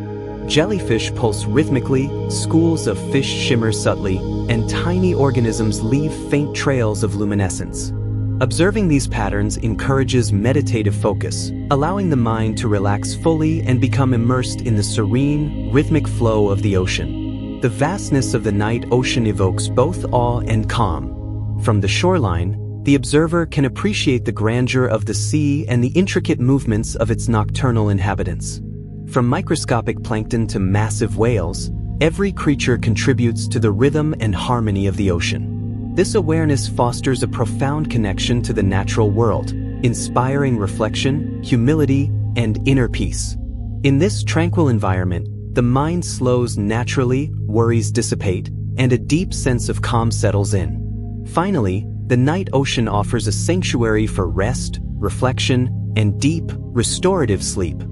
Jellyfish pulse rhythmically, schools of fish shimmer subtly, and tiny organisms leave faint trails of luminescence. Observing these patterns encourages meditative focus, allowing the mind to relax fully and become immersed in the serene, rhythmic flow of the ocean. The vastness of the night ocean evokes both awe and calm. From the shoreline, the observer can appreciate the grandeur of the sea and the intricate movements of its nocturnal inhabitants. From microscopic plankton to massive whales, every creature contributes to the rhythm and harmony of the ocean. This awareness fosters a profound connection to the natural world, inspiring reflection, humility, and inner peace. In this tranquil environment, the mind slows naturally, worries dissipate, and a deep sense of calm settles in. Finally, the night ocean offers a sanctuary for rest, reflection, and deep, restorative sleep.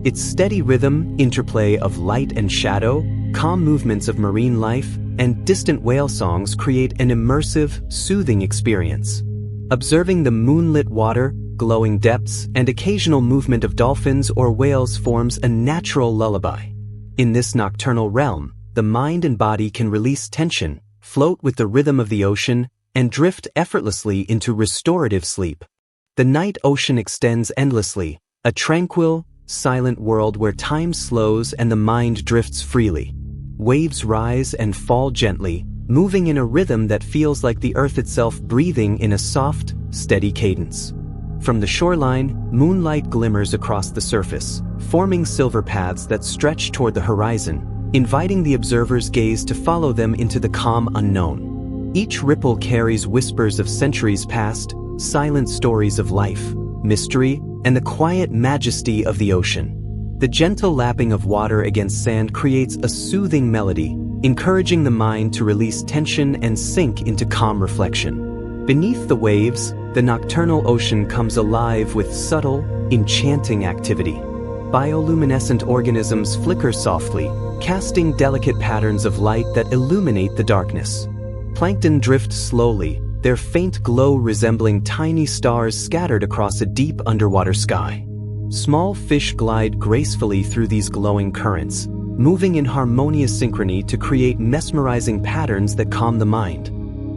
Its steady rhythm, interplay of light and shadow, calm movements of marine life, and distant whale songs create an immersive, soothing experience. Observing the moonlit water, glowing depths, and occasional movement of dolphins or whales forms a natural lullaby. In this nocturnal realm, the mind and body can release tension, float with the rhythm of the ocean, and drift effortlessly into restorative sleep. The night ocean extends endlessly, a tranquil, silent world where time slows and the mind drifts freely. Waves rise and fall gently, moving in a rhythm that feels like the earth itself breathing in a soft, steady cadence. From the shoreline, moonlight glimmers across the surface, forming silver paths that stretch toward the horizon, inviting the observer's gaze to follow them into the calm unknown. Each ripple carries whispers of centuries past, silent stories of life, mystery, and the quiet majesty of the ocean. The gentle lapping of water against sand creates a soothing melody, encouraging the mind to release tension and sink into calm reflection. Beneath the waves, the nocturnal ocean comes alive with subtle, enchanting activity. Bioluminescent organisms flicker softly, casting delicate patterns of light that illuminate the darkness. Plankton drift slowly, their faint glow resembling tiny stars scattered across a deep underwater sky. Small fish glide gracefully through these glowing currents, moving in harmonious synchrony to create mesmerizing patterns that calm the mind.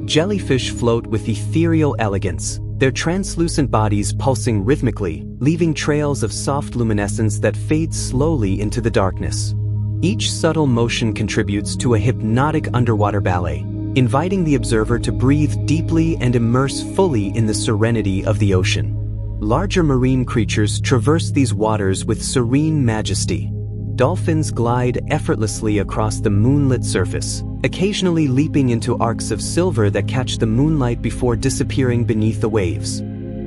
Jellyfish float with ethereal elegance, their translucent bodies pulsing rhythmically, leaving trails of soft luminescence that fade slowly into the darkness. Each subtle motion contributes to a hypnotic underwater ballet, inviting the observer to breathe deeply and immerse fully in the serenity of the ocean. Larger marine creatures traverse these waters with serene majesty. Dolphins glide effortlessly across the moonlit surface, occasionally leaping into arcs of silver that catch the moonlight before disappearing beneath the waves.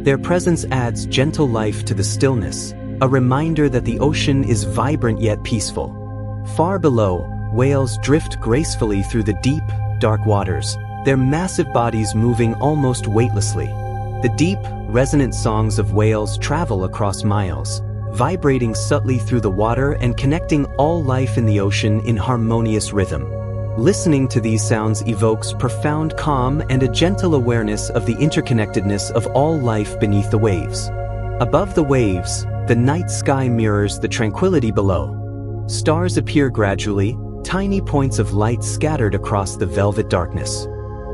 Their presence adds gentle life to the stillness, a reminder that the ocean is vibrant yet peaceful. Far below, whales drift gracefully through the deep, dark waters, their massive bodies moving almost weightlessly. The deep, resonant songs of whales travel across miles, vibrating subtly through the water and connecting all life in the ocean in harmonious rhythm. Listening to these sounds evokes profound calm and a gentle awareness of the interconnectedness of all life beneath the waves. Above the waves, the night sky mirrors the tranquility below. Stars appear gradually, tiny points of light scattered across the velvet darkness.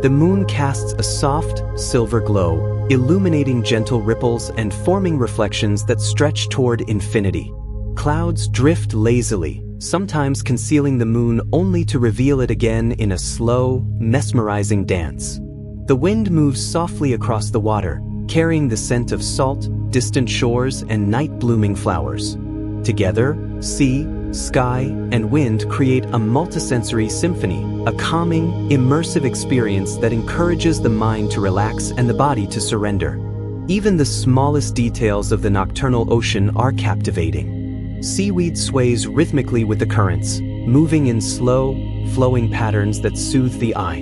The moon casts a soft, silver glow, illuminating gentle ripples and forming reflections that stretch toward infinity. Clouds drift lazily, sometimes concealing the moon only to reveal it again in a slow, mesmerizing dance. The wind moves softly across the water, carrying the scent of salt, distant shores, and night-blooming flowers. Together, sea, sky, and wind create a multisensory symphony, a calming, immersive experience that encourages the mind to relax and the body to surrender. Even the smallest details of the nocturnal ocean are captivating. Seaweed sways rhythmically with the currents, moving in slow, flowing patterns that soothe the eye.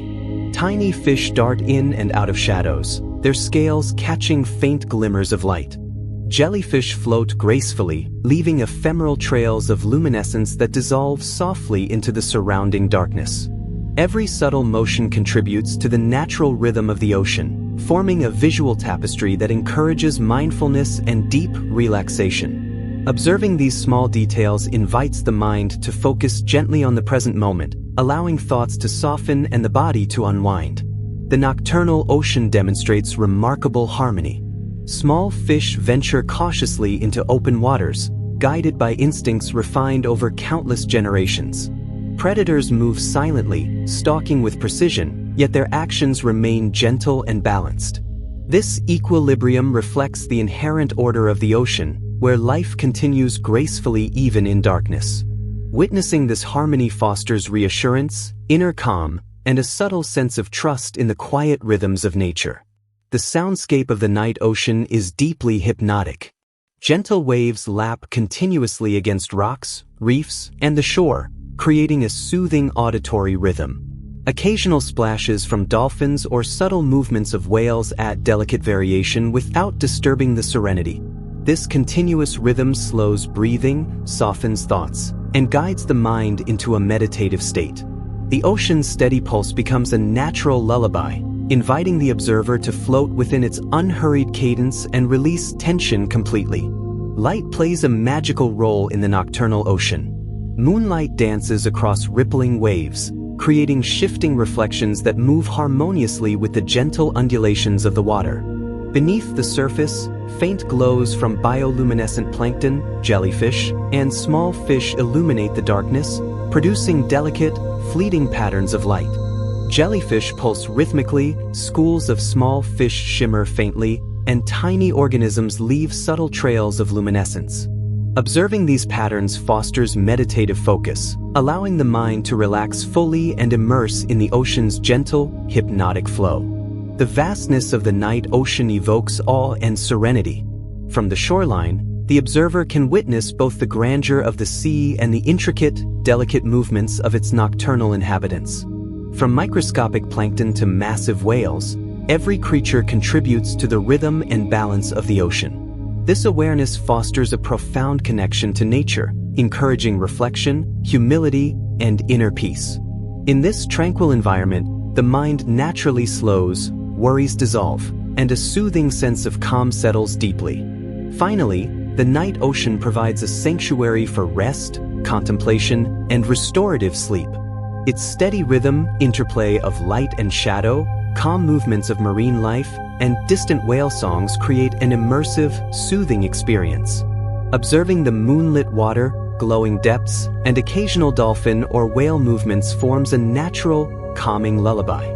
Tiny fish dart in and out of shadows, their scales catching faint glimmers of light. Jellyfish float gracefully, leaving ephemeral trails of luminescence that dissolve softly into the surrounding darkness. Every subtle motion contributes to the natural rhythm of the ocean, forming a visual tapestry that encourages mindfulness and deep relaxation. Observing these small details invites the mind to focus gently on the present moment, allowing thoughts to soften and the body to unwind. The nocturnal ocean demonstrates remarkable harmony. Small fish venture cautiously into open waters, guided by instincts refined over countless generations. Predators move silently, stalking with precision, yet their actions remain gentle and balanced. This equilibrium reflects the inherent order of the ocean, where life continues gracefully even in darkness. Witnessing this harmony fosters reassurance, inner calm, and a subtle sense of trust in the quiet rhythms of nature. The soundscape of the night ocean is deeply hypnotic. Gentle waves lap continuously against rocks, reefs, and the shore, creating a soothing auditory rhythm. Occasional splashes from dolphins or subtle movements of whales add delicate variation without disturbing the serenity. This continuous rhythm slows breathing, softens thoughts, and guides the mind into a meditative state. The ocean's steady pulse becomes a natural lullaby, inviting the observer to float within its unhurried cadence and release tension completely. Light plays a magical role in the nocturnal ocean. Moonlight dances across rippling waves, creating shifting reflections that move harmoniously with the gentle undulations of the water. Beneath the surface, faint glows from bioluminescent plankton, jellyfish, and small fish illuminate the darkness, producing delicate, fleeting patterns of light. Jellyfish pulse rhythmically, schools of small fish shimmer faintly, and tiny organisms leave subtle trails of luminescence. Observing these patterns fosters meditative focus, allowing the mind to relax fully and immerse in the ocean's gentle, hypnotic flow. The vastness of the night ocean evokes awe and serenity. From the shoreline, the observer can witness both the grandeur of the sea and the intricate, delicate movements of its nocturnal inhabitants. From microscopic plankton to massive whales, every creature contributes to the rhythm and balance of the ocean. This awareness fosters a profound connection to nature, encouraging reflection, humility, and inner peace. In this tranquil environment, the mind naturally slows, worries dissolve, and a soothing sense of calm settles deeply. Finally, the night ocean provides a sanctuary for rest, contemplation, and restorative sleep. Its steady rhythm, interplay of light and shadow, calm movements of marine life, and distant whale songs create an immersive, soothing experience. Observing the moonlit water, glowing depths, and occasional dolphin or whale movements forms a natural, calming lullaby.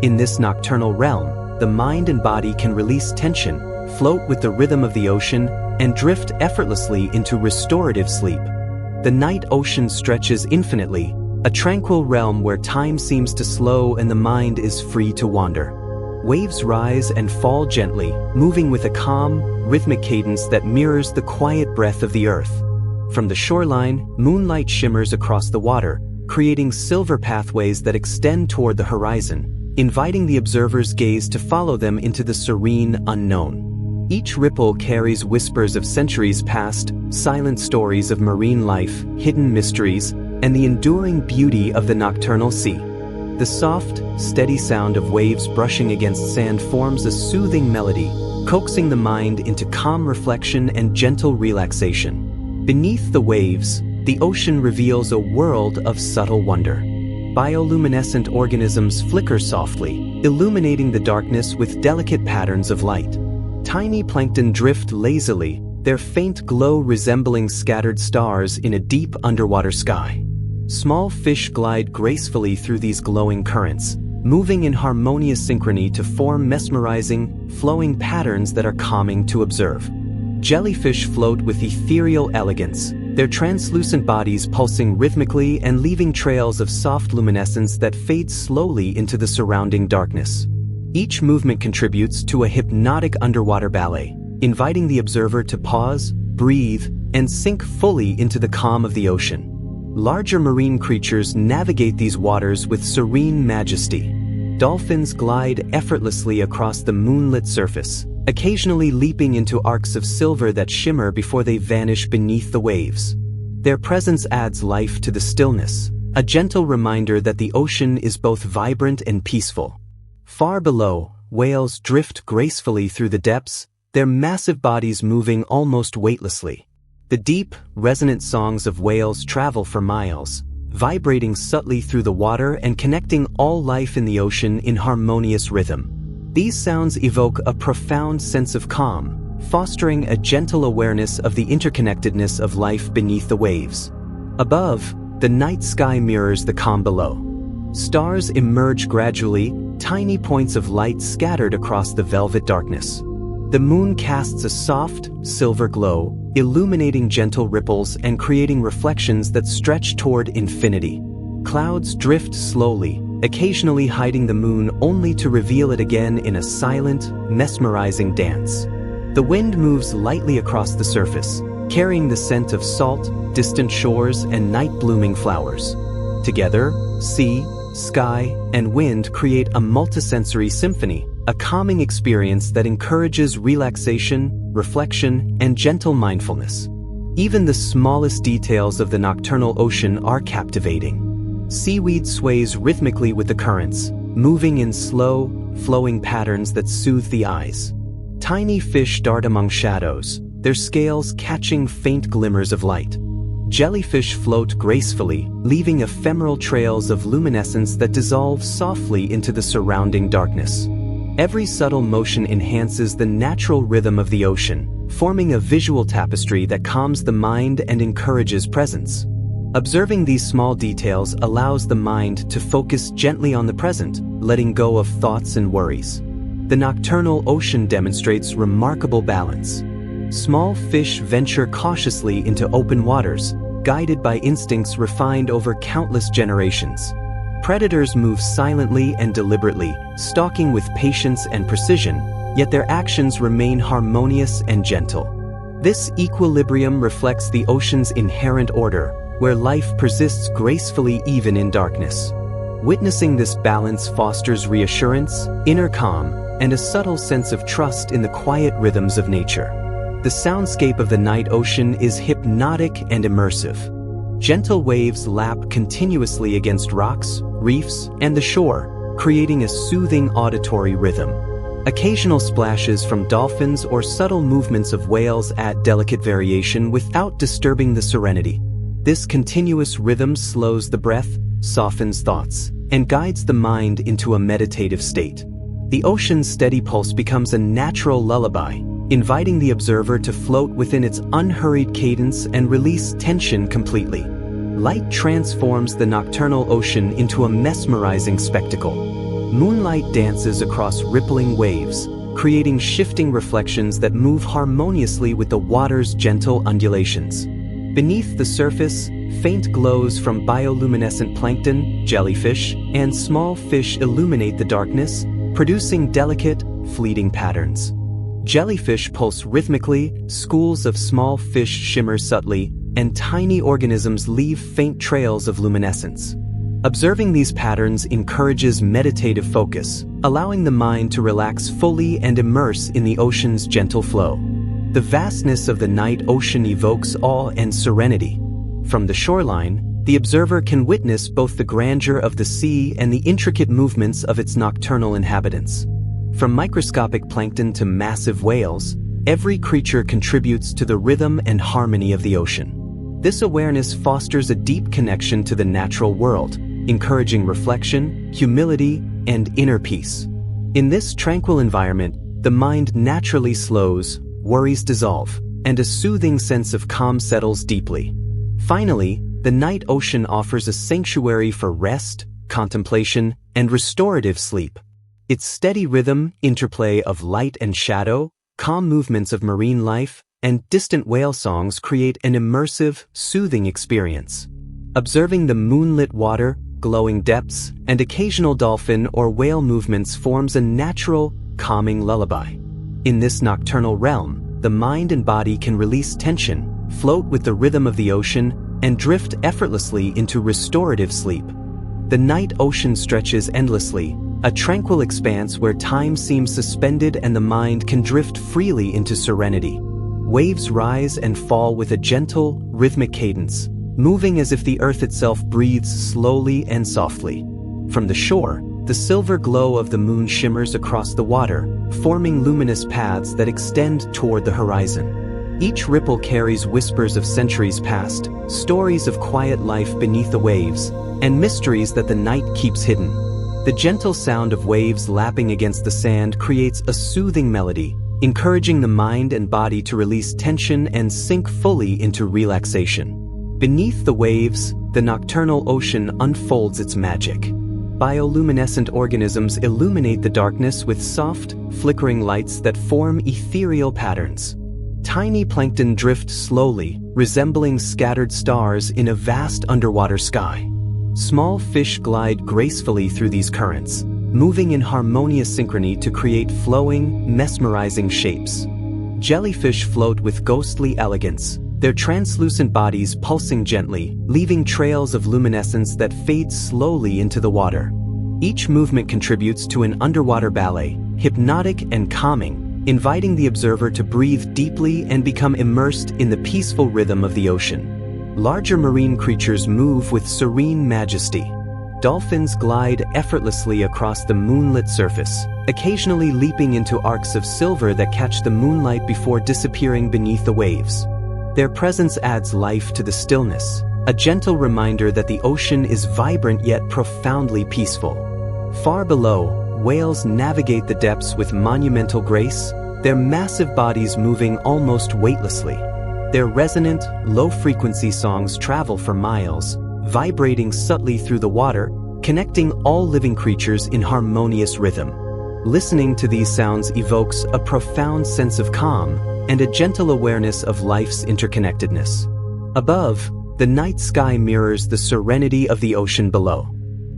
In this nocturnal realm, the mind and body can release tension, float with the rhythm of the ocean, and drift effortlessly into restorative sleep. The night ocean stretches infinitely, a tranquil realm where time seems to slow and the mind is free to wander. Waves rise and fall gently, moving with a calm, rhythmic cadence that mirrors the quiet breath of the earth. From the shoreline, moonlight shimmers across the water, creating silver pathways that extend toward the horizon, inviting the observer's gaze to follow them into the serene unknown. Each ripple carries whispers of centuries past, silent stories of marine life, hidden mysteries, and the enduring beauty of the nocturnal sea. The soft, steady sound of waves brushing against sand forms a soothing melody, coaxing the mind into calm reflection and gentle relaxation. Beneath the waves, the ocean reveals a world of subtle wonder. Bioluminescent organisms flicker softly, illuminating the darkness with delicate patterns of light. Tiny plankton drift lazily, their faint glow resembling scattered stars in a deep underwater sky. Small fish glide gracefully through these glowing currents, moving in harmonious synchrony to form mesmerizing, flowing patterns that are calming to observe. Jellyfish float with ethereal elegance, their translucent bodies pulsing rhythmically and leaving trails of soft luminescence that fade slowly into the surrounding darkness. Each movement contributes to a hypnotic underwater ballet, inviting the observer to pause, breathe, and sink fully into the calm of the ocean. Larger marine creatures navigate these waters with serene majesty. Dolphins glide effortlessly across the moonlit surface, occasionally leaping into arcs of silver that shimmer before they vanish beneath the waves. Their presence adds life to the stillness, a gentle reminder that the ocean is both vibrant and peaceful. Far below, whales drift gracefully through the depths, their massive bodies moving almost weightlessly. The deep, resonant songs of whales travel for miles, vibrating subtly through the water and connecting all life in the ocean in harmonious rhythm. These sounds evoke a profound sense of calm, fostering a gentle awareness of the interconnectedness of life beneath the waves. Above, the night sky mirrors the calm below. Stars emerge gradually, tiny points of light scattered across the velvet darkness. The moon casts a soft, silver glow, illuminating gentle ripples and creating reflections that stretch toward infinity. Clouds drift slowly, occasionally hiding the moon only to reveal it again in a silent, mesmerizing dance. The wind moves lightly across the surface, carrying the scent of salt, distant shores, and night-blooming flowers. Together, sea, sky, and wind create a multisensory symphony, a calming experience that encourages relaxation, reflection, and gentle mindfulness. Even the smallest details of the nocturnal ocean are captivating. Seaweed sways rhythmically with the currents, moving in slow, flowing patterns that soothe the eyes. Tiny fish dart among shadows, their scales catching faint glimmers of light. Jellyfish float gracefully, leaving ephemeral trails of luminescence that dissolve softly into the surrounding darkness. Every subtle motion enhances the natural rhythm of the ocean, forming a visual tapestry that calms the mind and encourages presence. Observing these small details allows the mind to focus gently on the present, letting go of thoughts and worries. The nocturnal ocean demonstrates remarkable balance. Small fish venture cautiously into open waters, guided by instincts refined over countless generations. Predators move silently and deliberately, stalking with patience and precision, yet their actions remain harmonious and gentle. This equilibrium reflects the ocean's inherent order, where life persists gracefully even in darkness. Witnessing this balance fosters reassurance, inner calm, and a subtle sense of trust in the quiet rhythms of nature. The soundscape of the night ocean is hypnotic and immersive. Gentle waves lap continuously against rocks, reefs, and the shore, creating a soothing auditory rhythm. Occasional splashes from dolphins or subtle movements of whales add delicate variation without disturbing the serenity. This continuous rhythm slows the breath, softens thoughts, and guides the mind into a meditative state. The ocean's steady pulse becomes a natural lullaby, inviting the observer to float within its unhurried cadence and release tension completely. Light transforms the nocturnal ocean into a mesmerizing spectacle. Moonlight dances across rippling waves, creating shifting reflections that move harmoniously with the water's gentle undulations. Beneath the surface, faint glows from bioluminescent plankton, jellyfish, and small fish illuminate the darkness, producing delicate, fleeting patterns. Jellyfish pulse rhythmically, schools of small fish shimmer subtly, and tiny organisms leave faint trails of luminescence. Observing these patterns encourages meditative focus, allowing the mind to relax fully and immerse in the ocean's gentle flow. The vastness of the night ocean evokes awe and serenity. From the shoreline, the observer can witness both the grandeur of the sea and the intricate movements of its nocturnal inhabitants. From microscopic plankton to massive whales, every creature contributes to the rhythm and harmony of the ocean. This awareness fosters a deep connection to the natural world, encouraging reflection, humility, and inner peace. In this tranquil environment, the mind naturally slows, worries dissolve, and a soothing sense of calm settles deeply. Finally, the night ocean offers a sanctuary for rest, contemplation, and restorative sleep. Its steady rhythm, interplay of light and shadow, calm movements of marine life, and distant whale songs create an immersive, soothing experience. Observing the moonlit water, glowing depths, and occasional dolphin or whale movements forms a natural, calming lullaby. In this nocturnal realm, the mind and body can release tension, float with the rhythm of the ocean, and drift effortlessly into restorative sleep. The night ocean stretches endlessly, a tranquil expanse where time seems suspended and the mind can drift freely into serenity. Waves rise and fall with a gentle, rhythmic cadence, moving as if the earth itself breathes slowly and softly. From the shore, the silver glow of the moon shimmers across the water, forming luminous paths that extend toward the horizon. Each ripple carries whispers of centuries past, stories of quiet life beneath the waves, and mysteries that the night keeps hidden. The gentle sound of waves lapping against the sand creates a soothing melody, encouraging the mind and body to release tension and sink fully into relaxation. Beneath the waves, the nocturnal ocean unfolds its magic. Bioluminescent organisms illuminate the darkness with soft, flickering lights that form ethereal patterns. Tiny plankton drift slowly, resembling scattered stars in a vast underwater sky. Small fish glide gracefully through these currents, moving in harmonious synchrony to create flowing, mesmerizing shapes. Jellyfish float with ghostly elegance, their translucent bodies pulsing gently, leaving trails of luminescence that fade slowly into the water. Each movement contributes to an underwater ballet, hypnotic and calming, inviting the observer to breathe deeply and become immersed in the peaceful rhythm of the ocean. Larger marine creatures move with serene majesty. Dolphins glide effortlessly across the moonlit surface, occasionally leaping into arcs of silver that catch the moonlight before disappearing beneath the waves. Their presence adds life to the stillness, a gentle reminder that the ocean is vibrant yet profoundly peaceful. Far below, whales navigate the depths with monumental grace, their massive bodies moving almost weightlessly. Their resonant, low-frequency songs travel for miles, vibrating subtly through the water, connecting all living creatures in harmonious rhythm. Listening to these sounds evokes a profound sense of calm and a gentle awareness of life's interconnectedness. Above, the night sky mirrors the serenity of the ocean below.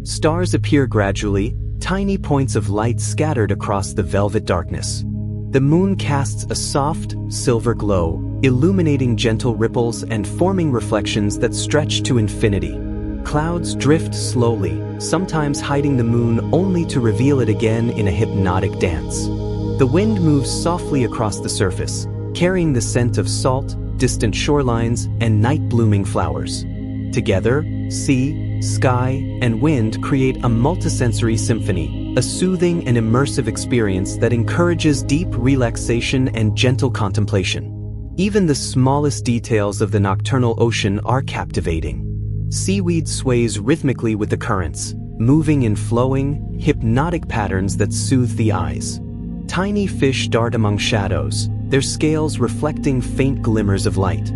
Stars appear gradually, tiny points of light scattered across the velvet darkness. The moon casts a soft, silver glow, illuminating gentle ripples and forming reflections that stretch to infinity. Clouds drift slowly, sometimes hiding the moon only to reveal it again in a hypnotic dance. The wind moves softly across the surface, carrying the scent of salt, distant shorelines, and night-blooming flowers. Together, sea, sky, and wind create a multisensory symphony, a soothing and immersive experience that encourages deep relaxation and gentle contemplation. Even the smallest details of the nocturnal ocean are captivating. Seaweed sways rhythmically with the currents, moving in flowing, hypnotic patterns that soothe the eyes. Tiny fish dart among shadows, their scales reflecting faint glimmers of light.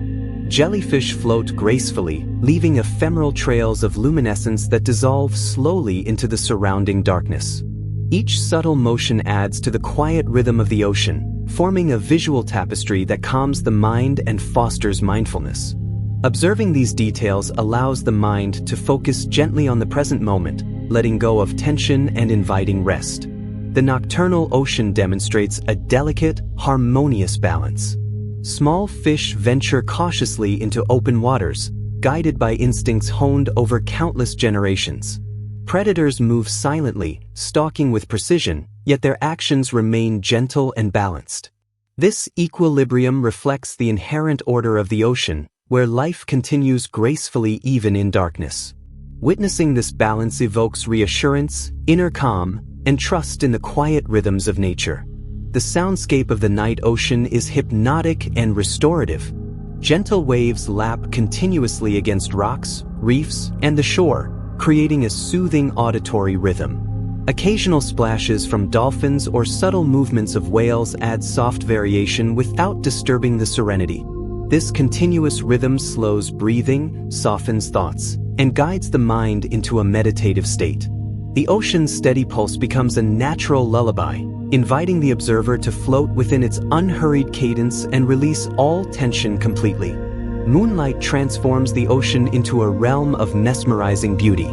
Jellyfish float gracefully, leaving ephemeral trails of luminescence that dissolve slowly into the surrounding darkness. Each subtle motion adds to the quiet rhythm of the ocean, forming a visual tapestry that calms the mind and fosters mindfulness. Observing these details allows the mind to focus gently on the present moment, letting go of tension and inviting rest. The nocturnal ocean demonstrates a delicate, harmonious balance. Small fish venture cautiously into open waters, guided by instincts honed over countless generations. Predators move silently, stalking with precision, yet their actions remain gentle and balanced. This equilibrium reflects the inherent order of the ocean, where life continues gracefully even in darkness. Witnessing this balance evokes reassurance, inner calm, and trust in the quiet rhythms of nature. The soundscape of the night ocean is hypnotic and restorative. Gentle waves lap continuously against rocks, reefs, and the shore, creating a soothing auditory rhythm. Occasional splashes from dolphins or subtle movements of whales add soft variation without disturbing the serenity. This continuous rhythm slows breathing, softens thoughts, and guides the mind into a meditative state. The ocean's steady pulse becomes a natural lullaby, inviting the observer to float within its unhurried cadence and release all tension completely. Moonlight transforms the ocean into a realm of mesmerizing beauty.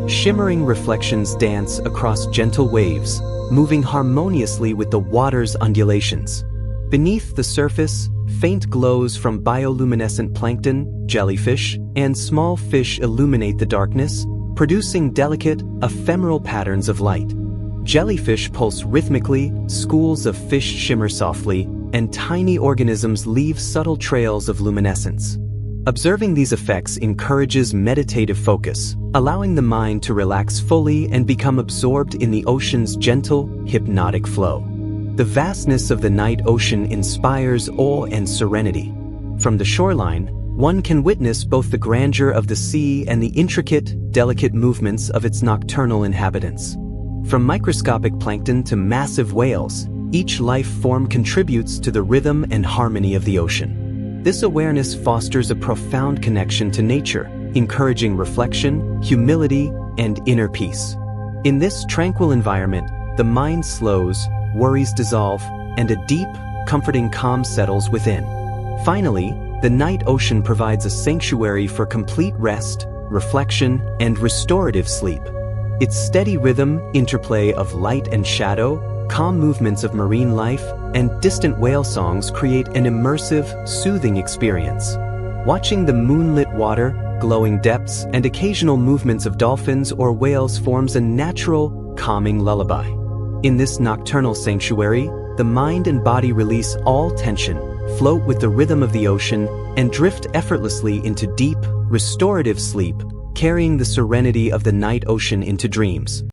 Shimmering reflections dance across gentle waves, moving harmoniously with the water's undulations. Beneath the surface, faint glows from bioluminescent plankton, jellyfish, and small fish illuminate the darkness, producing delicate, ephemeral patterns of light. Jellyfish pulse rhythmically, schools of fish shimmer softly, and tiny organisms leave subtle trails of luminescence. Observing these effects encourages meditative focus, allowing the mind to relax fully and become absorbed in the ocean's gentle, hypnotic flow. The vastness of the night ocean inspires awe and serenity. From the shoreline, one can witness both the grandeur of the sea and the intricate, delicate movements of its nocturnal inhabitants. From microscopic plankton to massive whales, each life form contributes to the rhythm and harmony of the ocean. This awareness fosters a profound connection to nature, encouraging reflection, humility, and inner peace. In this tranquil environment, the mind slows, worries dissolve, and a deep, comforting calm settles within. Finally, the night ocean provides a sanctuary for complete rest, reflection, and restorative sleep. Its steady rhythm, interplay of light and shadow, calm movements of marine life, and distant whale songs create an immersive, soothing experience. Watching the moonlit water, glowing depths, and occasional movements of dolphins or whales forms a natural, calming lullaby. In this nocturnal sanctuary, the mind and body release all tension, float with the rhythm of the ocean, and drift effortlessly into deep, restorative sleep, carrying the serenity of the night ocean into dreams.